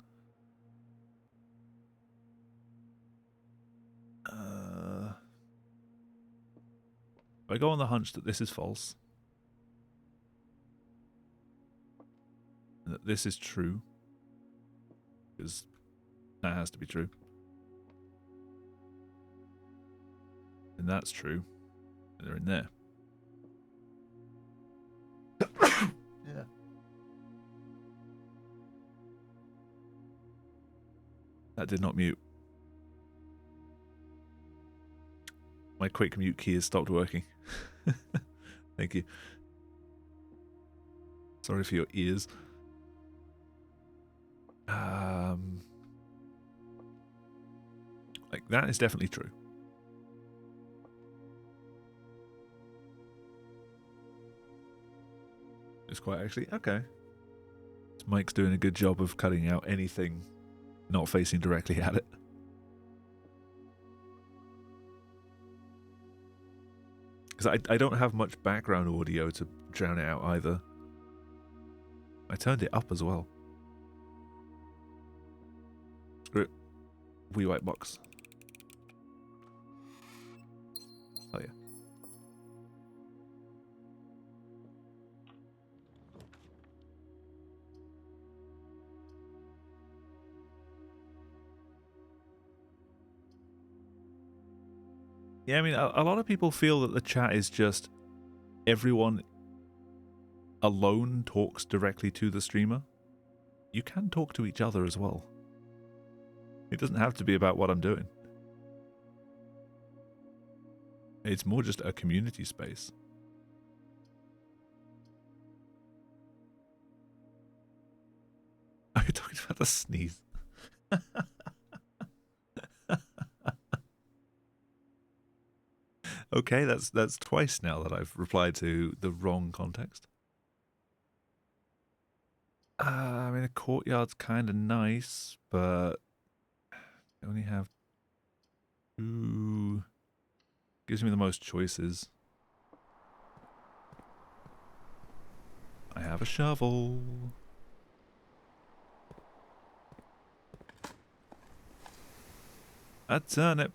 A: I go on the hunch that this is false. And that this is true. Because that has to be true. And that's true. And they're in there. Yeah. That did not mute. My quick mute key has stopped working. Thank you. Sorry for your ears. Like, that is definitely true. It's quite actually, okay. Mike's doing a good job of cutting out anything not facing directly at it. Because I don't have much background audio to drown it out either. I turned it up as well. Screw it. Wee white box. Oh yeah. Yeah, I mean, a lot of people feel that the chat is just everyone alone talks directly to the streamer. You can talk to each other as well. It doesn't have to be about what I'm doing. It's more just a community space. Are you talking about the sneeze? Okay, that's twice now that I've replied to the wrong context. I mean, a courtyard's kind of nice, but I only have 2. Gives me the most choices. I have a shovel. A turnip.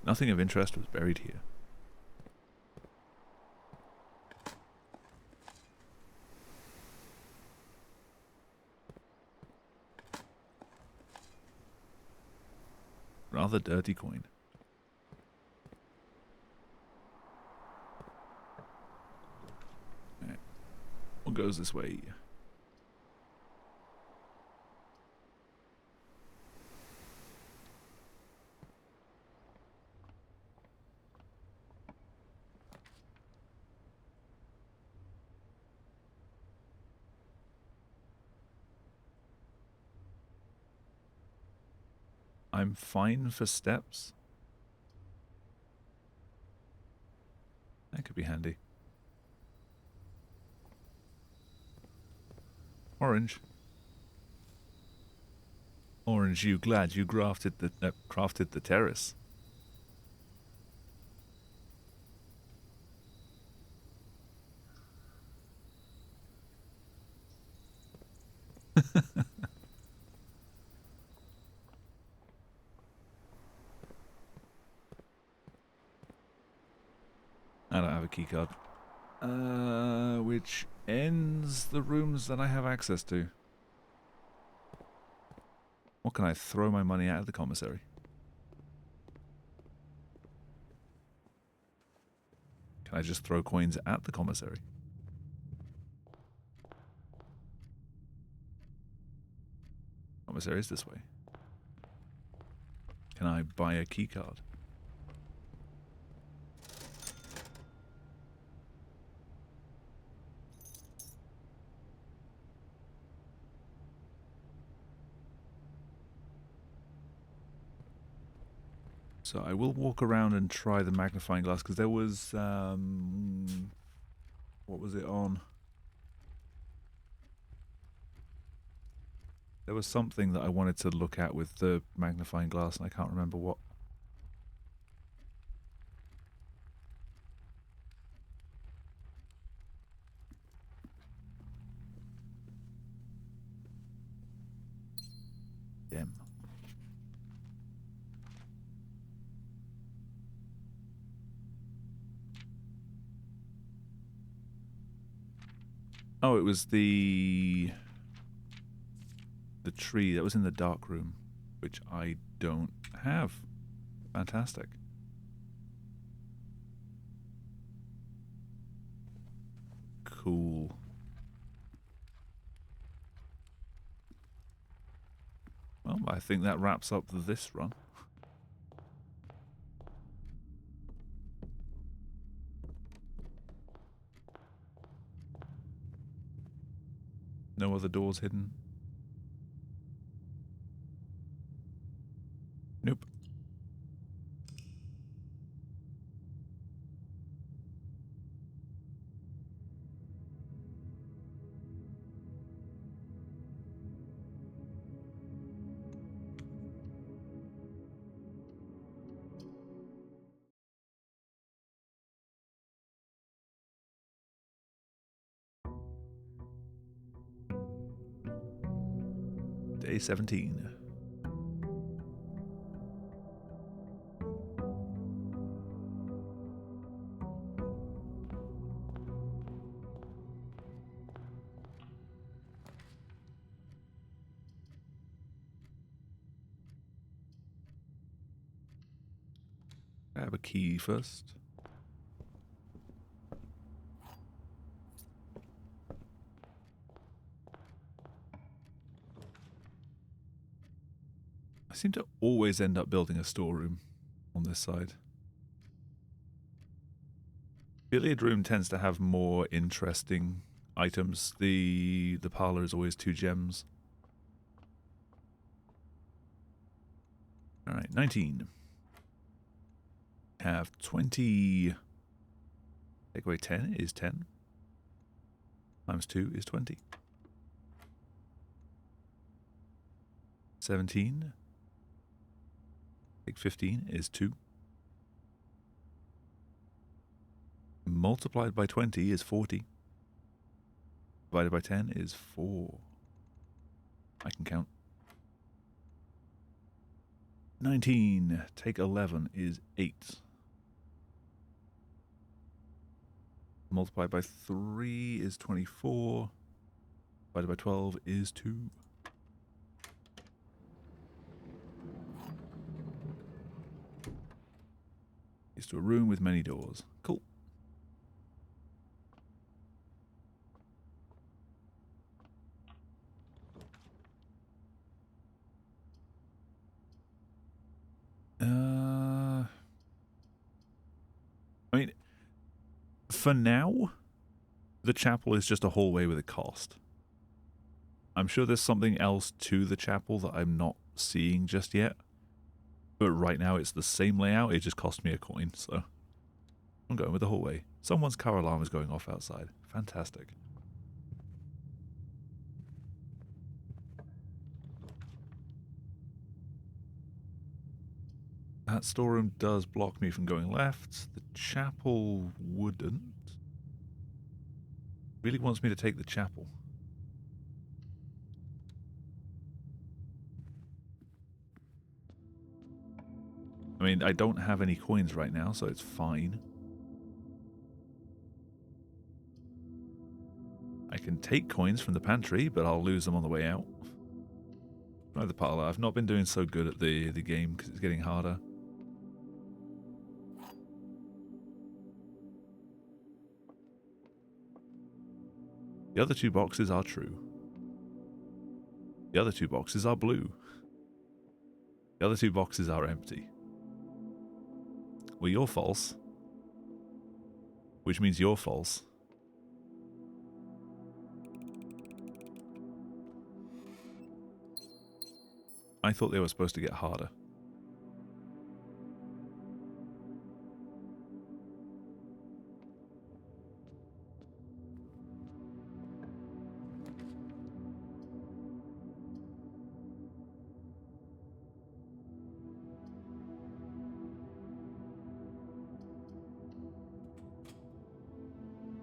A: Nothing of interest was buried here. Rather dirty coin. Right. What goes this way? I'm fine for steps. That could be handy. Orange. Orange, you glad you crafted the terrace. I don't have a keycard. Which ends the rooms that I have access to. What can I throw my money at the commissary? Can I just throw coins at the commissary? Commissary is this way. Can I buy a keycard? So I will walk around and try the magnifying glass, because there was, what was it on? There was something that I wanted to look at with the magnifying glass, and I can't remember what. Damn. Oh, it was the tree that was in the dark room, which I don't have. Fantastic. Cool. Well, I think that wraps up this run. No other doors hidden? Nope. Day 17. Grab a key first. I seem to always end up building a storeroom on this side. Billiard room tends to have more interesting items. The parlor is always 2 gems. Alright, 19. Have 20. Take away 10 is 10. Times 2 is 20. 17. Take 15 is 2. Multiplied by 20 is 40. Divided by 10 is 4. I can count. 19. Take 11 is 8. Multiplied by 3 is 24. Divided by 12 is 2. Is to a room with many doors. Cool. I mean, for now, the chapel is just a hallway with a cost. I'm sure there's something else to the chapel that I'm not seeing just yet. But right now it's the same layout, it just cost me a coin, so I'm going with the hallway. Someone's car alarm is going off outside. Fantastic. That storeroom does block me from going left. The chapel wouldn't. Really wants me to take the chapel. I mean, I don't have any coins right now, so it's fine. I can take coins from the pantry, but I'll lose them on the way out. Try the parlor. I've not been doing so good at the game because it's getting harder. The other 2 boxes are true. The other 2 boxes are blue. The other 2 boxes are empty. Well, you're false. Which means you're false. I thought they were supposed to get harder.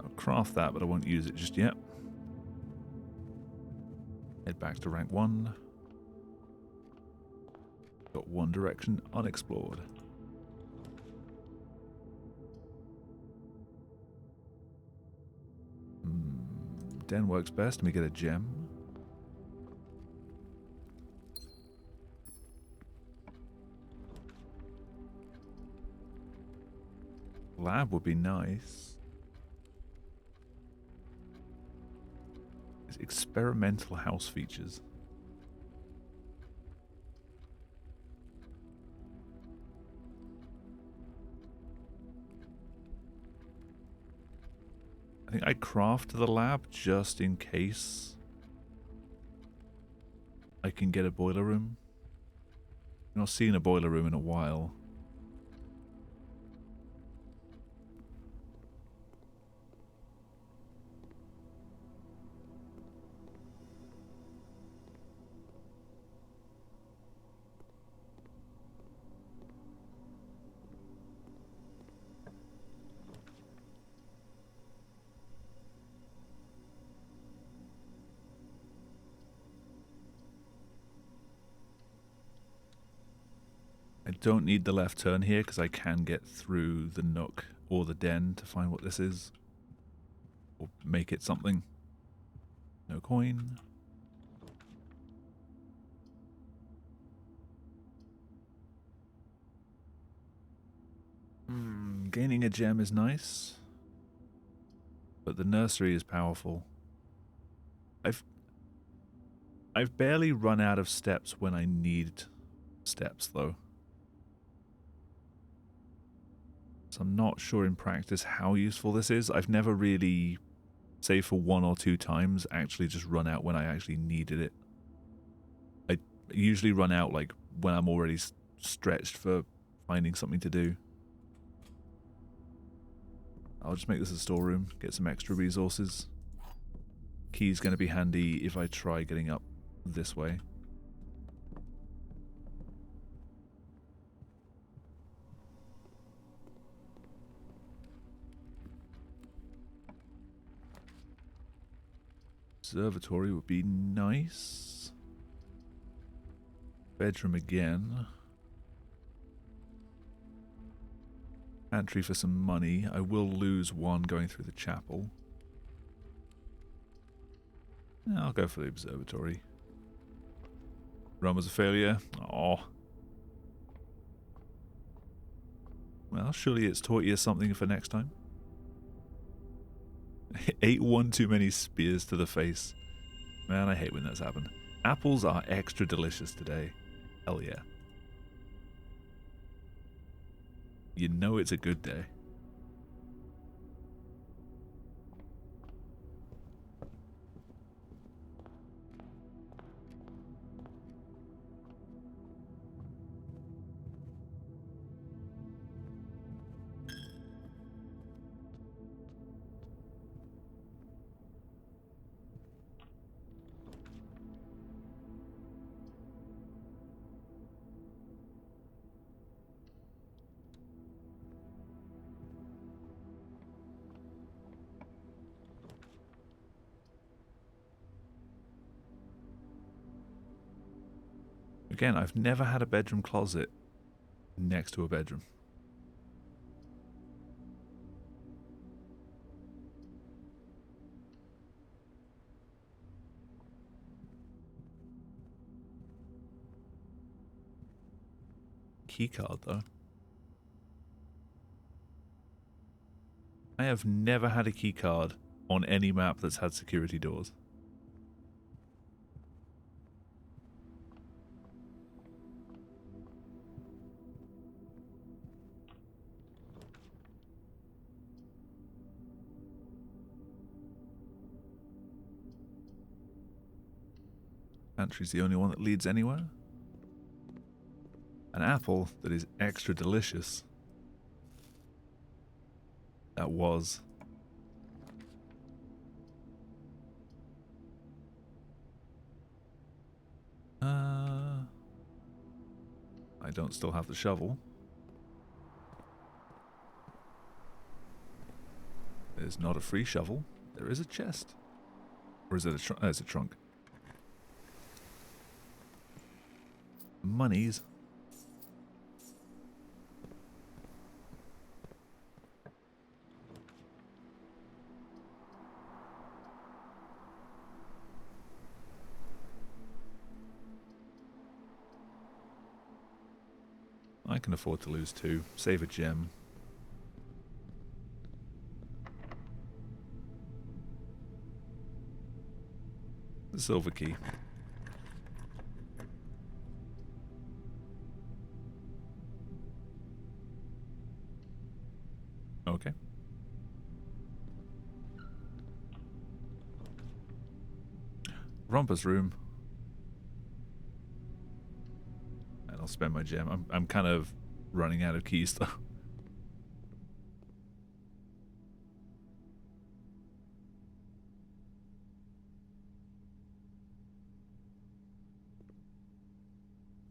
A: I'll craft that, but I won't use it just yet. Head back to rank 1. Got one direction unexplored. Den works best. Let me get a gem. Lab would be nice. Experimental house features. I think I craft the lab just in case I can get a boiler room. I've not seen a boiler room in a while. I don't need the left turn here because I can get through the nook or the den to find what this is. Or make it something. No coin. Gaining a gem is nice. But the nursery is powerful. I've barely run out of steps when I need steps though. So I'm not sure in practice how useful this is. I've never really, save for 1 or 2 times, actually just run out when I actually needed it. I usually run out like when I'm already stretched for finding something to do. I'll just make this a storeroom, get some extra resources. Key's going to be handy if I try getting up this way. Observatory would be nice. Bedroom again. Pantry for some money. I will lose 1 going through the chapel. I'll go for the observatory. Run was a failure. Oh. Well, surely it's taught you something for next time. 8 one too many spears to the face. Man, I hate when that's happened. Apples are extra delicious today. Hell yeah. You know it's a good day. Again, I've never had a bedroom closet next to a bedroom. Keycard, though. I have never had a keycard on any map that's had security doors. Pantry's the only one that leads anywhere. An apple that is extra delicious. That was. I don't still have the shovel. There's not a free shovel. There is a chest. Or is it a trunk? Oh, it's a trunk. Monies. I can afford to lose 2. Save a gem. Silver key. Okay. Romper's room. And I'll spend my gem. I'm kind of running out of keys though.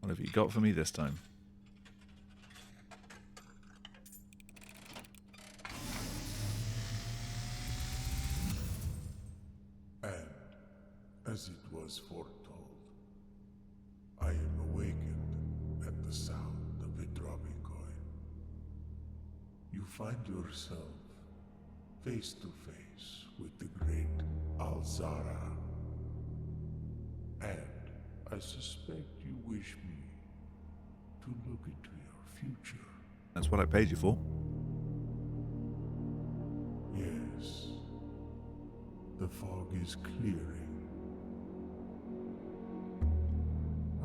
A: What have you got for me this time?
B: And, as it was foretold, I am awakened at the sound of a dropping coin. You find yourself face to face with the great Alzara. And I suspect you wish me to look into your future.
A: That's what I paid you for.
B: Yes. The fog is clearing.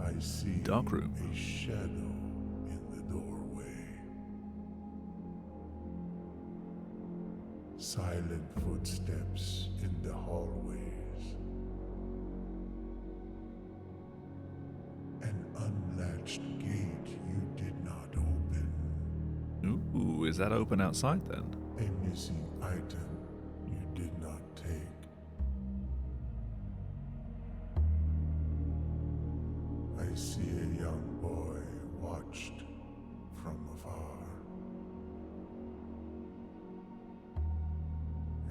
B: I see
A: Dark room.
B: a shadow in the doorway. Silent footsteps in the hallways. An unlatched gate you did not open.
A: Ooh, is that open outside then?
B: A missing item you did not take. I see a young boy watched from afar.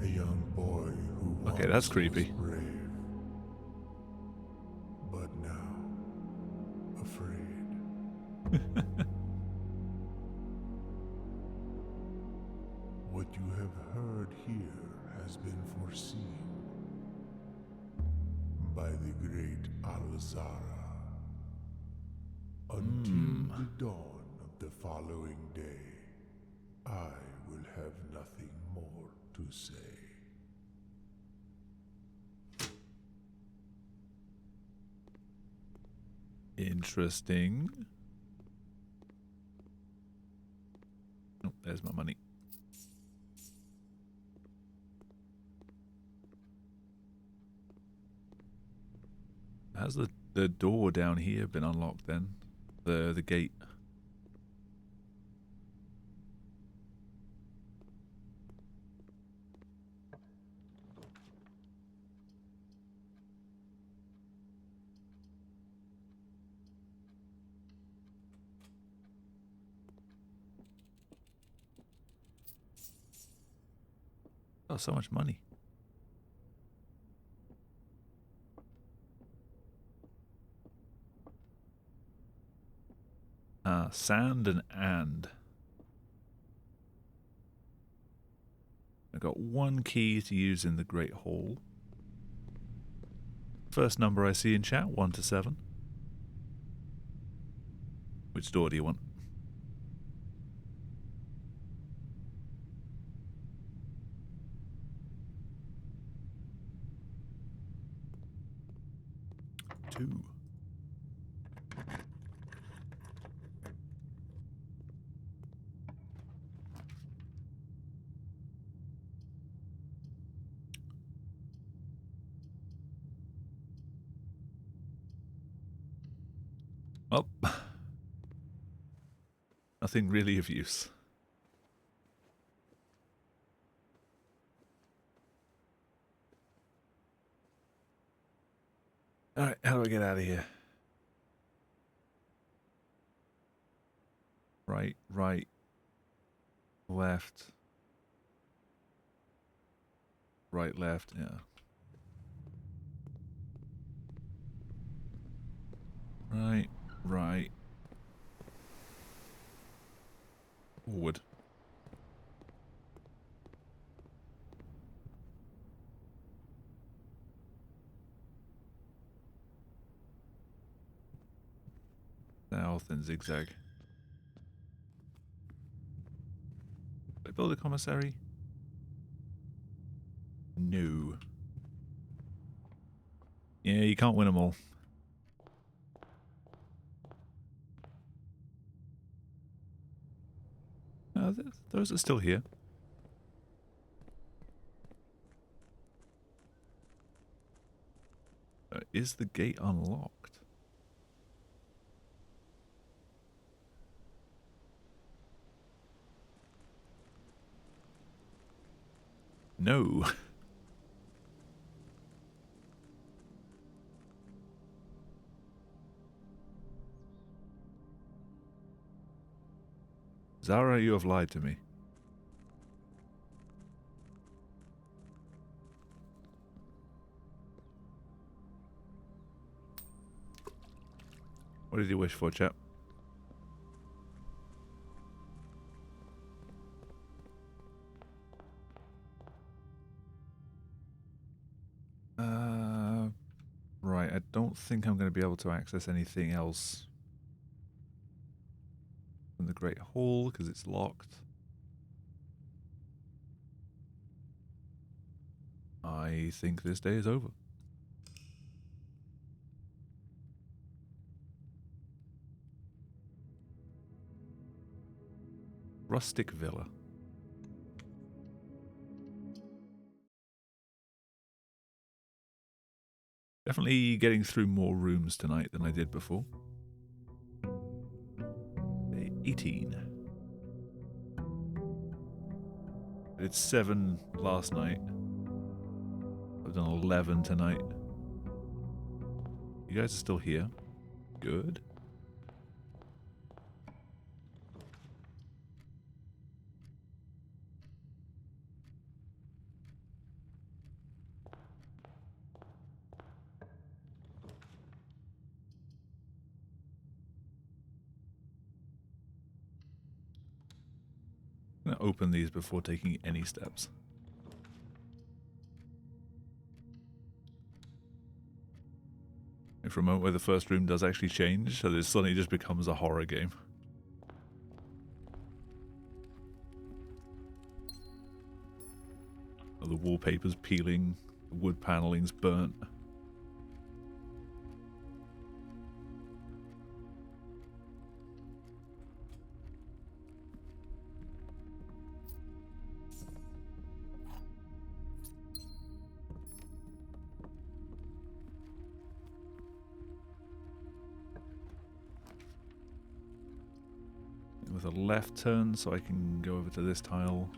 B: A young boy who
A: Okay, that's
B: once
A: creepy.
B: was brave, but now afraid. What you have heard here has been foreseen by the great Alzara. Until the dawn of the following day, I will have nothing more to say.
A: Interesting. Oh, there's my money. Has the door down here been unlocked then? The gate. Oh, so much money. Sand and. I got one key to use in the Great Hall. First number I see in chat, 1 to 7. Which door do you want? Two. Oh. Nothing really of use. Alright, how do I get out of here? Right, left. Right, left, yeah. Right. Forward. South and zigzag. Did I build a commissary? No. Yeah, you can't win them all. Those are still here. Is the gate unlocked? No. Zara, you have lied to me. What did you wish for, chap? Right, I don't think I'm going to be able to access anything else from the Great Hall because it's locked. I think this day is over. Rustic Villa. Definitely getting through more rooms tonight than I did before. 18. I did 7 last night. I've done 11 tonight. You guys are still here. Good. I'm going to open these before taking any steps. For a moment where the first room does actually change, so this suddenly just becomes a horror game. The wallpaper's peeling, the wood panelling's burnt. With a left turn so I can go over to this tile.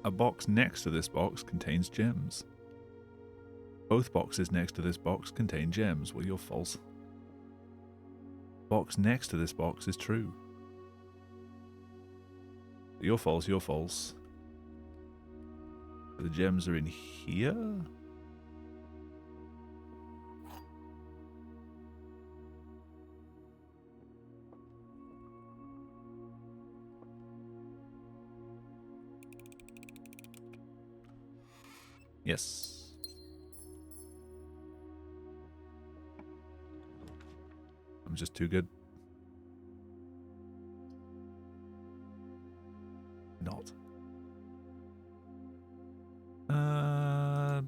A: A box next to this box contains gems. Both boxes next to this box contain gems. Well, you're false. Box next to this box is true. You're false, you're false. The gems are in here? Yes. I'm just too good. Not.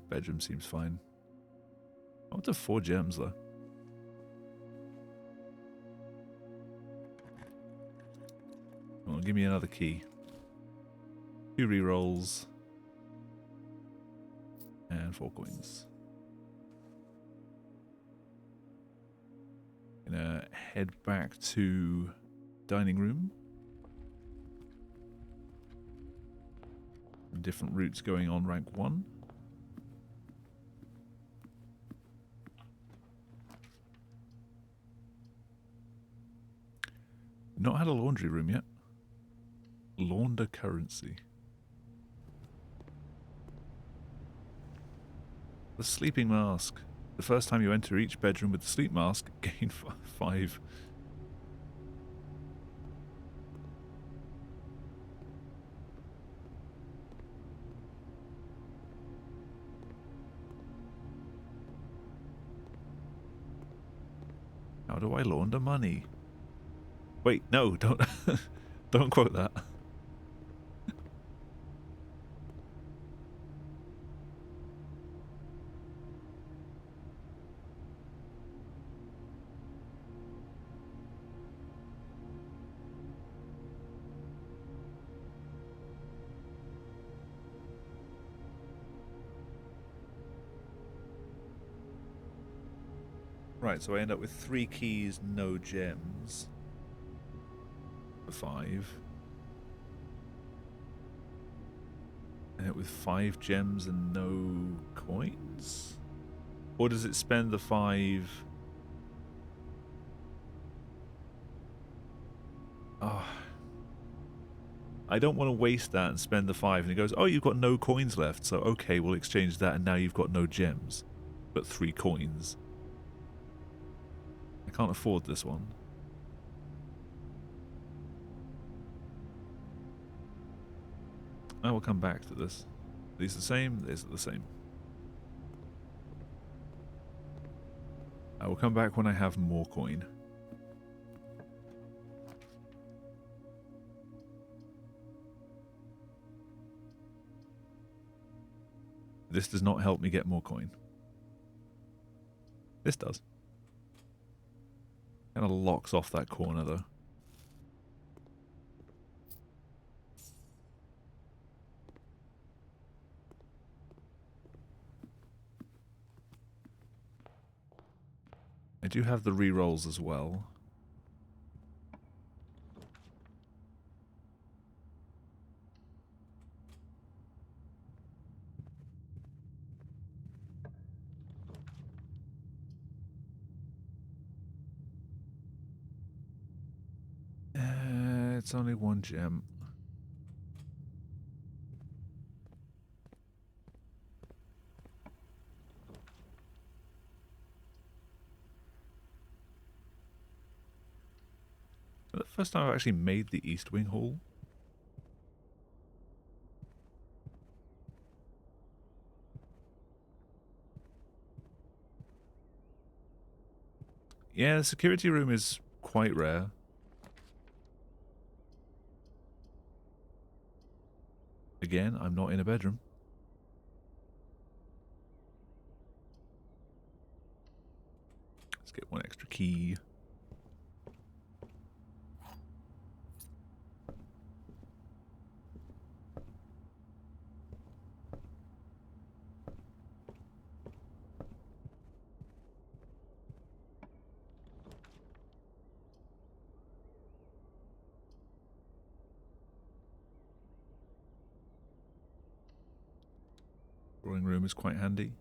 A: Bedroom seems fine. I want to 4 gems though. Well, give me another key. 2 rerolls. And 4 coins. Gonna head back to dining room. Different routes going on rank 1. Not had a laundry room yet. Launder currency. The sleeping mask. The first time you enter each bedroom with the sleep mask, gain 5. How do I launder money? Wait, no, don't don't quote that. Right, so I end up with 3 keys, no gems. For 5. And it with 5 gems and no coins? Or does it spend the 5? Oh, I don't want to waste that and spend the 5. And it goes, oh, you've got no coins left. So, okay, we'll exchange that. And now you've got no gems, but 3 coins. I can't afford this one. I will come back to this. Are these the same? These are the same. I will come back when I have more coin. This does not help me get more coin. This does. Kind of locks off that corner though. I do have the rerolls as well. It's only 1 gem. The first time I've actually made the East Wing Hall. Yeah, the security room is quite rare. Again, I'm not in a bedroom. Let's get 1 extra key. Drawing room is quite handy.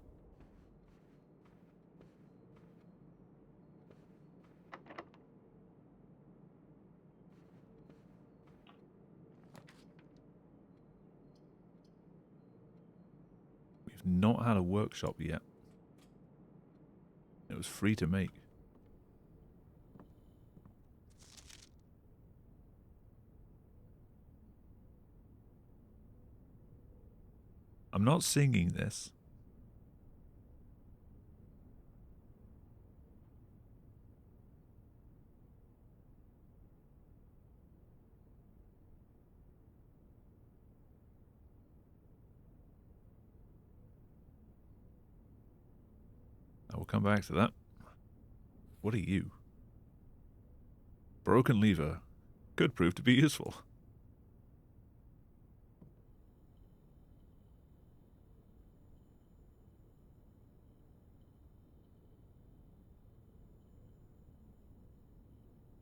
A: We've not had a workshop yet. It was free to make. I'm not singing this. I will come back to that. What are you? Broken lever. Could prove to be useful.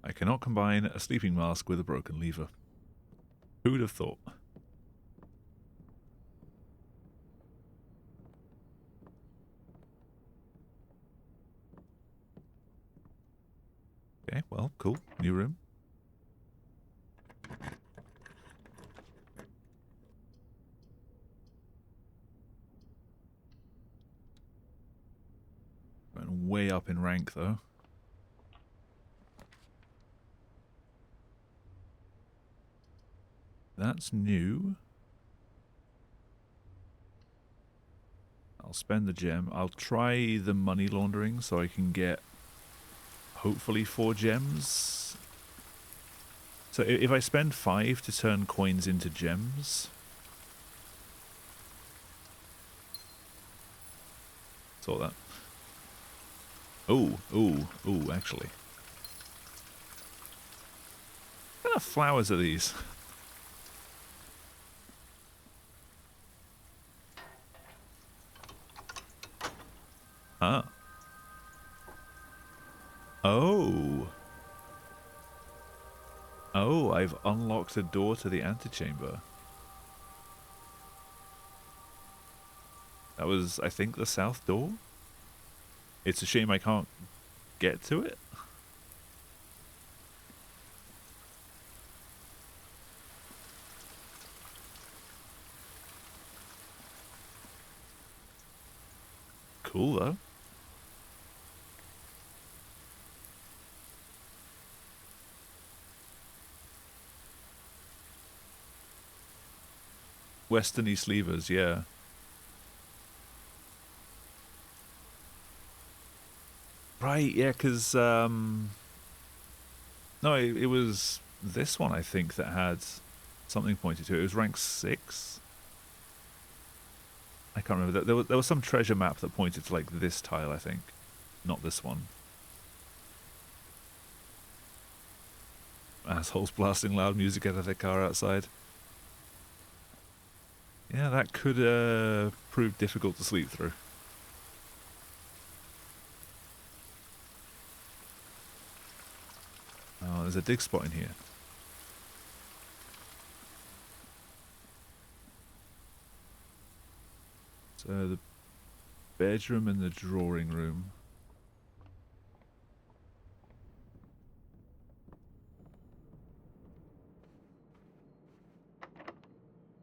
A: I cannot combine a sleeping mask with a broken lever. Who'd have thought? Okay, well, cool. New room. Went way up in rank, though. That's new. I'll spend the gem. I'll try the money laundering so I can get hopefully 4 gems. So if I spend 5 to turn coins into gems. Saw that. Oh, actually. What kind of flowers are these? Ah. Oh. Oh, I've unlocked a door to the antechamber. That was, I think, the south door? It's a shame I can't get to it. Cool, though. Western East Levers, yeah. Right, yeah, because, no, it was this one, I think, that had something pointed to it. It was rank 6. I can't remember. There was some treasure map that pointed to, like, this tile, I think. Not this one. Assholes blasting loud music out of their car outside. Yeah, that could prove difficult to sleep through. Oh, there's a dig spot in here. So the bedroom and the drawing room.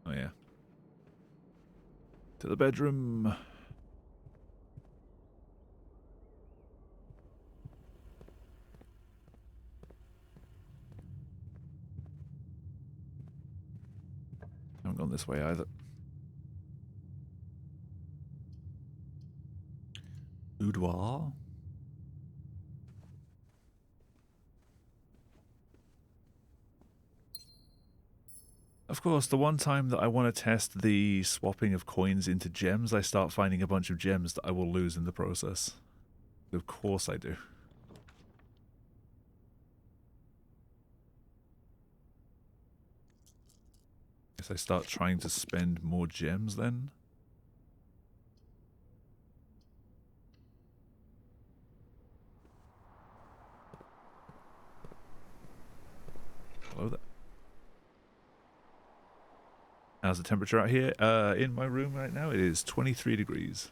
A: Oh yeah. To the bedroom. Haven't gone this way either. Boudoir. Of course, the one time that I want to test the swapping of coins into gems, I start finding a bunch of gems that I will lose in the process. Of course I do. Guess I start trying to spend more gems then. Hello there. How's the temperature out here? In my room right now, it is 23 degrees.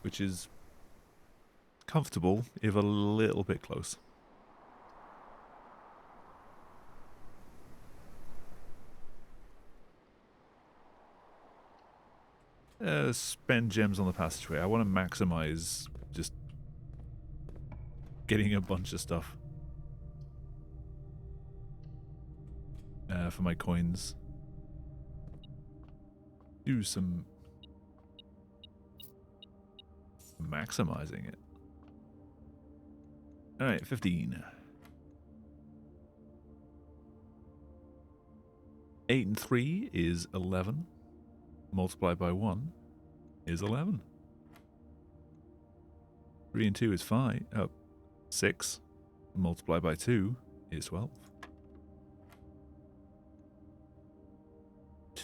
A: Which is comfortable, if a little bit close. Spend gems on the passageway. I want to maximize just getting a bunch of stuff for my coins. Do some maximizing it. Alright, 15. 8 and 3 is 11. Multiplied by 1 is 11. 3 and 2 is 5. 6. Multiplied by 2 is 12.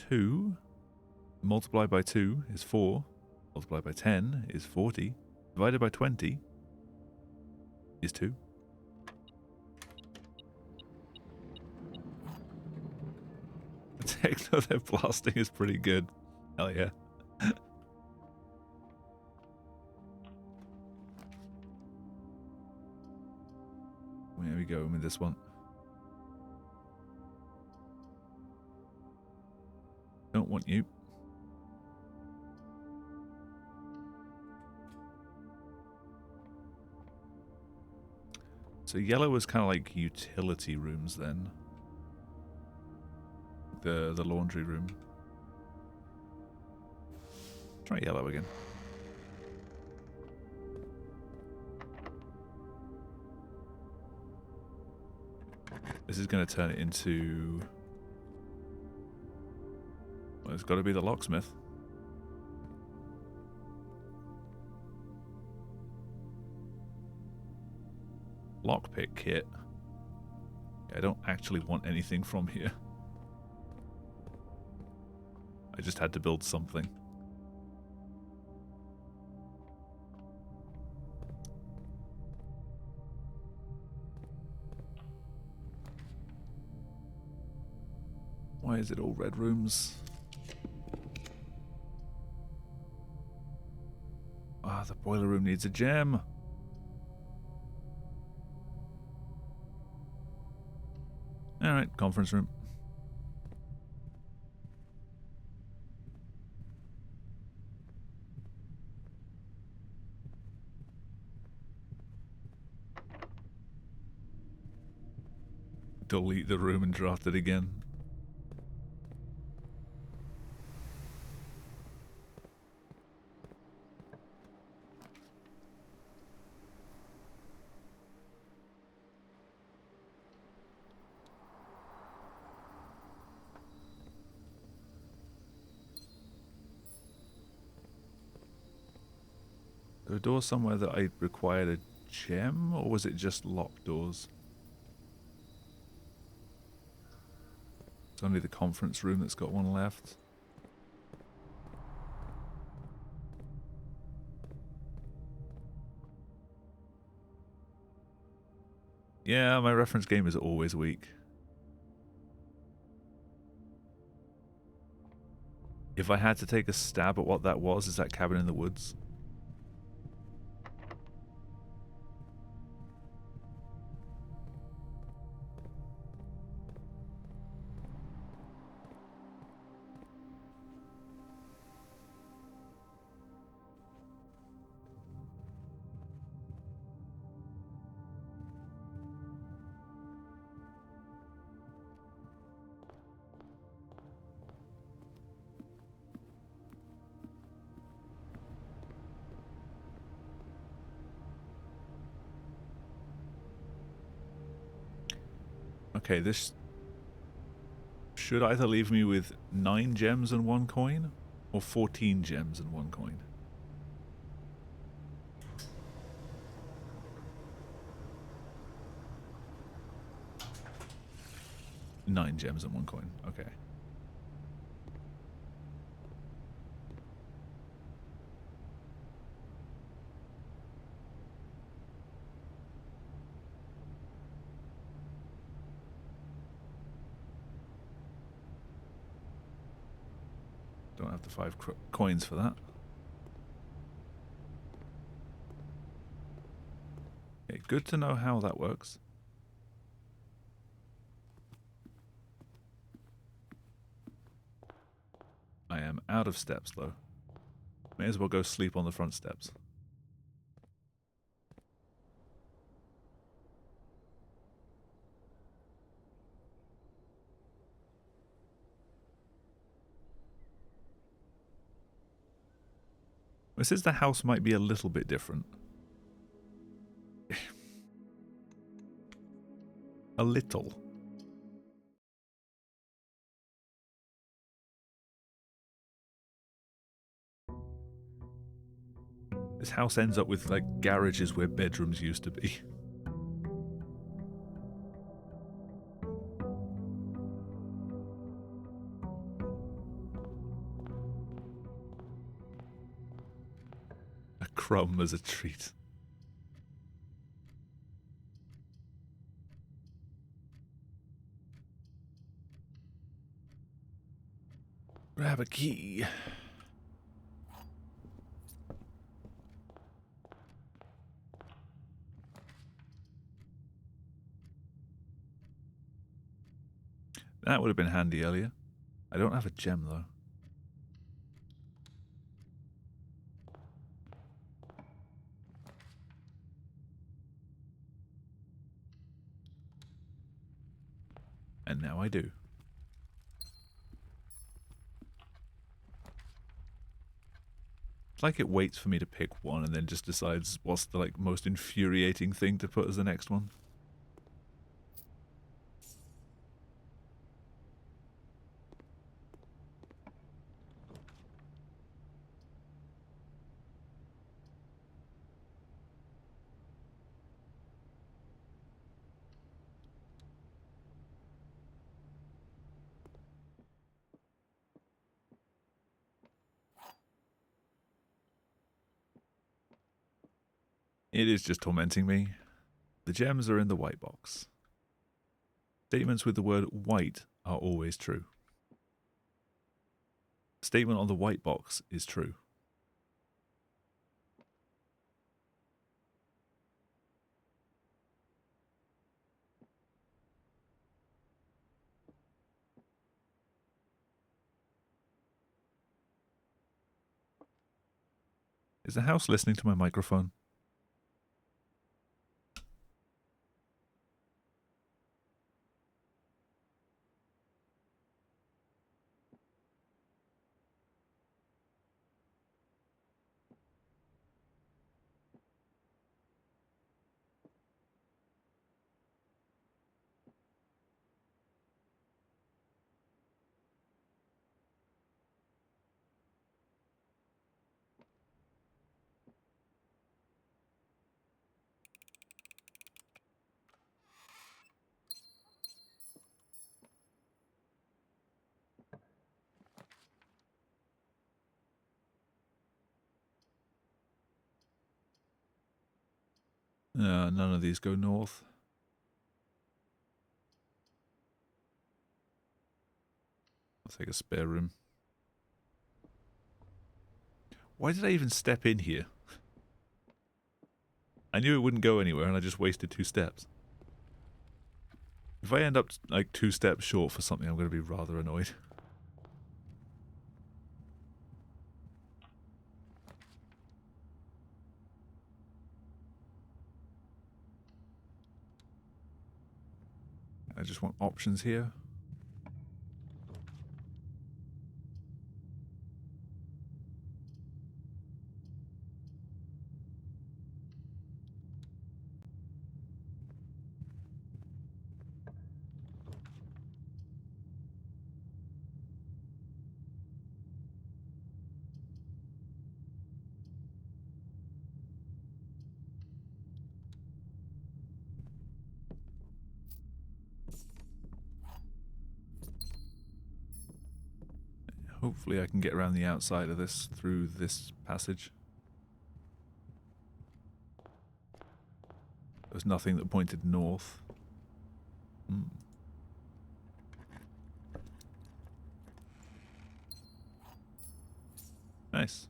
A: 2 multiplied by 2 is 4. Multiplied by 10 is 40. Divided by 20 is 2. The techno they're blasting is pretty good. Hell yeah. There we go with this one. Don't want you. So yellow was kind of like utility rooms then. The laundry room. Try yellow again. This is going to turn it into... Well, it's got to be the locksmith. Lockpick kit. I don't actually want anything from here. I just had to build something. Why is it all red rooms? Ah, the boiler room needs a gem. Alright, conference room. Delete the room and draft it again. A door somewhere that I required a gem, or was it just locked doors? It's only the conference room that's got one left. Yeah, my reference game is always weak. If I had to take a stab at what that was, is that cabin in the woods? Okay, this should either leave me with 9 gems and 1 coin, or 14 gems and 1 coin. Nine gems and 1 coin, okay. Don't have the 5 coins for that. Okay, good to know how that works. I am out of steps though. May as well go sleep on the front steps. It says the house might be a little bit different. A little. This house ends up with like garages where bedrooms used to be. A crumb as a treat. Grab a key. That would have been handy earlier. I don't have a gem though. And now I do. It's like it waits for me to pick one and then just decides what's the like most infuriating thing to put as the next one. It is just tormenting me. The gems are in the white box. Statements with the word white are always true. statement on the white box is true. Is the house listening to my microphone? None of these go north. I'll take a spare room. Why did I even step in here? I knew it wouldn't go anywhere and I just wasted 2 steps. If I end up like 2 steps short for something, I'm going to be rather annoyed. I just want options here. Hopefully I can get around the outside of this through this passage. There's nothing that pointed north. Nice.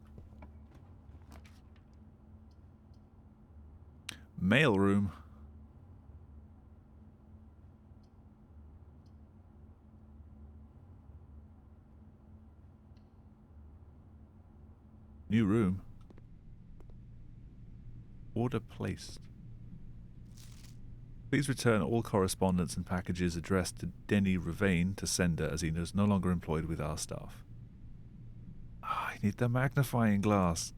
A: Mail room. New room. Order placed. Please return all correspondence and packages addressed to Denny Ravane to sender, as he is no longer employed with our staff. I need the magnifying glass.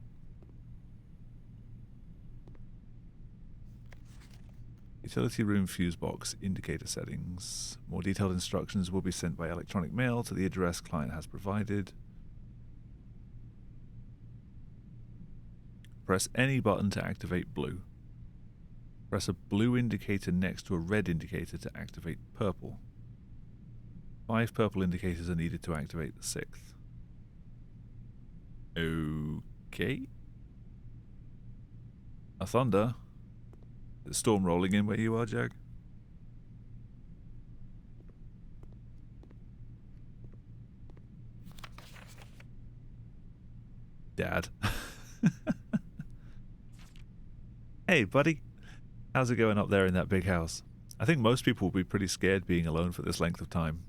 A: Utility room fuse box indicator settings. More detailed instructions will be sent by electronic mail to the address client has provided. Press any button to activate blue. Press a blue indicator next to a red indicator to activate purple. 5 purple indicators are needed to activate the 6th. Okay. A thunder. Is the storm rolling in where you are, Jag? Dad. Hey, buddy. How's it going up there in that big house? I think most people will be pretty scared being alone for this length of time,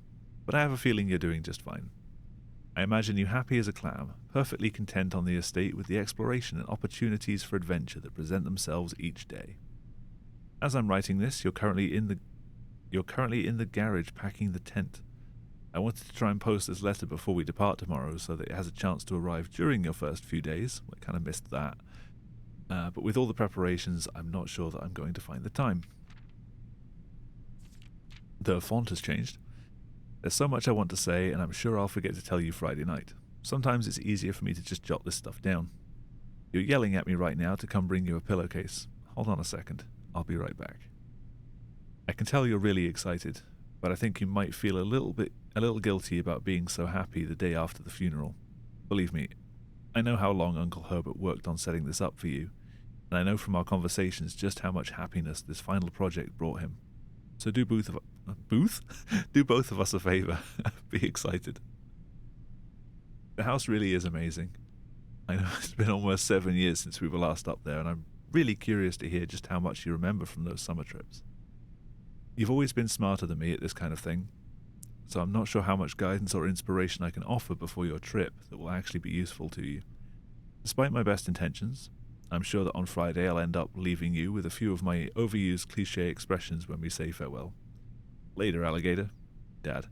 A: but I have a feeling you're doing just fine. I imagine you happy as a clam, perfectly content on the estate with the exploration and opportunities for adventure that present themselves each day. As I'm writing this, you're currently in the garage packing the tent. I wanted to try and post this letter before we depart tomorrow so that it has a chance to arrive during your first few days. I kind of missed that. But with all the preparations, I'm not sure that I'm going to find the time. The font has changed. There's so much I want to say, and I'm sure I'll forget to tell you Friday night. Sometimes it's easier for me to just jot this stuff down. You're yelling at me right now to come bring you a pillowcase. Hold on a second. I'll be right back. I can tell you're really excited, but I think you might feel a little guilty about being so happy the day after the funeral. Believe me, I know how long Uncle Herbert worked on setting this up for you, and I know from our conversations just how much happiness this final project brought him. So do both of us a favor. Be excited. The house really is amazing. I know it's been almost 7 years since we were last up there, and I'm really curious to hear just how much you remember from those summer trips. You've always been smarter than me at this kind of thing, so I'm not sure how much guidance or inspiration I can offer before your trip that will actually be useful to you. Despite my best intentions, I'm sure that on Friday I'll end up leaving you with a few of my overused cliché expressions when we say farewell. Later, alligator. Dad.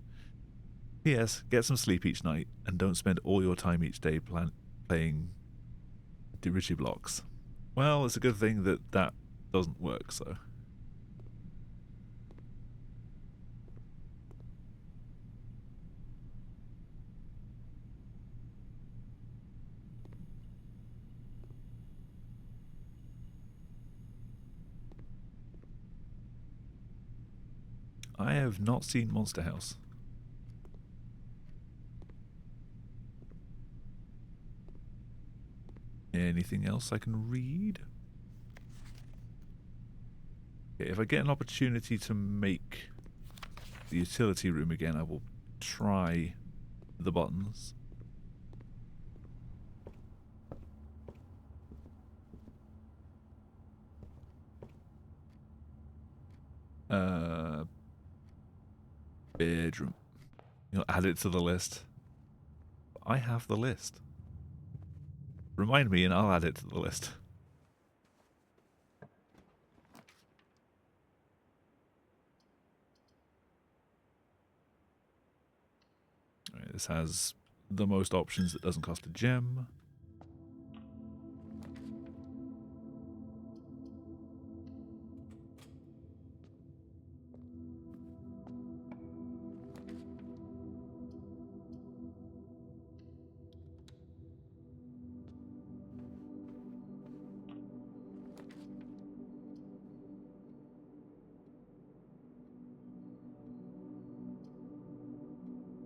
A: P.S. Get some sleep each night, and don't spend all your time each day playing Dirigiblocks. Well, it's a good thing that that doesn't work, so... I have not seen Monster House. Anything else I can read? Okay, if I get an opportunity to make the utility room again, I will try the buttons. Bedroom. You'll add it to the list. I have the list. Remind me and I'll add it to the list. Alright, this has the most options that doesn't cost a gem.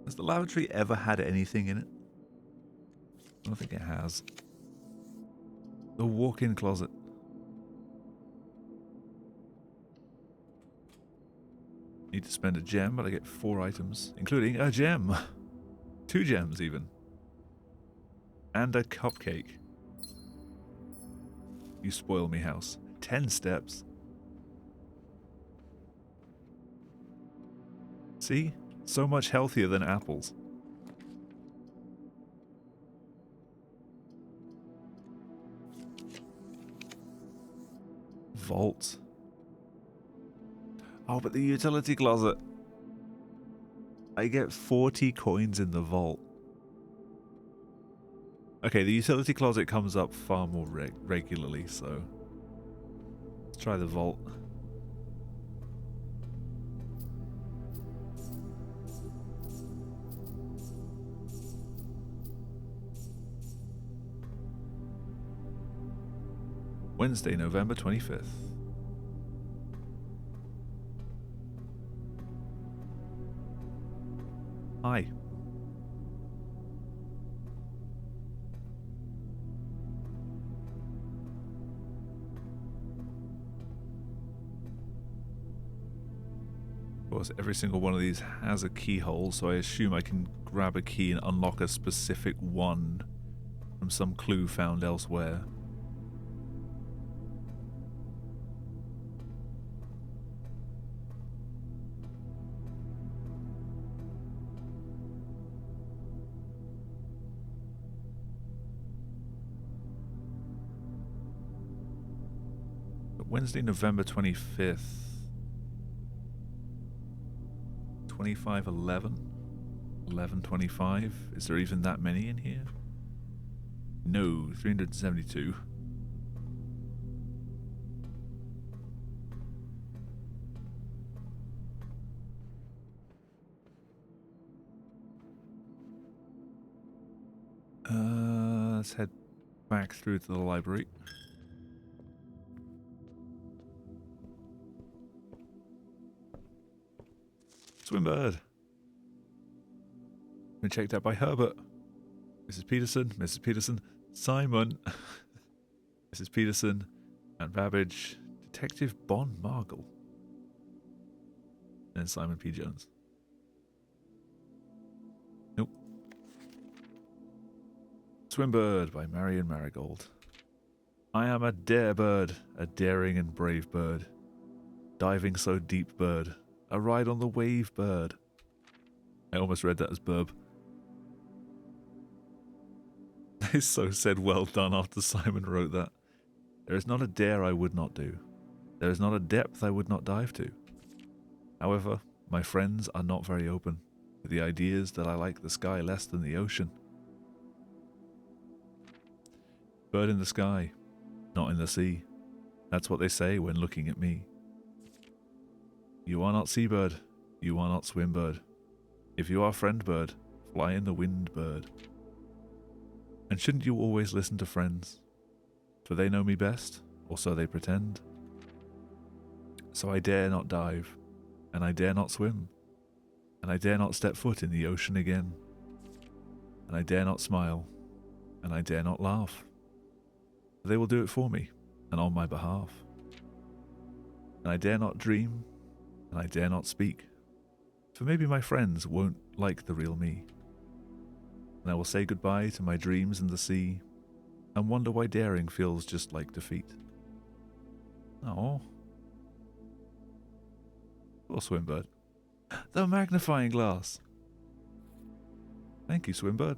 A: Has the lavatory ever had anything in it? I don't think it has. The walk-in closet. Need to spend a gem, but I get 4 items, including a gem. 2 gems, even. And a cupcake. You spoil me, house. 10 steps. See? So much healthier than apples. Vault. Oh, but the utility closet. I get 40 coins in the vault. Okay, the utility closet comes up far more regularly, so... Let's try the vault. Wednesday, November 25th. Hi. Of course, every single one of these has a keyhole, so I assume I can grab a key and unlock a specific one from some clue found elsewhere. Wednesday, November 25th. 2511? 1125? Is there even that many in here? No, 372. Let's head back through to the library. Swimbird. Been checked out by Herbert. Mrs. Peterson, Simon, Mrs. Peterson, and Babbage, Detective Bon Margle, and Simon P. Jones. Nope. Swimbird by Marion Marigold. I am a dare bird, a daring and brave bird. Diving so deep bird, a ride on the wave bird. I almost read that as burb. They so said well done after Simon wrote that. There is not a dare I would not do. There is not a depth I would not dive to. However, my friends are not very open with the ideas that I like the sky less than the ocean. Bird in the sky, not in the sea. That's what they say when looking at me. You are not seabird, you are not swimbird. If you are friend bird, fly in the wind bird. And shouldn't you always listen to friends? For they know me best, or so they pretend. So I dare not dive, and I dare not swim, and I dare not step foot in the ocean again. And I dare not smile, and I dare not laugh. For they will do it for me, and on my behalf. And I dare not dream, and I dare not speak, for maybe my friends won't like the real me. And I will say goodbye to my dreams and the sea, and wonder why daring feels just like defeat. Oh. Poor Swimbird. The magnifying glass. Thank you, Swimbird.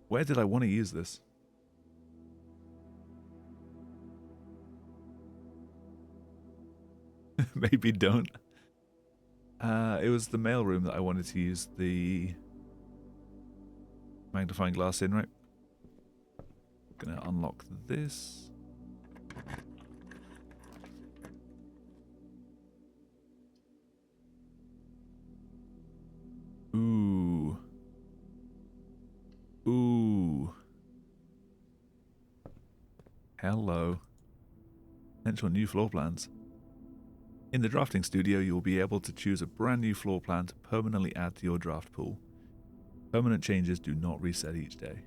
A: Where did I want to use this? Maybe don't. It was the mailroom that I wanted to use the magnifying glass in, right? Gonna unlock this. Ooh. Ooh. Hello. Potential new floor plans. In the drafting studio, you will be able to choose a brand new floor plan to permanently add to your draft pool. Permanent changes do not reset each day.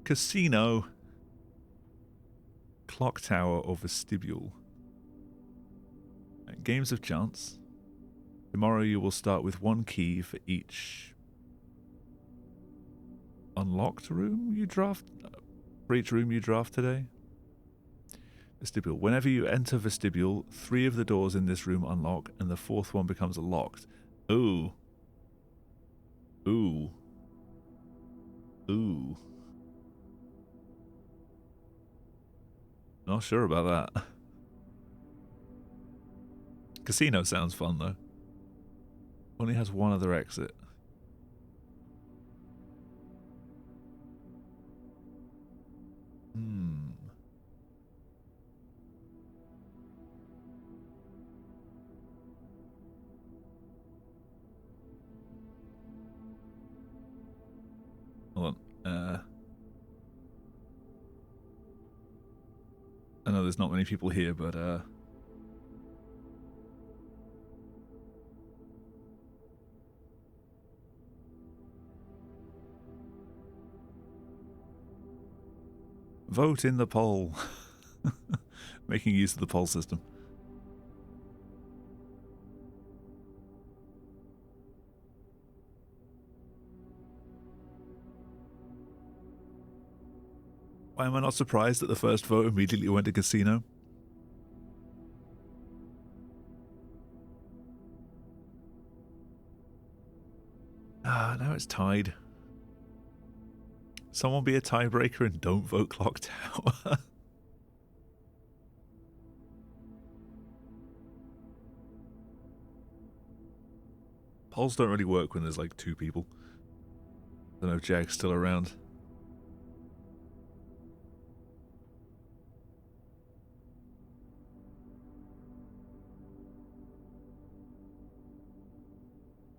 A: Casino. Clock tower or vestibule. Games of chance. Tomorrow you will start with one key for each unlocked room you draft. For each room you draft today. Vestibule. Whenever you enter vestibule, 3 of the doors in this room unlock, and the 4th one becomes locked. Ooh. Ooh. Ooh. Not sure about that. Casino sounds fun, though. Only has one other exit. Hold on. I know there's not many people here, but vote in the poll. Making use of the poll system. Why am I not surprised that the first vote immediately went to casino? Ah, now it's tied. Someone be a tiebreaker and don't vote Clock Tower. Polls don't really work when there's like 2 people. I don't know if Jack's still around.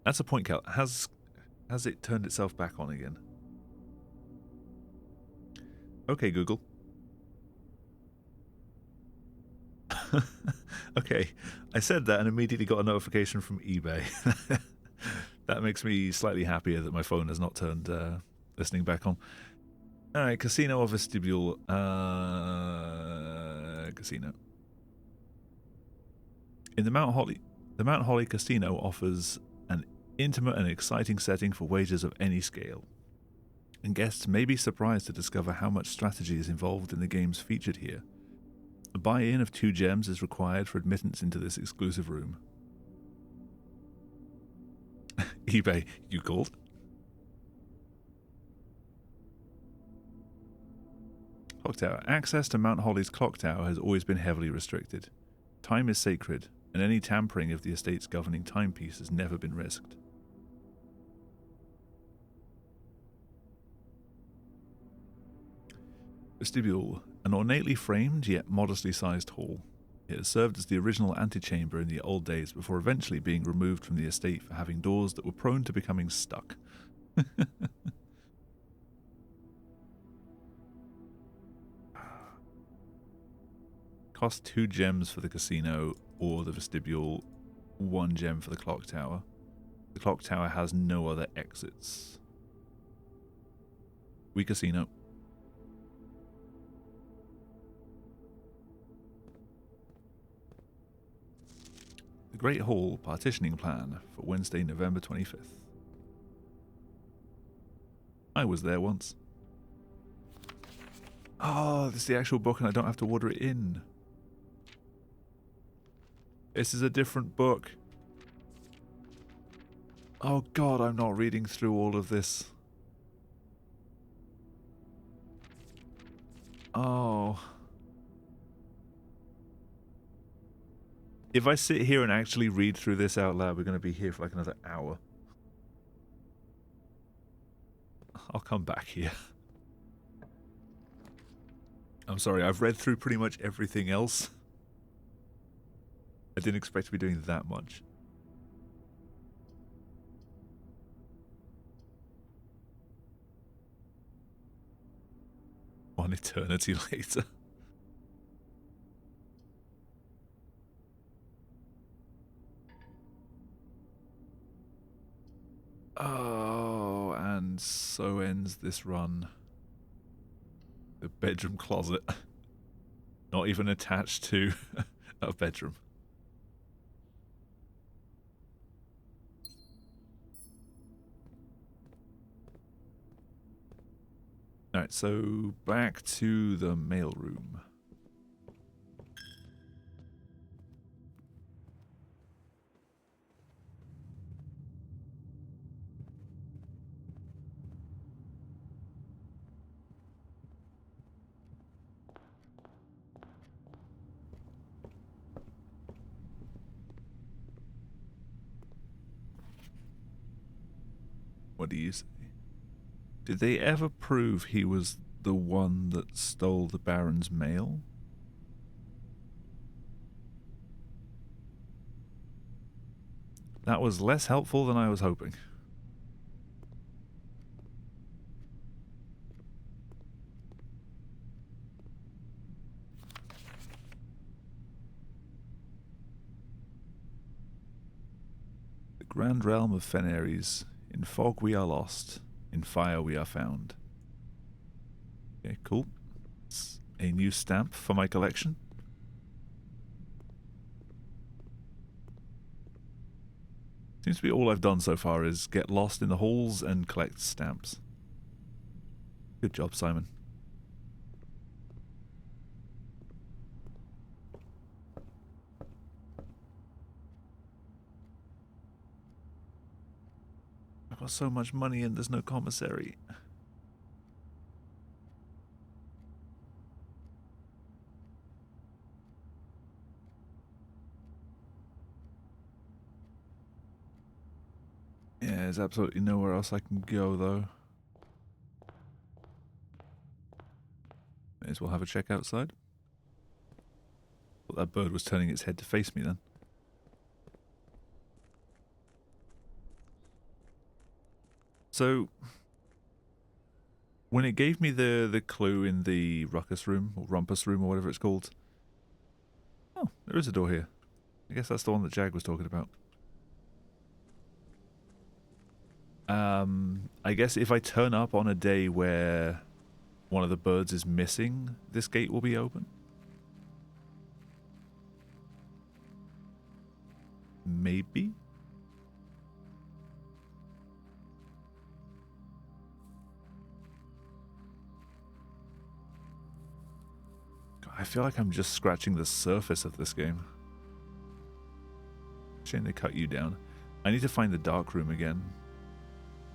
A: That's a point, Cal. Has it turned itself back on again? Okay, Google. Okay, I said that and immediately got a notification from eBay. That makes me slightly happier that my phone has not turned listening back on. Alright, casino or vestibule? Casino. In the Mount Holly Casino offers an intimate and exciting setting for wagers of any scale. and guests may be surprised to discover how much strategy is involved in the games featured here. A buy-in of 2 gems is required for admittance into this exclusive room. eBay, you called? Clock Tower. Access to Mount Holly's clock tower has always been heavily restricted. Time is sacred, and any tampering of the estate's governing timepiece has never been risked. Vestibule. An ornately framed yet modestly sized hall. It has served as the original antechamber in the old days before eventually being removed from the estate for having doors that were prone to becoming stuck. Cost 2 gems for the casino or the vestibule, 1 gem for the clock tower. The clock tower has no other exits. We casino. The Great Hall partitioning plan for Wednesday, November 25th. I was there once. Oh, this is the actual book and I don't have to order it in. This is a different book. Oh god, I'm not reading through all of this. Oh. If I sit here and actually read through this out loud, we're going to be here for like another hour. I'll come back here. I'm sorry, I've read through pretty much everything else. I didn't expect to be doing that much. One eternity later. Oh, and so ends this run. The bedroom closet. Not even attached to a bedroom. Alright, so back to the mailroom. What do you say? Did they ever prove he was the one that stole the Baron's mail? That was less helpful than I was hoping. The grand realm of Fenares. In fog we are lost. In fire we are found. Okay, cool. It's a new stamp for my collection. Seems to be all I've done so far is get lost in the halls and collect stamps. Good job, Simon. I've got so much money and there's no commissary. Yeah, there's absolutely nowhere else I can go, though. May as well have a check outside. Thought that bird was turning its head to face me then. So, when it gave me the clue in the ruckus room, or rumpus room, or whatever it's called. Oh, there is a door here. I guess that's the one that Jag was talking about. I guess if I turn up on a day where one of the birds is missing, this gate will be open. Maybe? feel like I'm just scratching the surface of this game. Shame they cut you down. I need to find the dark room again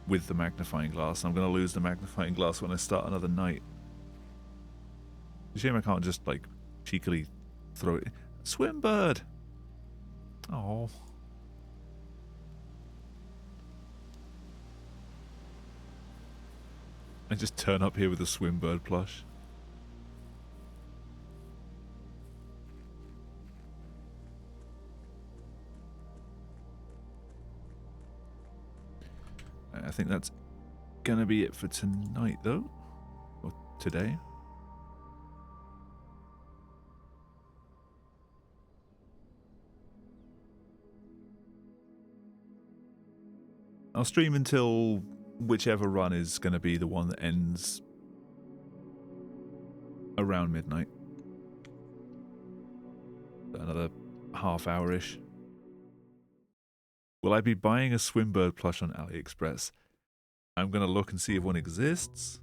A: with the magnifying glass. I'm going to lose the magnifying glass when I start another night. Shame I can't just, like, cheekily throw it. Swim bird! Oh. I just turn up here with a swim bird plush. I think that's gonna be it for tonight, though. Or today. I'll stream until whichever run is going to be the one that ends around midnight. Another half hour-ish. Will I be buying a Swimbird plush on AliExpress? I'm going to look and see if one exists.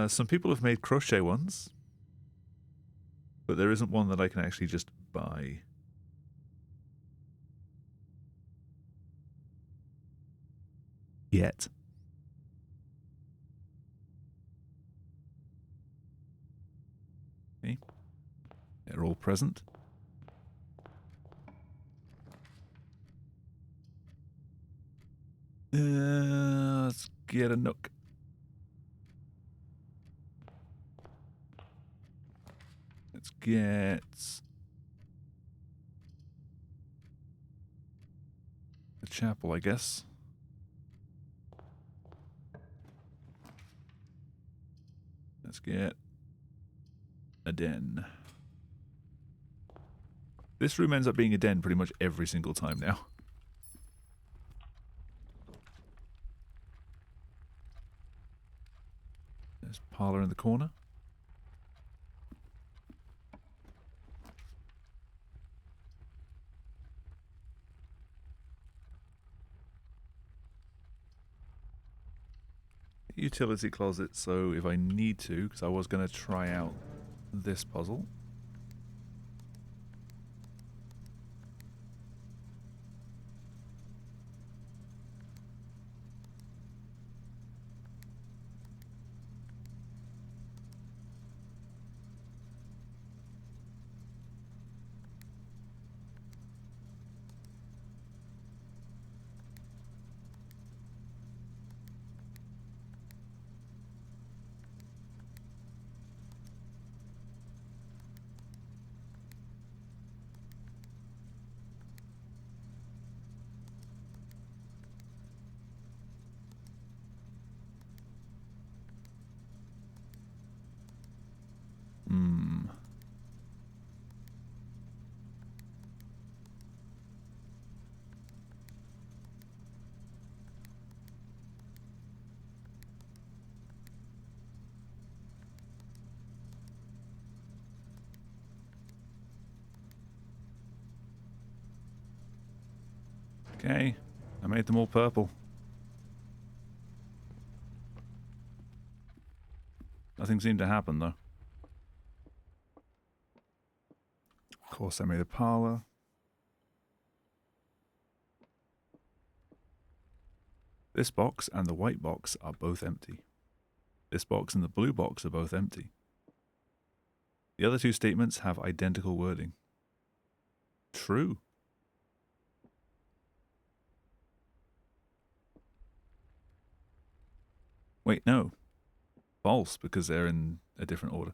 A: Some people have made crochet ones, but there isn't one that I can actually just buy. Yet. Okay. They're all present. Let's get a nook. Let's get a chapel, I guess. Let's get a den. This room ends up being a den pretty much every single time now. There's parlor in the corner. Utility closet, so if I need to, because I was going to try out this puzzle. Okay, I made them all purple. Nothing seemed to happen, though. Of course, I made a parlor. This box and the white box are both empty. This box and the blue box are both empty. The other two statements have identical wording. True. Wait, no. False, because they're in a different order.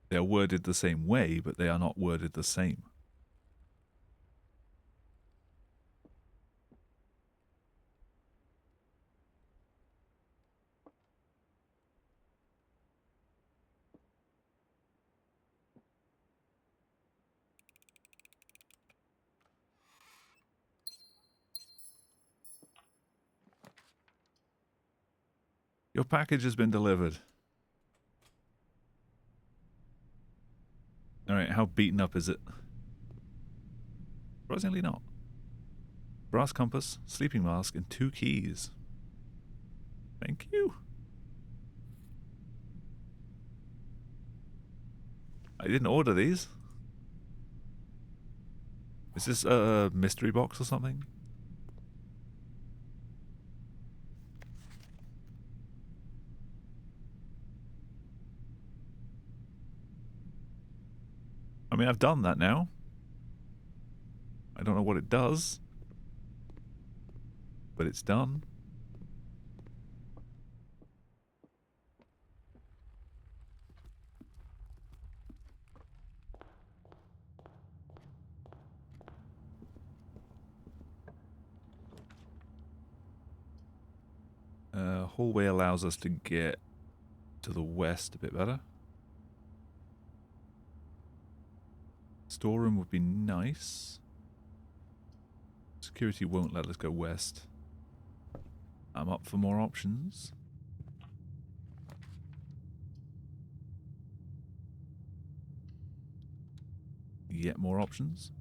A: They are worded the same way, but they are not worded the same. Your package has been delivered. Alright, how beaten up is it? Surprisingly not. Brass compass, sleeping mask, and 2 keys. Thank you. I didn't order these. Is this a mystery box or something? I mean, I've done that now. I don't know what it does, but it's done. Hallway allows us to get to the west a bit better. Storeroom would be nice. Security won't let us go west. I'm up for more options. Yet more options.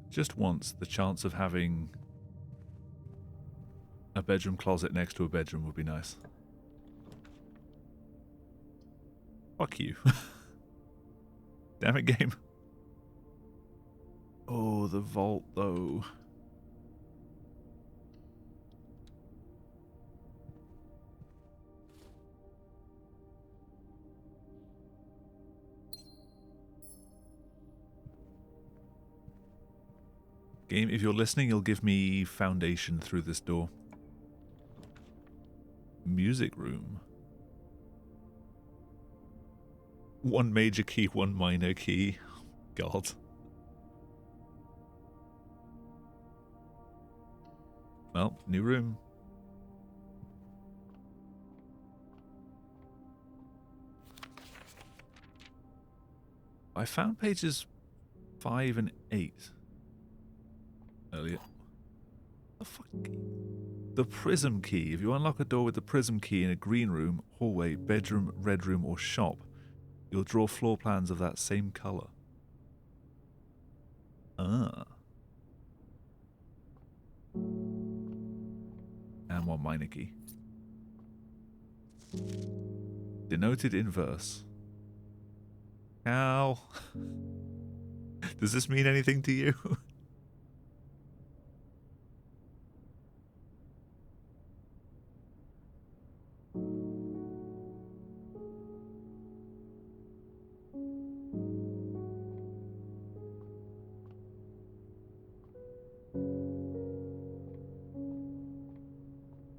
A: Just once, the chance of having a bedroom closet next to a bedroom would be nice. Fuck you. Damn it, game. Oh, the vault, though. Game, if you're listening, you'll give me foundation through this door. Music room. 1 major key, 1 minor key. God. Well, new room. I found pages 5 and 8 earlier. The fuck? The prism key. If you unlock a door with the prism key in a green room, hallway, bedroom, red room, or shop, you'll draw floor plans of that same color. Ah. And 1 minor key. Denoted in verse. Cal. Does this mean anything to you?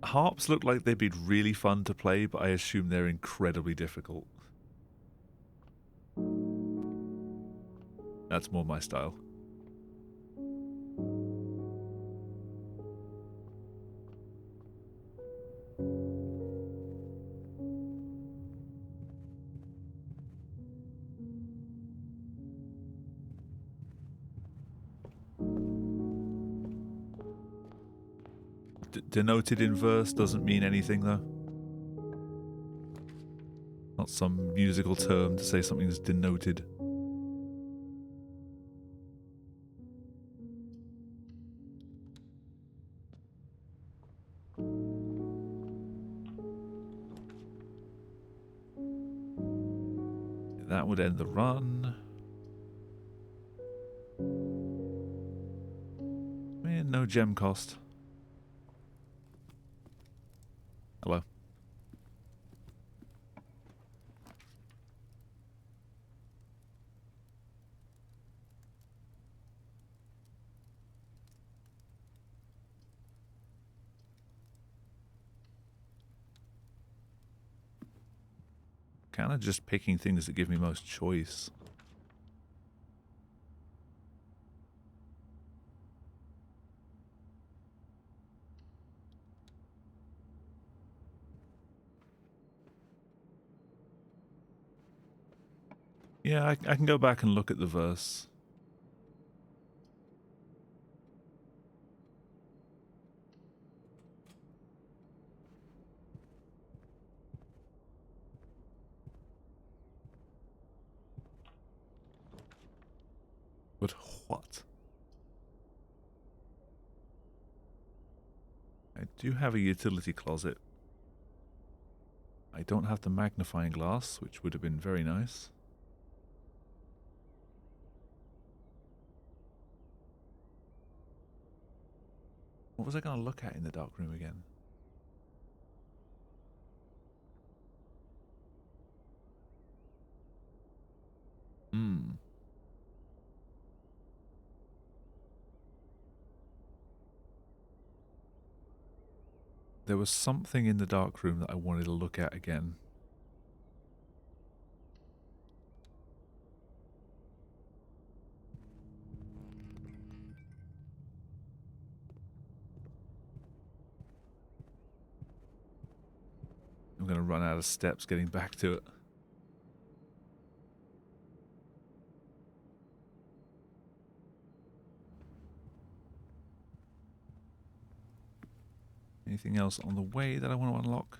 A: Harps look like they'd be really fun to play, but I assume they're incredibly difficult. That's more my style. Denoted in verse doesn't mean anything, though. Not some musical term to say something's denoted. That would end the run. Man, no gem cost. Hello. Kind of just picking things that give me most choice. Yeah, I can go back and look at the verse. But what? I do have a utility closet. I don't have the magnifying glass, which would have been very nice. What was I going to look at in the dark room again? There was something in the dark room that I wanted to look at again. I'm going to run out of steps getting back to it. Anything else on the way that I want to unlock?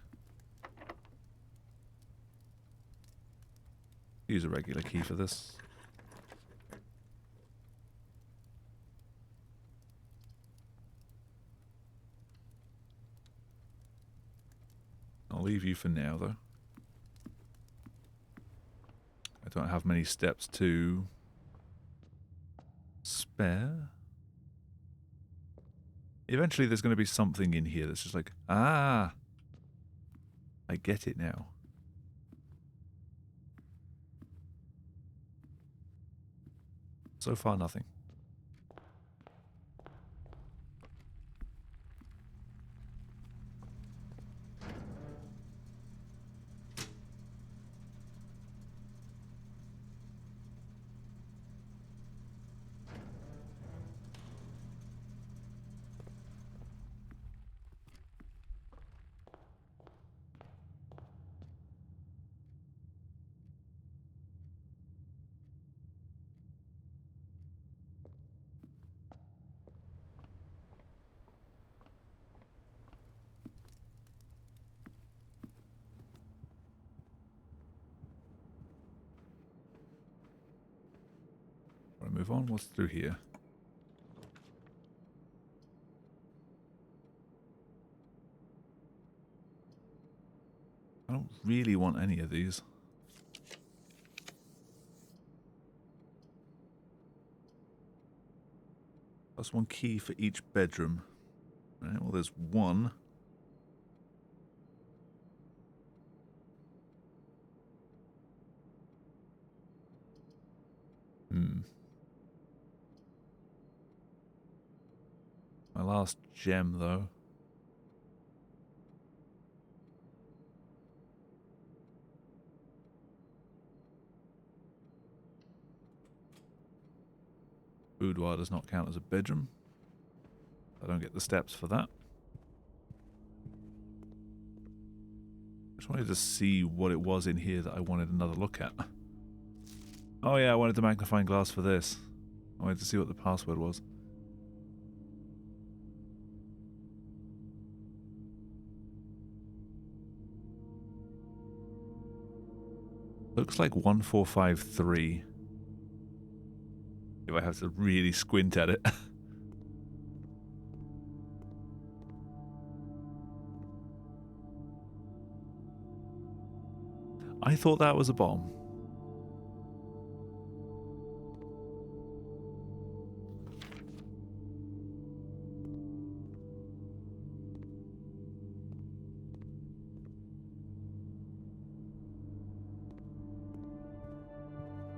A: Use a regular key for this. I'll leave you for now, though. I don't have many steps to spare. Eventually there's going to be something in here that's just like, ah, I get it now. So far, nothing. Right, move on. What's through here? I don't really want any of these. That's one key for each bedroom. Right, well, there's one. My last gem, though. Boudoir does not count as a bedroom. I don't get the steps for that. Just wanted to see what it was in here that I wanted another look at. Oh yeah, I wanted the magnifying glass for this. I wanted to see what the password was. Looks like 1453. If I have to really squint at it. I thought that was a bomb.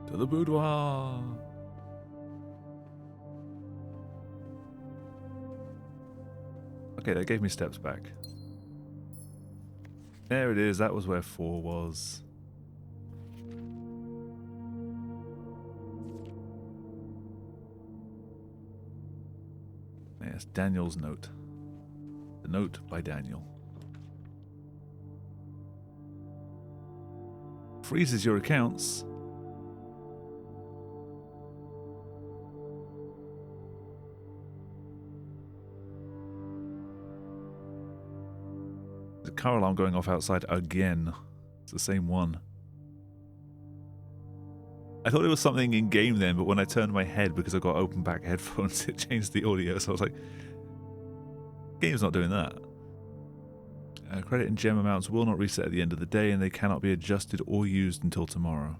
A: To the boudoir. Okay, that gave me steps back. There it is. That was where 4 was. Yes, Daniel's note. The note by Daniel. Freezes your accounts. The car alarm going off outside again. It's the same one. I thought it was something in game then, but when I turned my head because I got open back headphones, it changed the audio. So I was like, game's not doing that. Credit and gem amounts will not reset at the end of the day, and they cannot be adjusted or used until tomorrow.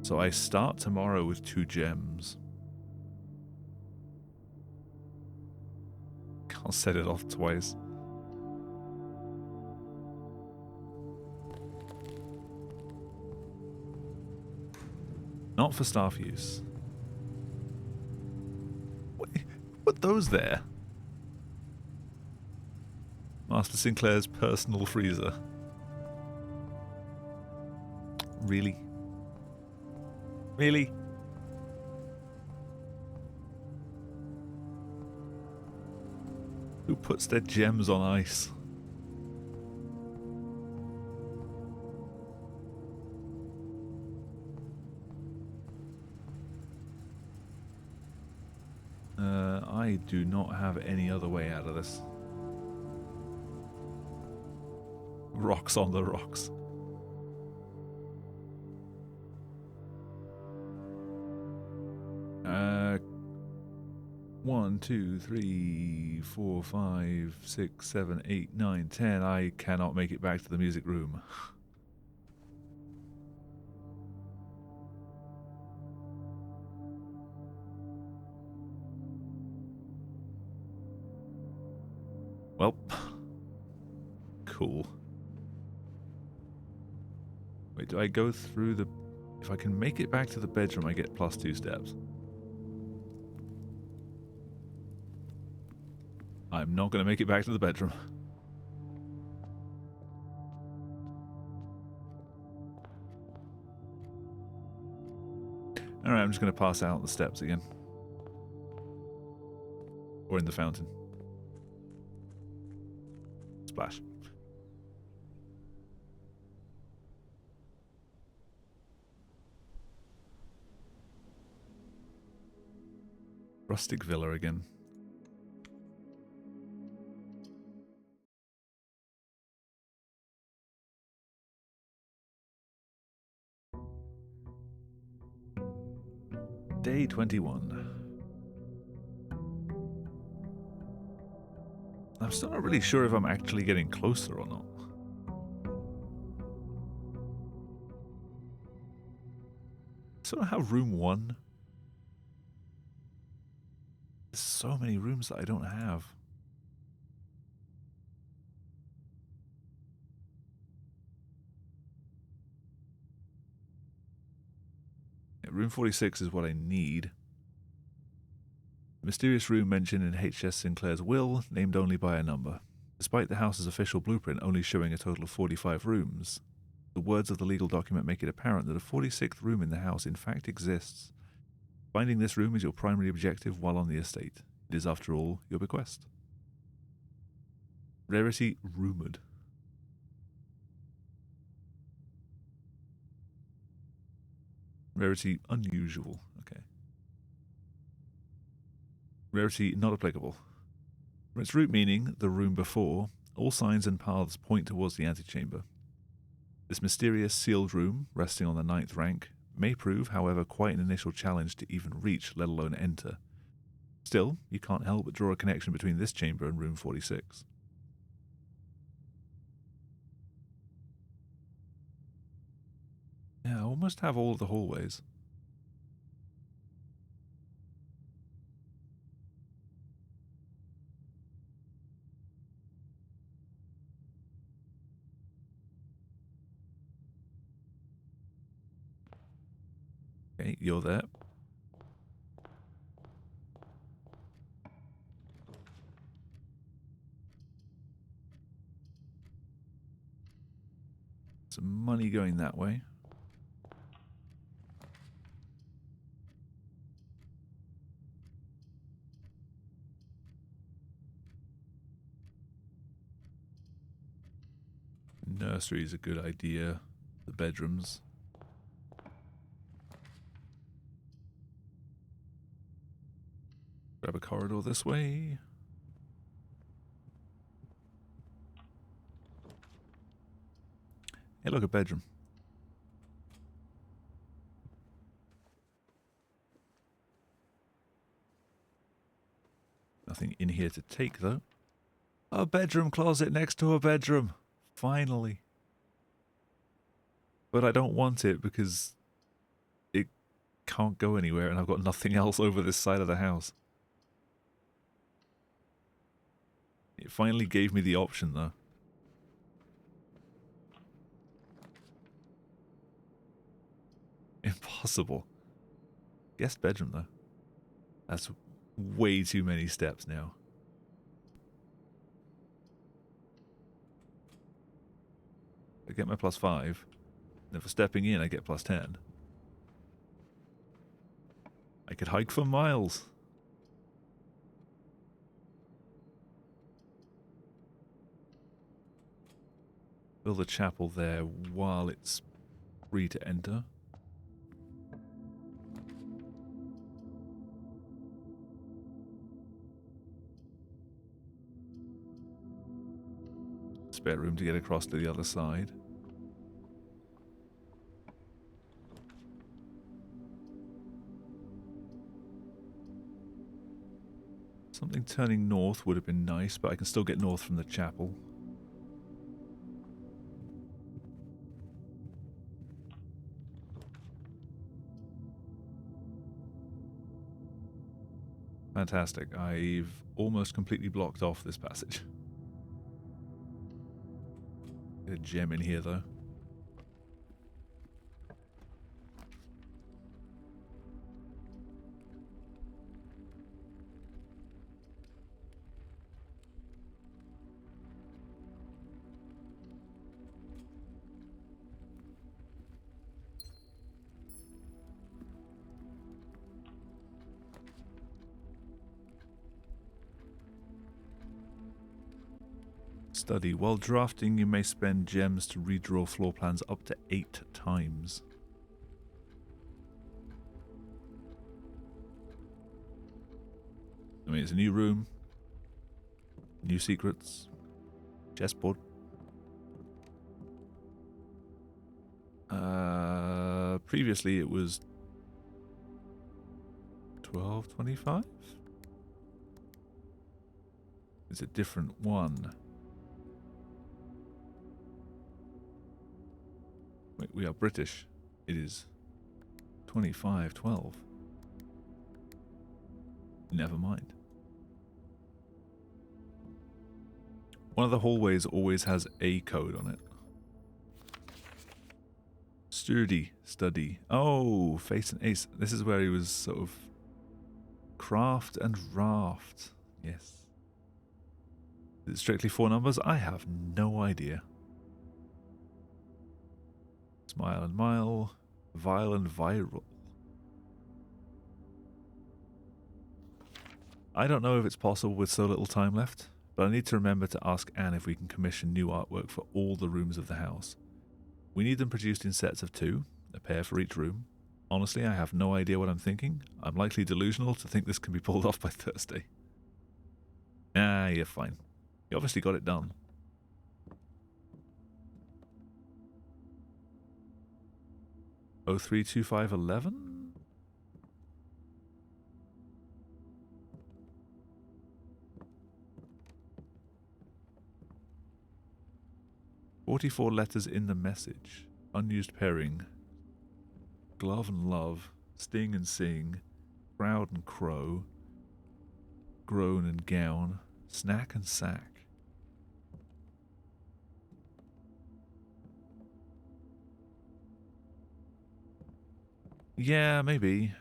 A: So I start tomorrow with 2 gems. Can't set it off twice. Not for staff use. Put those there. Master Sinclair's personal freezer. Really? Really? Who puts their gems on ice? I do not have any other way out of this. Rocks on the rocks. One, 2, 3, 4, 5, 6, 7, 8, 9, 10. I cannot make it back to the music room. Well, cool. Wait, do I go through the... If I can make it back to the bedroom, I get +2 steps. I'm not going to make it back to the bedroom. Alright, I'm just going to pass out the steps again. Or in the fountain. Splash. Rustic villa again. Day 21. I'm still not really sure if I'm actually getting closer or not. So I have room 1. There's so many rooms that I don't have. Yeah, room 46 is what I need. Mysterious room mentioned in H.S. Sinclair's will, named only by a number. Despite the house's official blueprint only showing a total of 45 rooms, the words of the legal document make it apparent that a 46th room in the house in fact exists. Finding this room is your primary objective while on the estate. It is, after all, your bequest. Rarity rumored. Rarity unusual. Okay. Rarity not applicable. From its root meaning, the room before, all signs and paths point towards the antechamber. This mysterious sealed room, resting on the 9th rank, may prove, however, quite an initial challenge to even reach, let alone enter. Still, you can't help but draw a connection between this chamber and room 46. Yeah, I almost have all of the hallways. Okay, you're there. Some money going that way. Nursery is a good idea. The bedrooms. Grab a corridor this way. Hey, look, a bedroom. Nothing in here to take, though. A bedroom closet next to a bedroom. Finally. But I don't want it because it can't go anywhere and I've got nothing else over this side of the house. It finally gave me the option, though. Impossible. Guest bedroom, though. That's way too many steps now. I get my +5. And for stepping in, I get +10. I could hike for miles. Build a chapel there while it's free to enter. Spare room to get across to the other side. Something turning north would have been nice, but I can still get north from the chapel. Fantastic. I've almost completely blocked off this passage. Get a gem in here, though. Study. While drafting, you may spend gems to redraw floor plans up to 8 times. I mean, it's a new room, new secrets, chessboard. Previously it was 12.25. It's a different one. Wait, we are British. It is 25.12. Never mind. One of the hallways always has a code on it. Sturdy study. Oh, face and ace. This is where he was sort of craft and raft. Yes. Is it strictly 4 numbers? I have no idea. Smile and mile. Vile and viral. I don't know if it's possible with so little time left, but I need to remember to ask Anne if we can commission new artwork for all the rooms of the house. We need them produced in sets of 2, a pair for each room. Honestly, I have no idea what I'm thinking. I'm likely delusional to think this can be pulled off by Thursday. Ah, you're fine. You obviously got it done. Oh, 032511? 44 letters in the message. Unused pairing. Glove and love. Sting and sing. Crowd and crow. Groan and gown. Snack and sack. Yeah, maybe.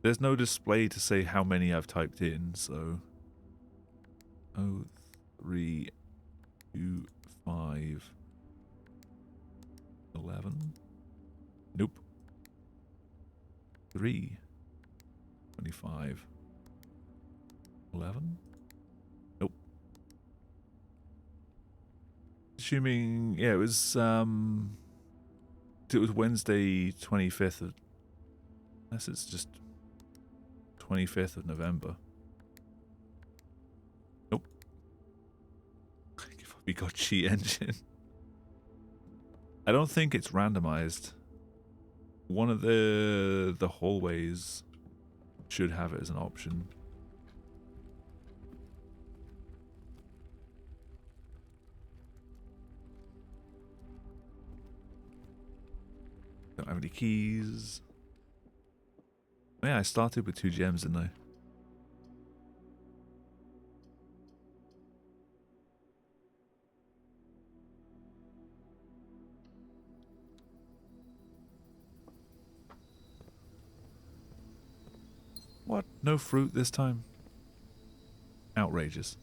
A: There's no display to say how many I've typed in, so... 0325 11. Nope. 325 11. Nope. Assuming, yeah, it was Wednesday 25th of, unless it's just 25th of November. We got cheat engine. I don't think it's randomized. One of the hallways should have it as an option. Don't have any keys. Oh yeah, I started with 2 gems, didn't I? What? No fruit this time? Outrageous.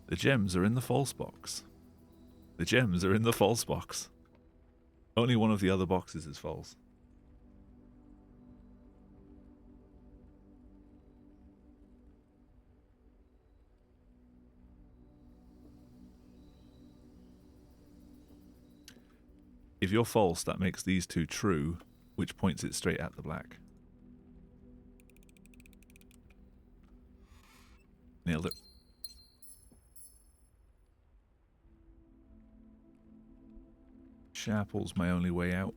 A: The gems are in the false box. The gems are in the false box. Only one of the other boxes is false. If you're false, that makes these 2 true, which points it straight at the black. Nailed it. Chapel's my only way out.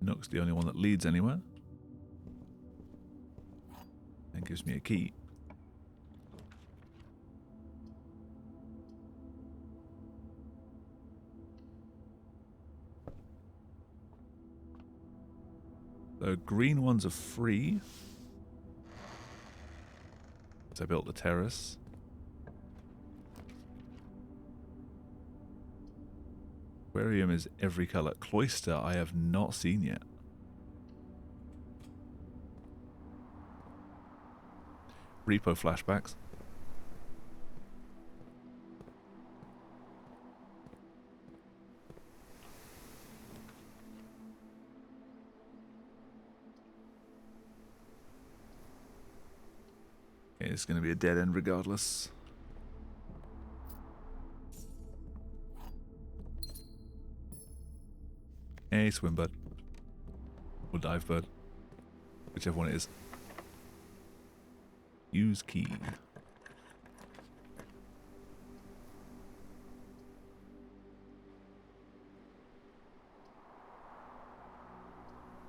A: Nook's the only one that leads anywhere. And gives me a key. The green ones are free. So I built the terrace. Aquarium is every color. Cloister I have not seen yet. Repo flashbacks. Okay, it's going to be a dead end regardless. Hey, swim bird. Or dive bird. Whichever one it is. Use key.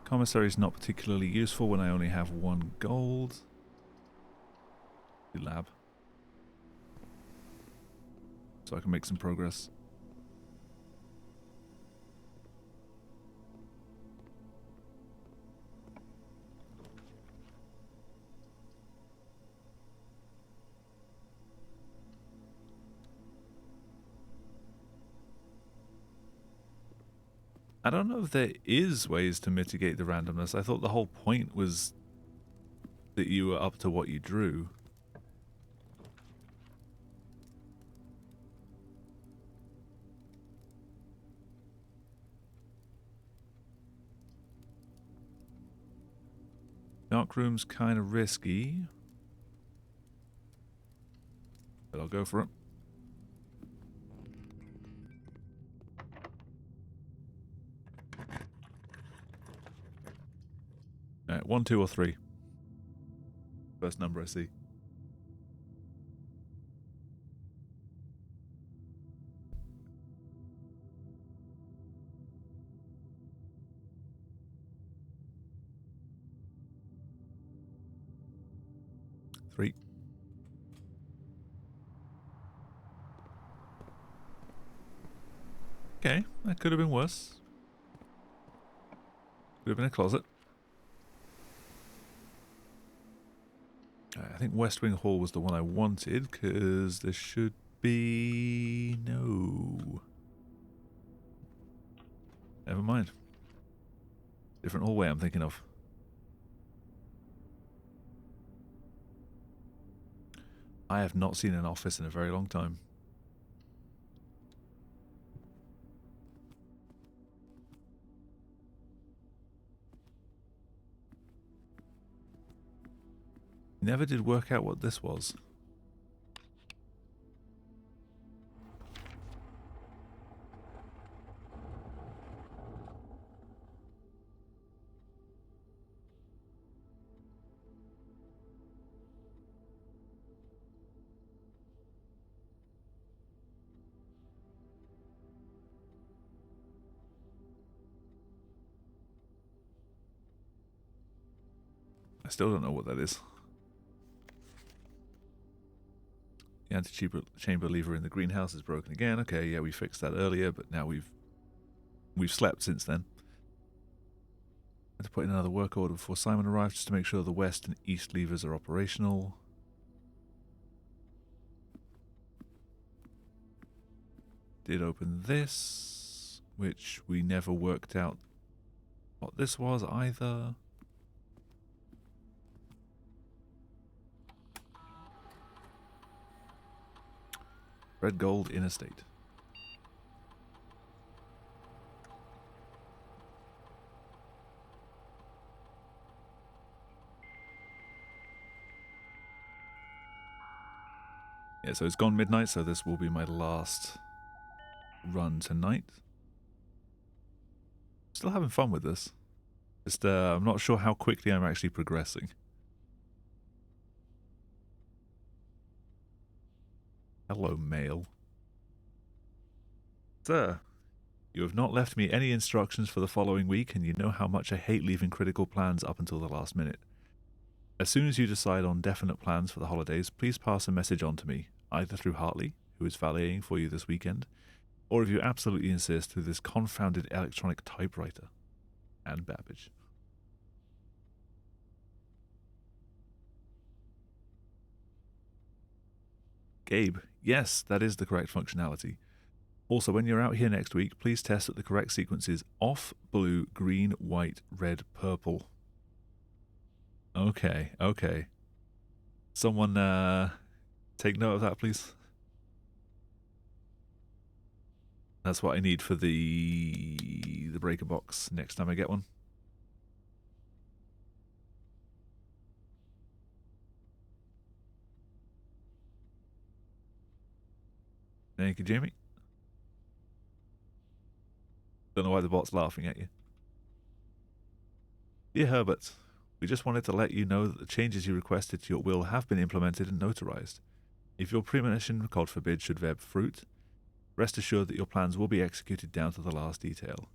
A: Commissary is not particularly useful when I only have 1 gold. Lab. So I can make some progress. I don't know if there is ways to mitigate the randomness. I thought the whole point was that you were up to what you drew. Dark room's kind of risky, but I'll go for it. Alright, 1, 2, or 3. First number I see. Three. Okay, that could have been worse. Could have been a closet. I think West Wing Hall was the one I wanted, because there should be... no. Never mind. Different hallway I'm thinking of. I have not seen an office in a very long time. Never did work out what this was. Still don't know what that is. The anti-chamber lever in the greenhouse is broken again. Okay, yeah, we fixed that earlier, but now we've slept since then. Had to put in another work order before Simon arrived just to make sure the west and east levers are operational. Did open this, which we never worked out what this was either. Red Gold Interstate. Yeah, so it's gone midnight, so this will be my last run tonight. Still having fun with this. Just, I'm not sure how quickly I'm actually progressing. Hello, mail. Sir, you have not left me any instructions for the following week, and you know how much I hate leaving critical plans up until the last minute. As soon as you decide on definite plans for the holidays, please pass a message on to me, either through Hartley, who is valeting for you this weekend, or if you absolutely insist, through this confounded electronic typewriter. And Babbage. Gabe, yes, that is the correct functionality. Also, when you're out here next week, please test that the correct sequence is off, blue, green, white, red, purple. Okay, okay. Someone, take note of that, please. That's what I need for the breaker box next time I get one. Thank you, Jamie. Don't know why the bot's laughing at you. Dear Herbert, we just wanted to let you know that the changes you requested to your will have been implemented and notarized. If your premonition, God forbid, should bear fruit, rest assured that your plans will be executed down to the last detail.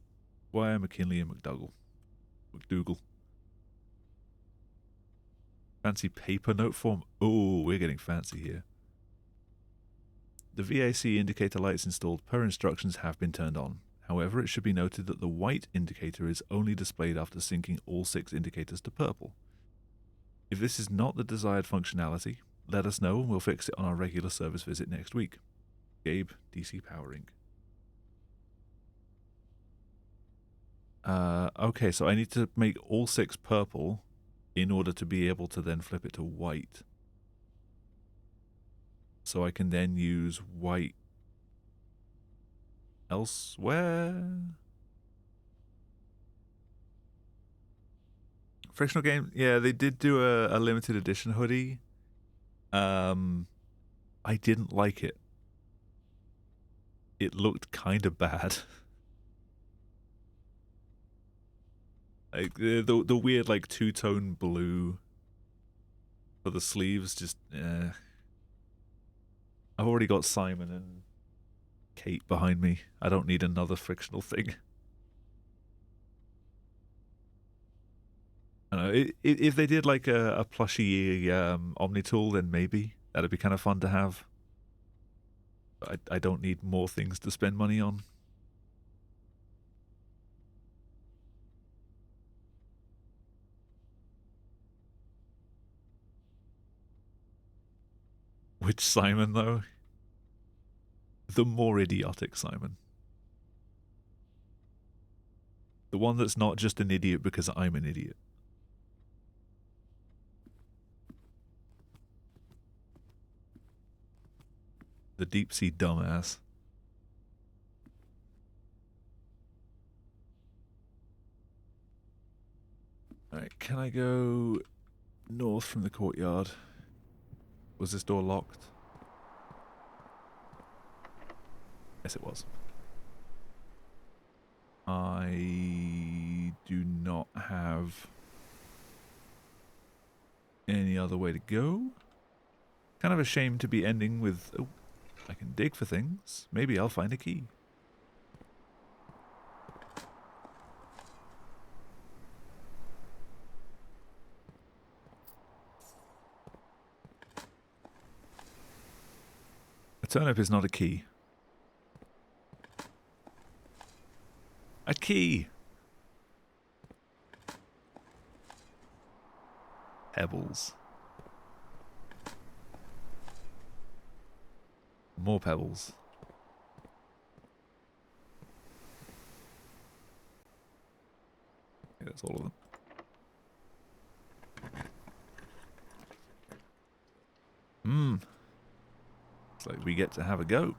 A: Squire, McKinley, and McDougal. Fancy paper note form? Oh, we're getting fancy here. The VAC indicator lights installed per instructions have been turned on. However, it should be noted that the white indicator is only displayed after syncing all 6 indicators to purple. If this is not the desired functionality, let us know and we'll fix it on our regular service visit next week. Gabe, DC Power Inc. Okay, so I need to make all 6 purple in order to be able to then flip it to white. So I can then use white elsewhere. Frictional Game, yeah, they did do a limited edition hoodie. I didn't like it. It looked kind of bad. Like the weird like 2-tone blue for the sleeves, just I've already got Simon and Kate behind me. I don't need another frictional thing. I don't know, if they did like a plushy Omnitool, then maybe that'd be kind of fun to have. But I don't need more things to spend money on. Which Simon, though? The more idiotic Simon. The one that's not just an idiot because I'm an idiot. The deep sea dumbass. Alright, can I go north from the courtyard. Was this door locked? Yes, it was. I do not have any other way to go. Kind of a shame to be ending with, oh, I can dig for things. Maybe I'll find a key. A turnip is not a key. A key! Pebbles. More pebbles. Okay, that's all of them. Looks like we get to have a go.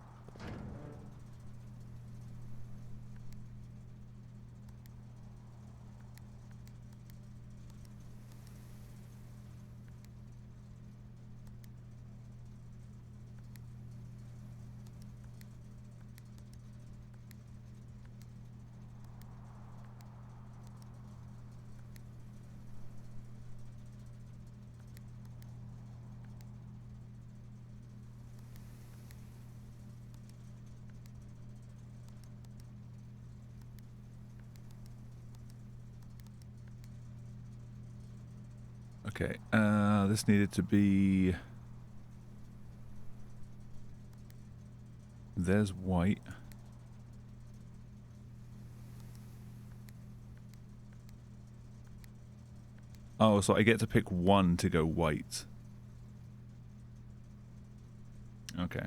A: Okay, this needed to be... There's white. Oh, so I get to pick one to go white. Okay.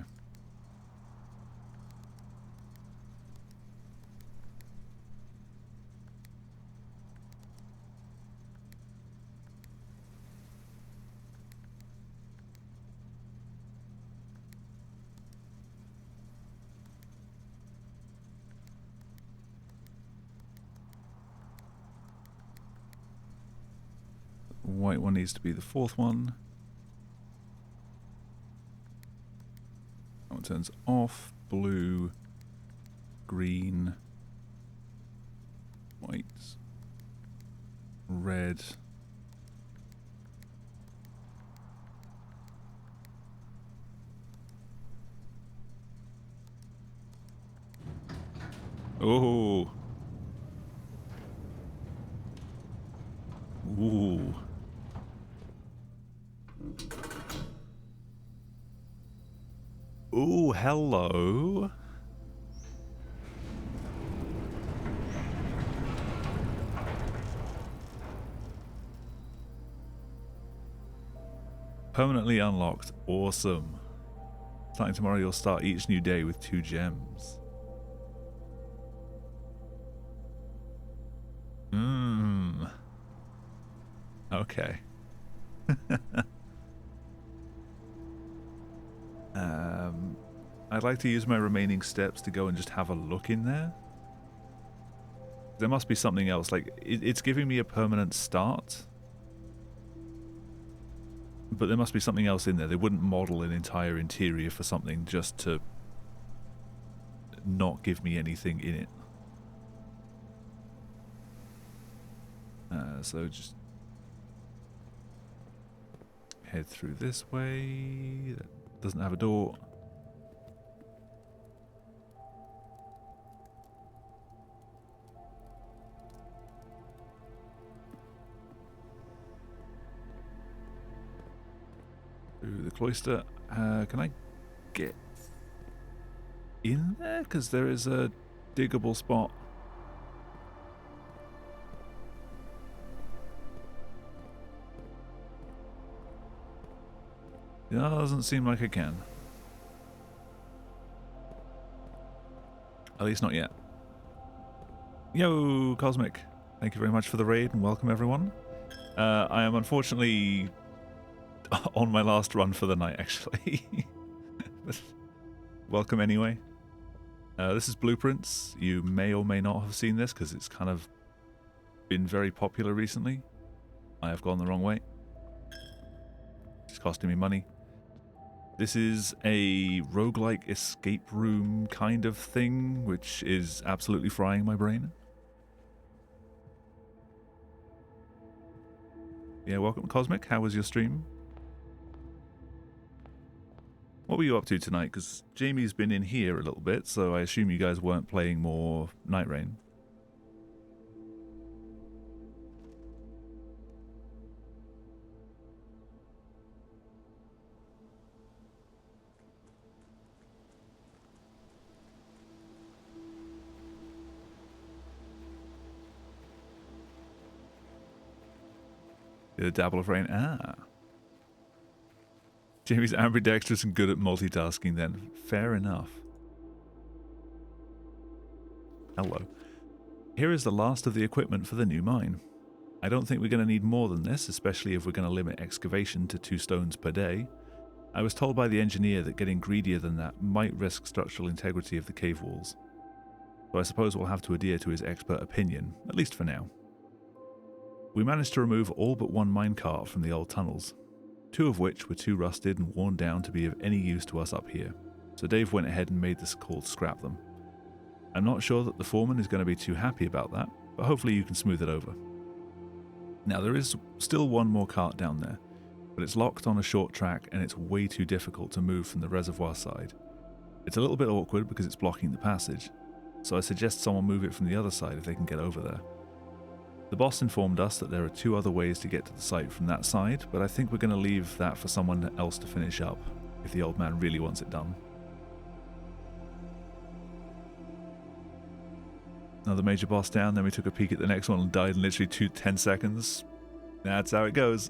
A: White one needs to be the fourth one. That one turns off. Blue, green, white, red. Oh. Ooh. Ooh, hello. Permanently unlocked. Awesome. Starting tomorrow, you'll start each new day with 2 gems. Okay. I'd like to use my remaining steps to go and just have a look in there. There must be something else. Like, it's giving me a permanent start. But there must be something else in there. They wouldn't model an entire interior for something just to not give me anything in it. So just head through this way. That doesn't have a door. Through the cloister. Can I get in there? Because there is a diggable spot. It doesn't seem like I can. At least not yet. Yo, Cosmic. Thank you very much for the raid and welcome everyone. I am unfortunately on my last run for the night, actually. But welcome anyway. This is Blueprints. You may or may not have seen this because it's kind of been very popular recently. I have gone the wrong way. costing me money. This is a roguelike escape room kind of thing, which is absolutely frying my brain. Yeah, welcome Cosmic. How was your stream? What were you up to tonight? Because Jamie's been in here a little bit, so I assume you guys weren't playing more Night Rain. The dabble of rain. Ah. Jamie's ambidextrous and good at multitasking then. Fair enough. Hello. Here is the last of the equipment for the new mine. I don't think we're going to need more than this, especially if we're going to limit excavation to 2 stones per day. I was told by the engineer that getting greedier than that might risk structural integrity of the cave walls. So I suppose we'll have to adhere to his expert opinion, at least for now. We managed to remove all but 1 minecart from the old tunnels, 2 of which were too rusted and worn down to be of any use to us up here, so Dave went ahead and made this call to scrap them. I'm not sure that the foreman is going to be too happy about that, but hopefully you can smooth it over. Now there is still 1 more cart down there, but it's locked on a short track and it's way too difficult to move from the reservoir side. It's a little bit awkward because it's blocking the passage, so I suggest someone move it from the other side if they can get over there. The boss informed us that there are 2 other ways to get to the site from that side, but I think we're going to leave that for someone else to finish up, if the old man really wants it done. Another major boss down, then we took a peek at the next one and died in literally 10 seconds. That's how it goes.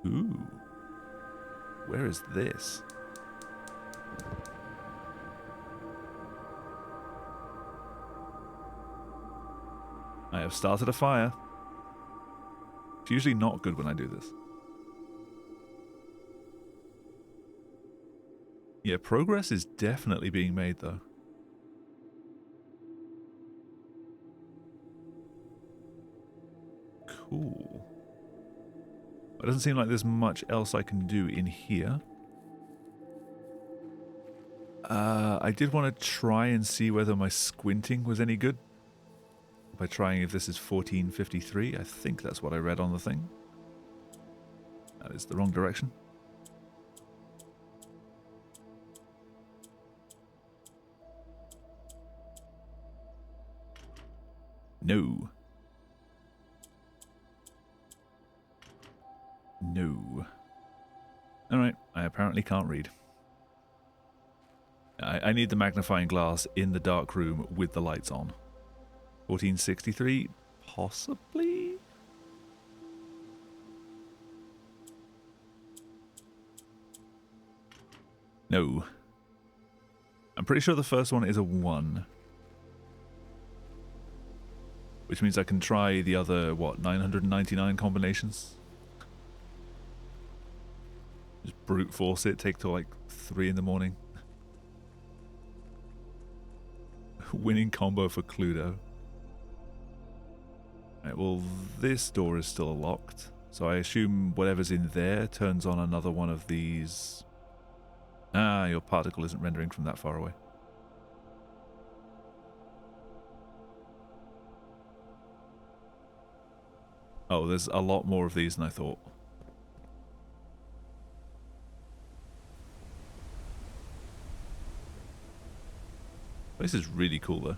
A: Ooh. Where is this? I have started a fire. It's usually not good when I do this. Yeah, progress is definitely being made though. Cool. It doesn't seem like there's much else I can do in here. I did want to try and see whether my squinting was any good. By trying if this is 1453. I think that's what I read on the thing. That is the wrong direction. No. No. Alright, I apparently can't read. I need the magnifying glass in the dark room with the lights on. 1463, possibly? No. I'm pretty sure the first one is a 1. Which means I can try the other, what, 999 combinations? Just brute force it, take till like 3 in the morning. Winning combo for Cluedo. Right, well, this door is still locked, so I assume whatever's in there turns on another one of these. Ah, your particle isn't rendering from that far away. Oh, there's a lot more of these than I thought. This is really cool though.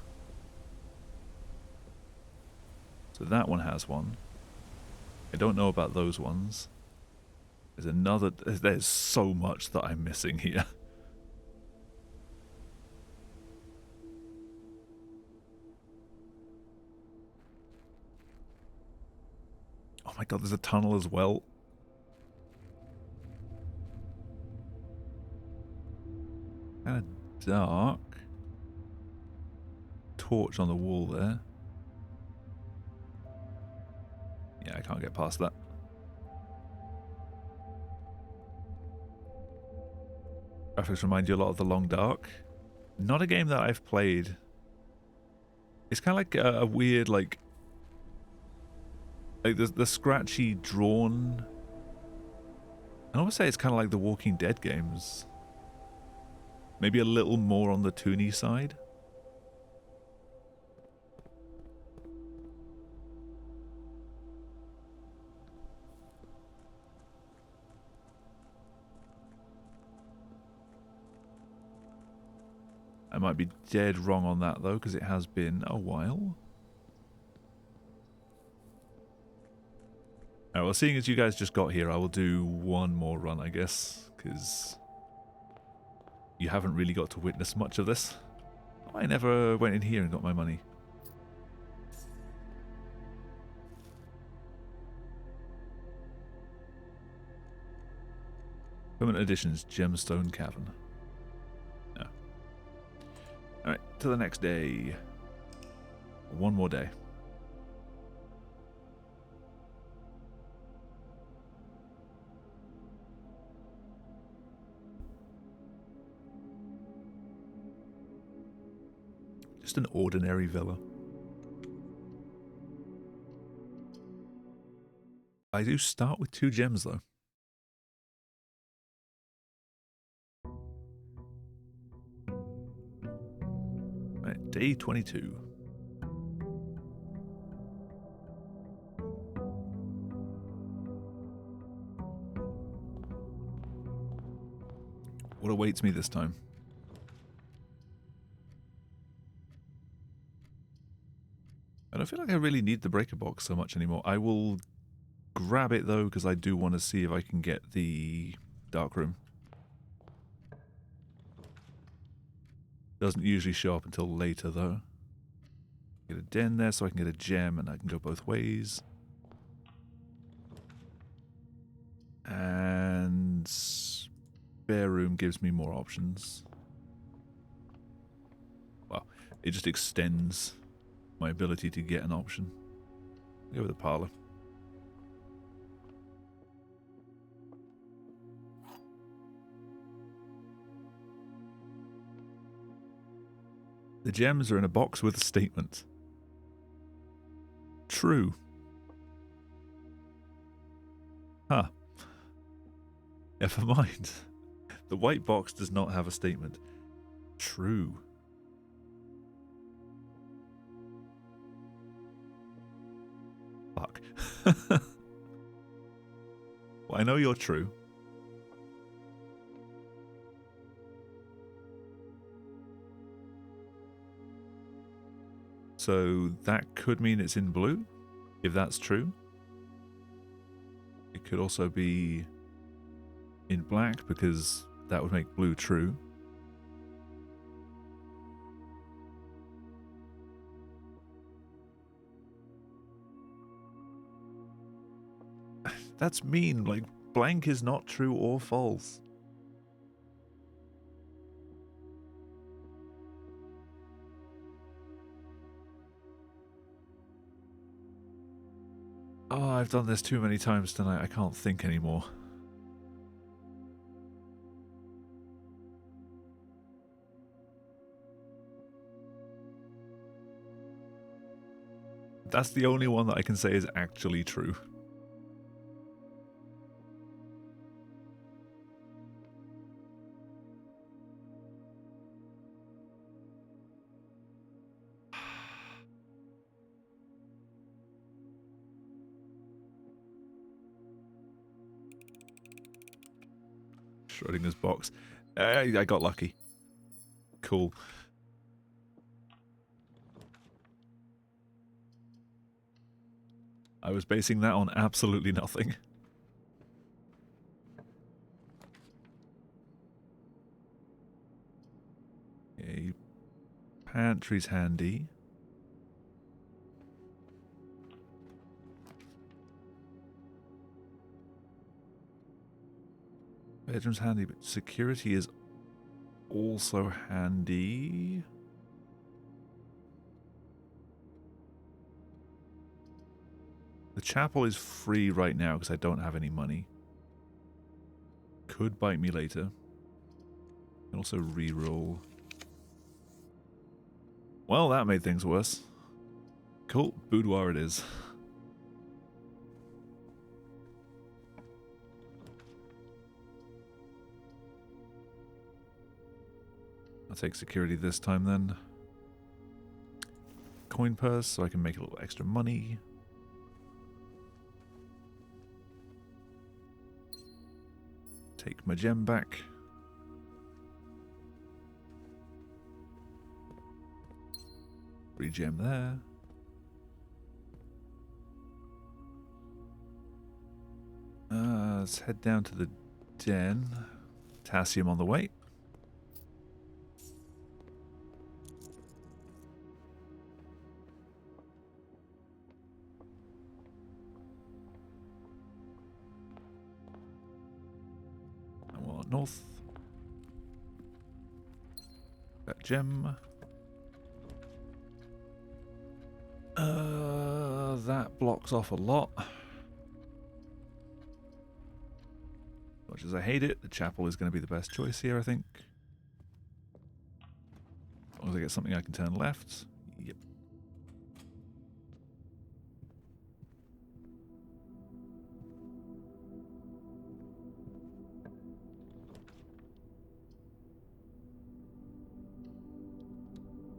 A: So that one has one. I don't know about those ones. There's another. There's so much that I'm missing here. Oh my god, there's a tunnel as well. Kind of dark. Torch on the wall there. Yeah, I can't get past that. Graphics remind you a lot of The Long Dark. Not a game that I've played. It's kind of like a weird, like, Like the scratchy drawn. I almost say it's kind of like the Walking Dead games. Maybe a little more on the toony side. I might be dead wrong on that though, because it has been a while. Alright, well, seeing as you guys just got here, I will do one more run, I guess, because you haven't really got to witness much of this. I never went in here and got my money. Permanent Editions, Gemstone Cavern. No. Alright, to the next day. One more day. Just an ordinary villa. I do start with 2 gems though. Right, day 22. What awaits me this time? I don't feel like I really need the breaker box so much anymore. I will grab it though, because I do want to see if I can get the dark room. Doesn't usually show up until later though. Get a den there so I can get a gem and I can go both ways. And spare room gives me more options. Well, it just extends my ability to get an option. Go with the parlor. The gems are in a box with a statement. True. Huh. Never mind. The white box does not have a statement. True. Fuck. Well, I know you're true. So that could mean it's in blue, if that's true. It could also be in black, because that would make blue true. That's mean. Like, blank is not true or false. Oh, I've done this too many times tonight. I can't think anymore. That's the only one that I can say is actually true. Schrodinger's box. I got lucky. Cool. I was basing that on absolutely nothing. Okay. Pantry's handy. Bedroom's handy, but security is also handy. The chapel is free right now because I don't have any money. Could bite me later. Can also reroll. Well, that made things worse. Cool, boudoir it is. I'll take security this time then. Coin purse so I can make a little extra money. Take my gem back. Free gem there. Let's head down to the den. Potassium on the way. And we'll north. That gem. That blocks off a lot. Much as I hate it, the chapel is going to be the best choice here, I think. As long as I get something I can turn left. Yep.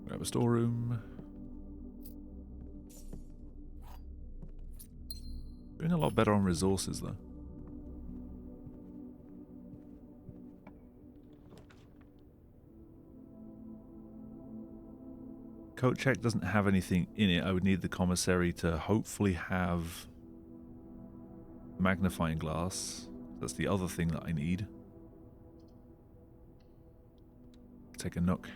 A: Grab a storeroom. Doing a lot better on resources, though. Coat check doesn't have anything in it. I would need the commissary to hopefully have magnifying glass. That's the other thing that I need. Take a nook.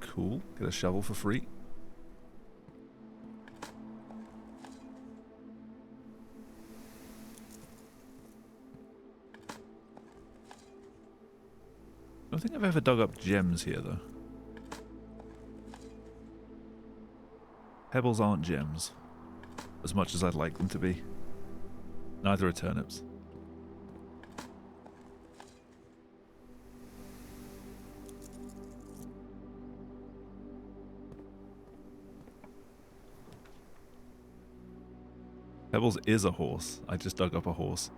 A: Cool. Get a shovel for free. I don't think I've ever dug up gems here, though. Pebbles aren't gems, as much as I'd like them to be. Neither are turnips. Pebbles is a horse. I just dug up a horse.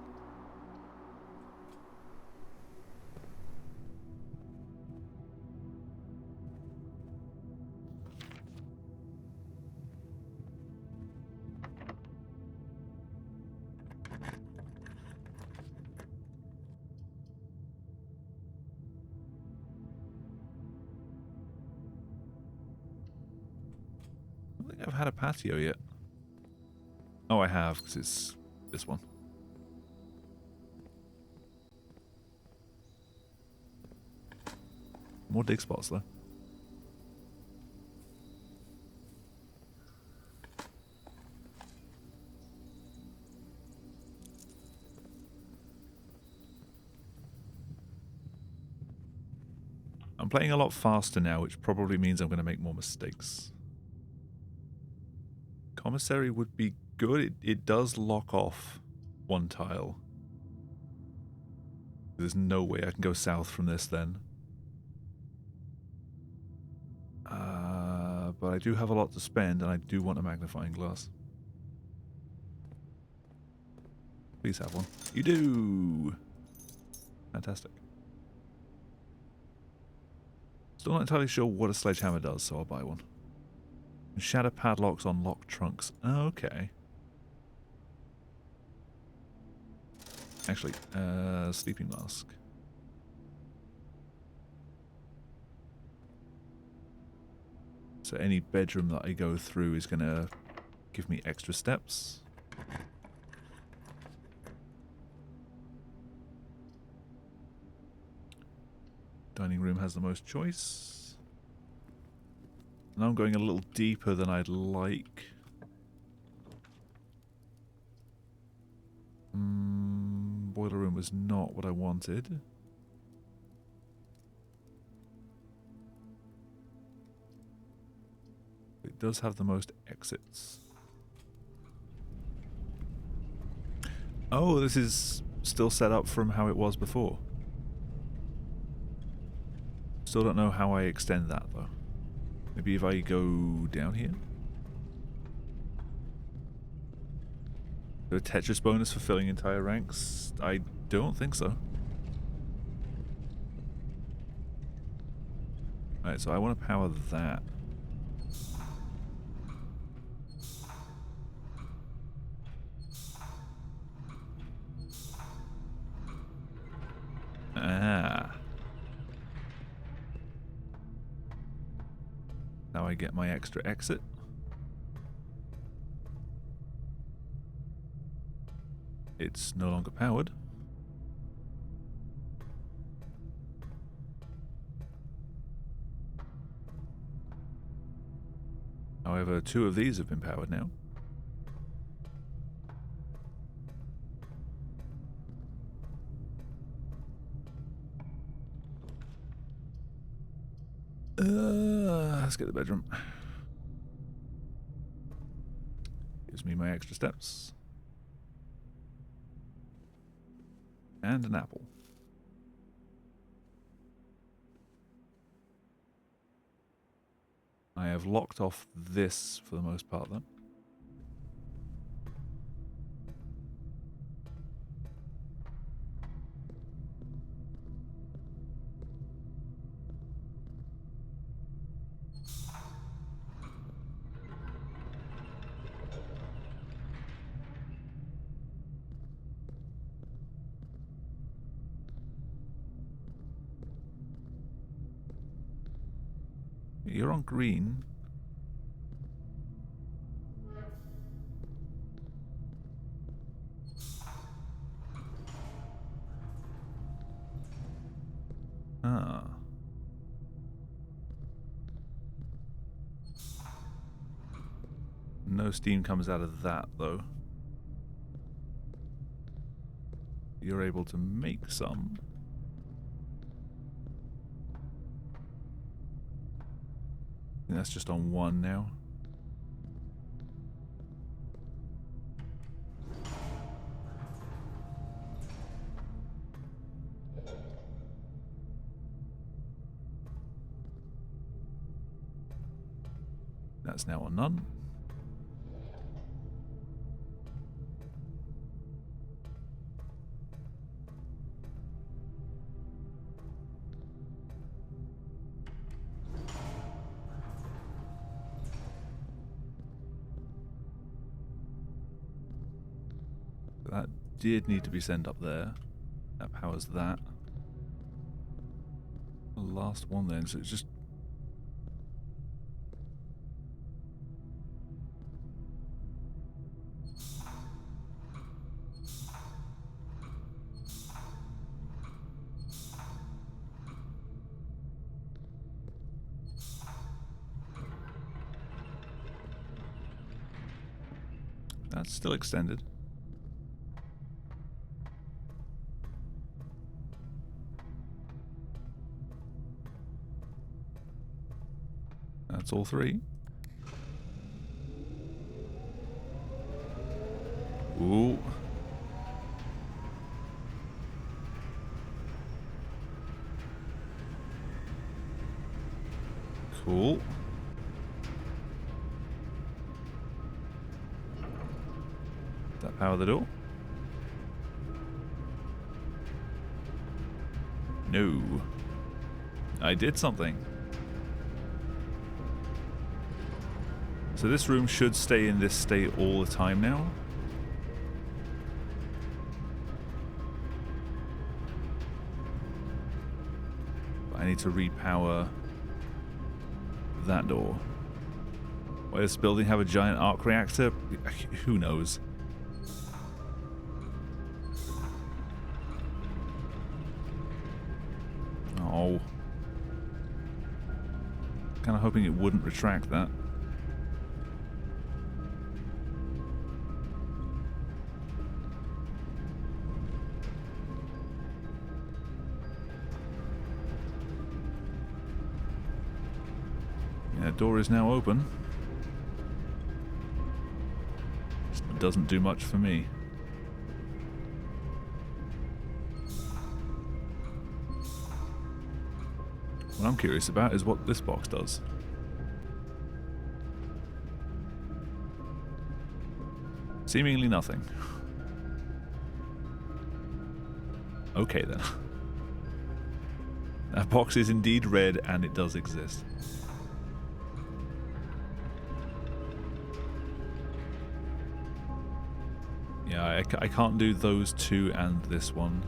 A: I don't think I've had a patio yet. Oh, I have, because it's this one. More dig spots, though. I'm playing a lot faster now, which probably means I'm going to make more mistakes. Commissary would be good. It does lock off one tile. There's no way I can go south from this then. But I do have a lot to spend, and I do want a magnifying glass. Please have one. You do! Fantastic. Still not entirely sure what a sledgehammer does, so I'll buy one. Shatter padlocks on locked trunks. Okay. Actually, sleeping mask. So any bedroom that I go through is going to give me extra steps. Dining room has the most choice. Now I'm going a little deeper than I'd like. Boiler room was not what I wanted. It does have the most exits. Oh, this is still set up from how it was before. Still don't know how I extend that though. Maybe if I go down here? A Tetris bonus for filling entire ranks? I don't think so. Alright, so I want to power that. Ah. Now I get my extra exit. It's no longer powered. However, 2 of these have been powered now. Let's get the bedroom. Gives me my extra steps. And an apple. I have locked off this for the most part then. You're on green. Ah. No steam comes out of that, though. You're able to make some. I think that's just on 1 now. That's now on none. That did need to be sent up there. That powers that. The last one then, so it's just... That's still extended. That's all 3. Ooh. Cool. Does that power the door? No. I did something. So this room should stay in this state all the time now. But I need to repower that door. Why does this building have a giant arc reactor? Who knows? Oh. Kind of hoping it wouldn't retract that. Door is now open. It doesn't do much for me. What I'm curious about is what this box does. Seemingly nothing. Okay then. That box is indeed red and it does exist. Yeah, I can't do those two and this one.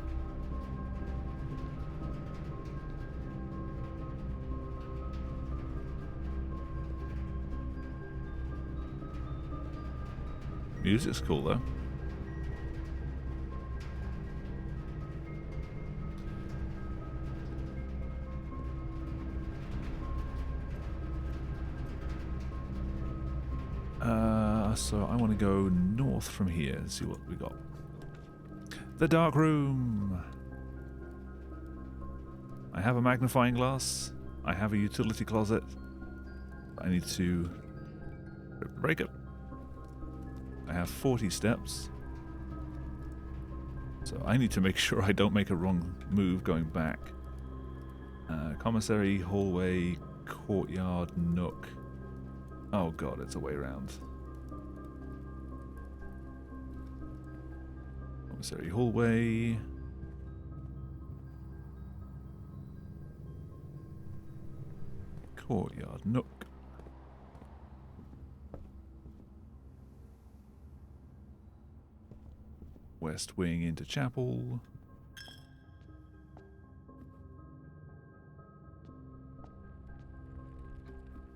A: Music's cool though. So I want to go north from here and see what we got. The dark room. I have a magnifying glass. I have a utility closet. I need to break it. I have 40 steps. So I need to make sure I don't make a wrong move going back. Commissary, hallway, courtyard, nook. Oh god, it's a way around. Commissary, hallway. Courtyard, nook. West wing into chapel.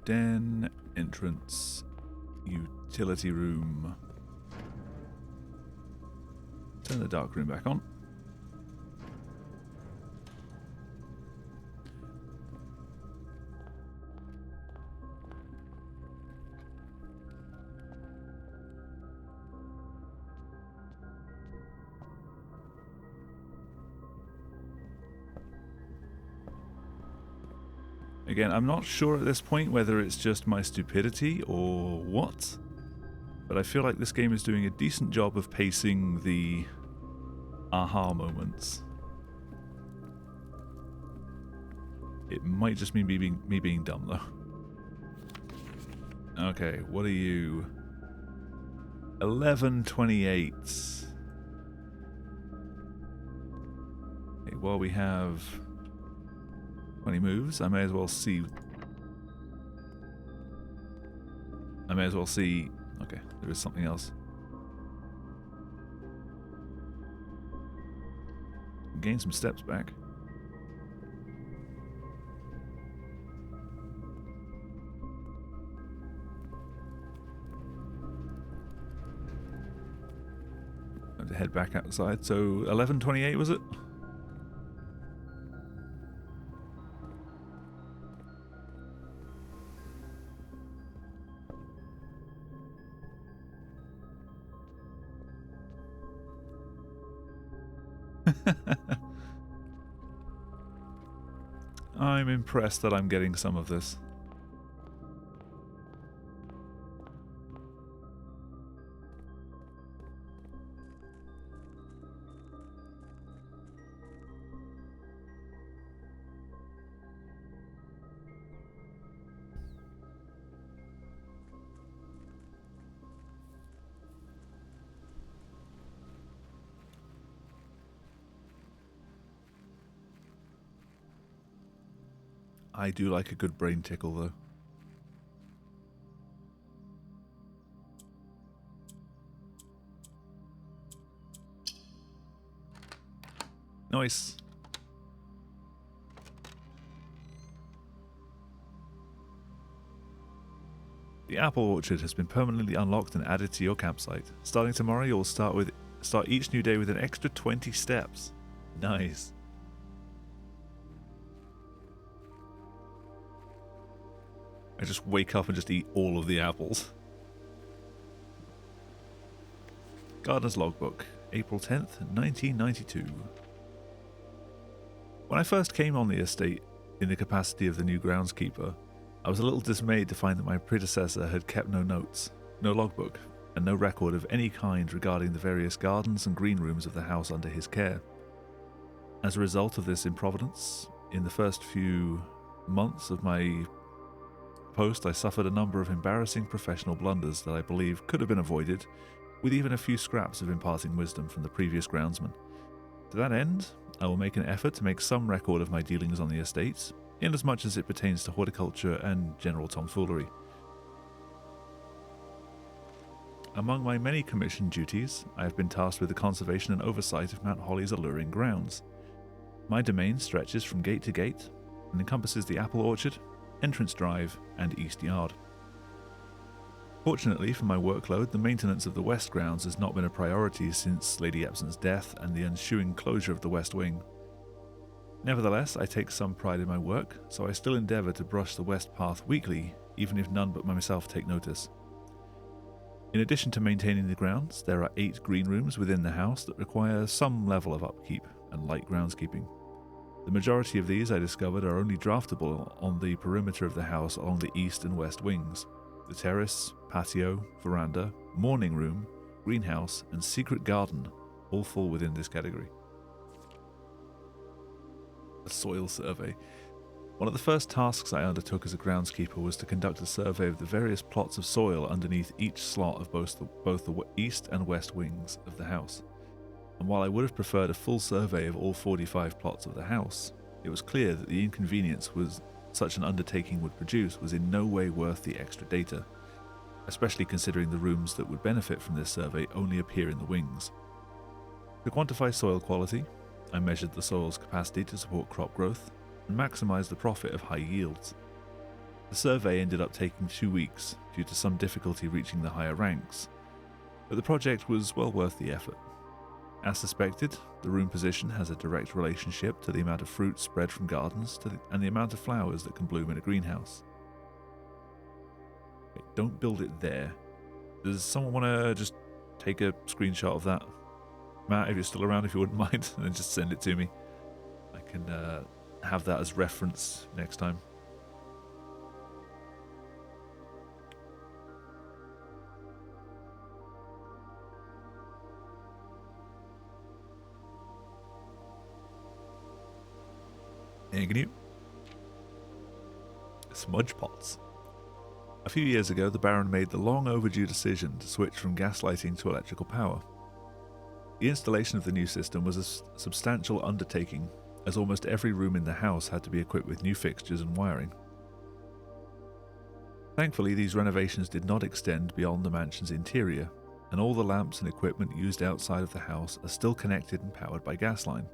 A: Den, entrance, utility room. Turn the dark room back on. Again, I'm not sure at this point whether it's just my stupidity or what, but I feel like this game is doing a decent job of pacing the aha moments. It might just be me being dumb though. Okay, what are you? 11:28. Okay, well, we have 20 moves. I may as well see. Okay, there is something else. Gain some steps back. I have to head back outside. So 11:28 was it? I'm impressed that I'm getting some of this. I do like a good brain tickle, though. Nice. The apple orchard has been permanently unlocked and added to your campsite. Starting tomorrow, you'll start each new day with an extra 20 steps. Nice. I just wake up and just eat all of the apples. Gardener's Logbook, April 10th, 1992. When I first came on the estate in the capacity of the new groundskeeper, I was a little dismayed to find that my predecessor had kept no notes, no logbook, and no record of any kind regarding the various gardens and green rooms of the house under his care. As a result of this improvidence, in the first few months of my post, I suffered a number of embarrassing professional blunders that I believe could have been avoided, with even a few scraps of imparting wisdom from the previous groundsman. To that end, I will make an effort to make some record of my dealings on the estates, inasmuch as it pertains to horticulture and general tomfoolery. Among my many commissioned duties, I have been tasked with the conservation and oversight of Mount Holly's alluring grounds. My domain stretches from gate to gate and encompasses the apple orchard, entrance drive, and east yard. Fortunately for my workload, the maintenance of the west grounds has not been a priority since Lady Epson's death and the ensuing closure of the west wing. Nevertheless, I take some pride in my work, so I still endeavour to brush the west path weekly, even if none but myself take notice. In addition to maintaining the grounds, there are 8 green rooms within the house that require some level of upkeep and light groundskeeping. The majority of these, I discovered, are only draftable on the perimeter of the house along the east and west wings. The terrace, patio, veranda, morning room, greenhouse, and secret garden all fall within this category. A soil survey. One of the first tasks I undertook as a groundskeeper was to conduct a survey of the various plots of soil underneath each slot of both the east and west wings of the house. And while I would have preferred a full survey of all 45 plots of the house, it was clear that the inconvenience such an undertaking would produce was in no way worth the extra data, especially considering the rooms that would benefit from this survey only appear in the wings. To quantify soil quality, I measured the soil's capacity to support crop growth and maximize the profit of high yields. The survey ended up taking 2 weeks due to some difficulty reaching the higher ranks, but the project was well worth the effort. As suspected, the room position has a direct relationship to the amount of fruit spread from gardens and the amount of flowers that can bloom in a greenhouse. Okay, don't build it there. Does someone want to just take a screenshot of that? Matt, if you're still around, if you wouldn't mind, and then just send it to me. I can have that as reference next time. Agnew. Smudge pots. A few years ago, the Baron made the long overdue decision to switch from gaslighting to electrical power. The installation of the new system was a substantial undertaking, as almost every room in the house had to be equipped with new fixtures and wiring. Thankfully, these renovations did not extend beyond the mansion's interior, and all the lamps and equipment used outside of the house are still connected and powered by gas line,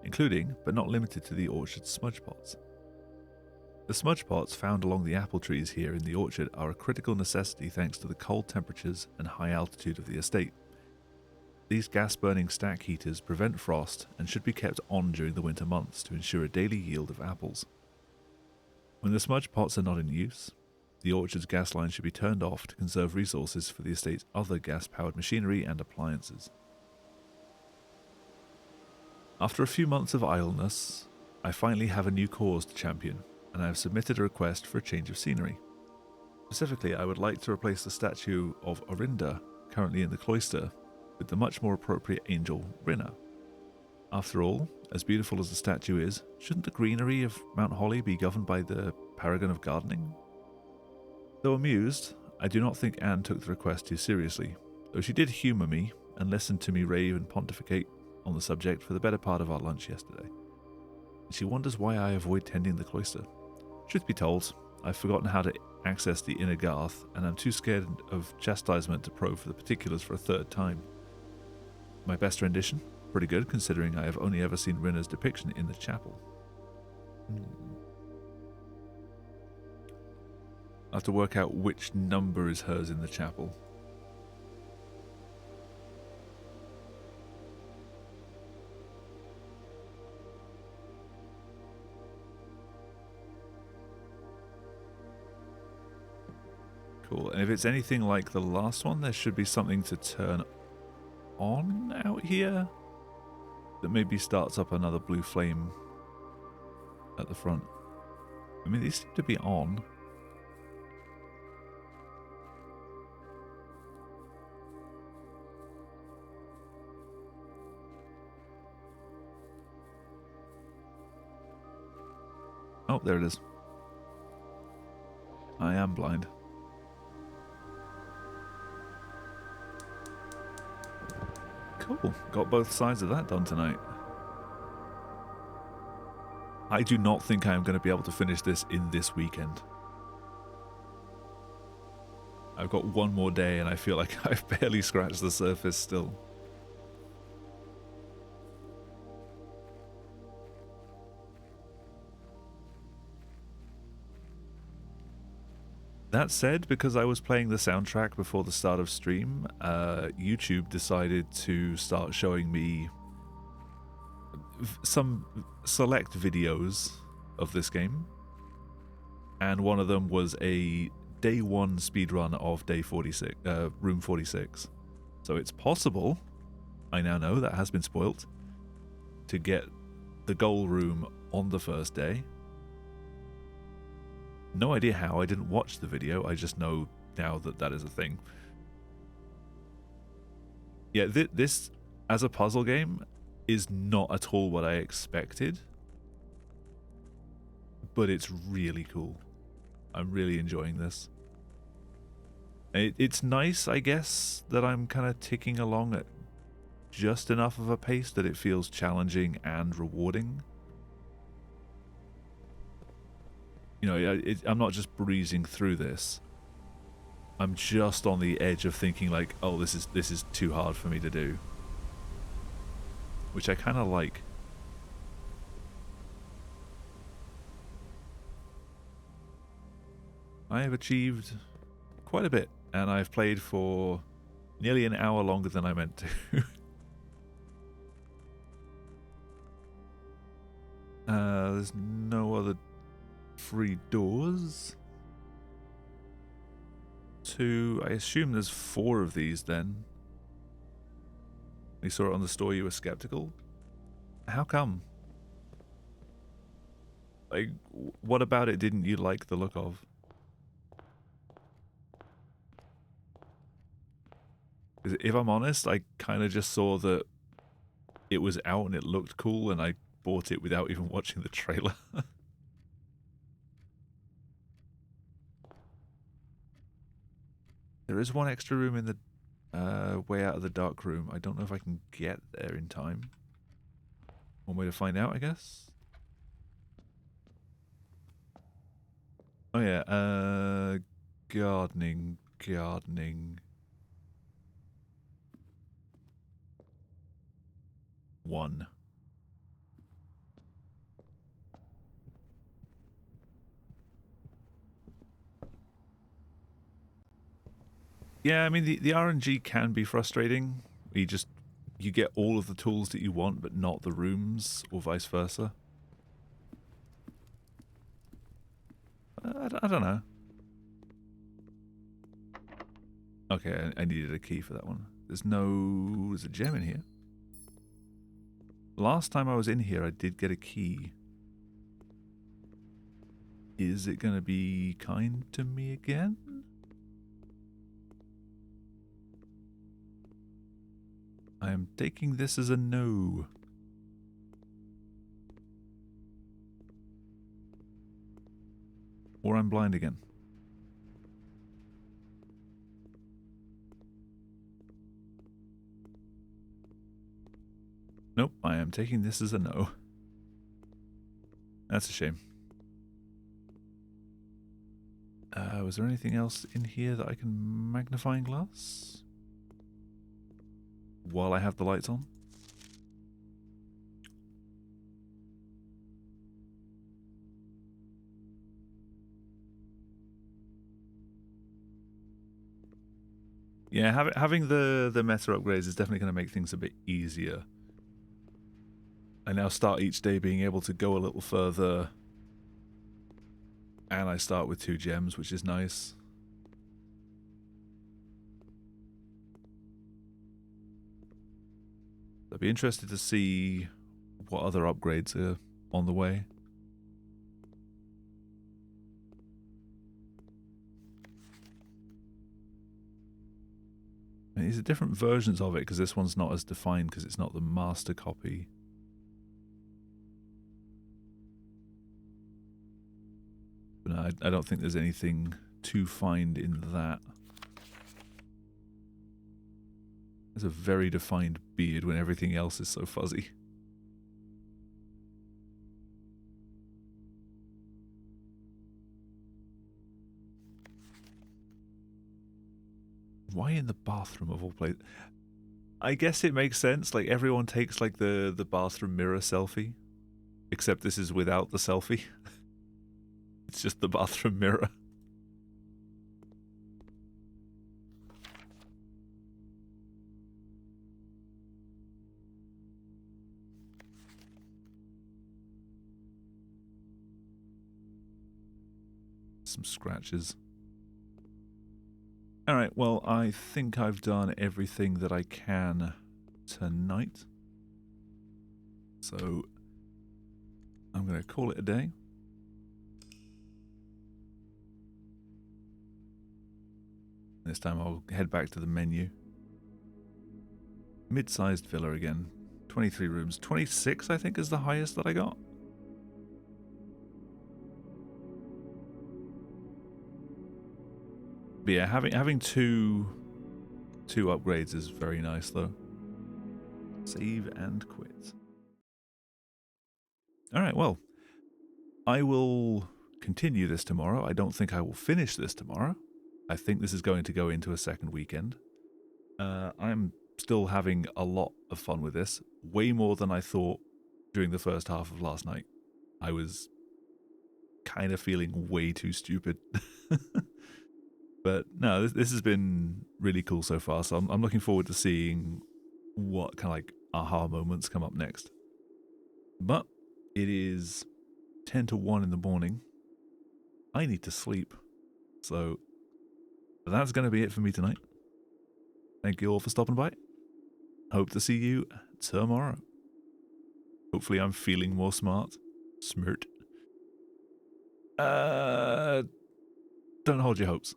A: including, but not limited to, the orchard's smudge pots. The smudge pots found along the apple trees here in the orchard are a critical necessity thanks to the cold temperatures and high altitude of the estate. These gas-burning stack heaters prevent frost and should be kept on during the winter months to ensure a daily yield of apples. When the smudge pots are not in use, the orchard's gas line should be turned off to conserve resources for the estate's other gas-powered machinery and appliances. After a few months of idleness, I finally have a new cause to champion, and I have submitted a request for a change of scenery. Specifically, I would like to replace the statue of Orinda, currently in the cloister, with the much more appropriate angel Rinna. After all, as beautiful as the statue is, shouldn't the greenery of Mount Holly be governed by the paragon of gardening? Though amused, I do not think Anne took the request too seriously, though she did humour me and listened to me rave and pontificate on the subject for the better part of our lunch yesterday. She wonders why I avoid tending the cloister. Truth be told, I've forgotten how to access the inner garth, and I'm too scared of chastisement to probe for the particulars for a third time. My best rendition? Pretty good, considering I have only ever seen Rinna's depiction in the chapel. I have to work out which number is hers in the chapel. Cool, and if it's anything like the last one, there should be something to turn on out here that maybe starts up another blue flame at the front. I mean, these seem to be on. Oh, there it is. I am blind. Cool. Got both sides of that done tonight. I do not think I am going to be able to finish this in this weekend. I've got one more day and I feel like I've barely scratched the surface still. That said, because I was playing the soundtrack before the start of stream, YouTube decided to start showing me some select videos of this game. And one of them was a day 1 speedrun of day 46, room 46. So it's possible, I now know that has been spoilt, to get the goal room on the first day. No idea how, I didn't watch the video, I just know now that that is a thing. Yeah, this, as a puzzle game, is not at all what I expected. But it's really cool. I'm really enjoying this. It's nice, I guess, that I'm kind of ticking along at just enough of a pace that it feels challenging and rewarding. You know, I'm not just breezing through this. I'm just on the edge of thinking like, oh, this is too hard for me to do. Which I kind of like. I have achieved quite a bit, and I've played for nearly an hour longer than I meant to. There's no other free doors. 2, I assume there's 4 of these then. You saw it on the store, you were skeptical? How come? Like, what about it didn't you like the look of? If I'm honest, I kind of just saw that it was out and it looked cool and I bought it without even watching the trailer. There is one extra room in the way out of the dark room. I don't know if I can get there in time. One way to find out, I guess. Oh yeah, gardening. 1. Yeah, I mean, the RNG can be frustrating. You get all of the tools that you want, but not the rooms, or vice versa. I don't know. Okay, I needed a key for that one. There's a gem in here. Last time I was in here, I did get a key. Is it going to be kind to me again? I am taking this as a no. Or I'm blind again. Nope, I am taking this as a no. That's a shame. Was there anything else in here that I can magnifying glass? While I have the lights on? Yeah, having the meta upgrades is definitely going to make things a bit easier. I now start each day being able to go a little further. And I start with 2 gems, which is nice. I'd be interested to see what other upgrades are on the way. And these are different versions of it, because this one's not as defined because it's not the master copy. But no, I don't think there's anything to find in that. There's a very defined beard when everything else is so fuzzy. Why in the bathroom of all places? I guess it makes sense. Like, everyone takes like the bathroom mirror selfie, except this is without the selfie. It's just the bathroom mirror. Some scratches. Alright, well, I think I've done everything that I can tonight. So, I'm going to call it a day. This time I'll head back to the menu. Mid-sized villa again. 23 rooms. 26, I think, is the highest that I got. But yeah, having two upgrades is very nice, though. Save and quit. Alright, well, I will continue this tomorrow. I don't think I will finish this tomorrow. I think this is going to go into a second weekend. I'm still having a lot of fun with this. Way more than I thought during the first half of last night. I was kind of feeling way too stupid. But no, this has been really cool so far. So I'm looking forward to seeing what kind of like aha moments come up next. But it is 10 to 1 in the morning. I need to sleep. So that's going to be it for me tonight. Thank you all for stopping by. Hope to see you tomorrow. Hopefully I'm feeling more smart. Smirt. Don't hold your hopes.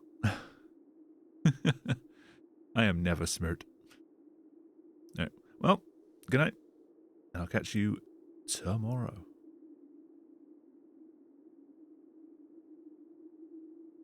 A: I am never smirt. All right. Well, good night. I'll catch you tomorrow.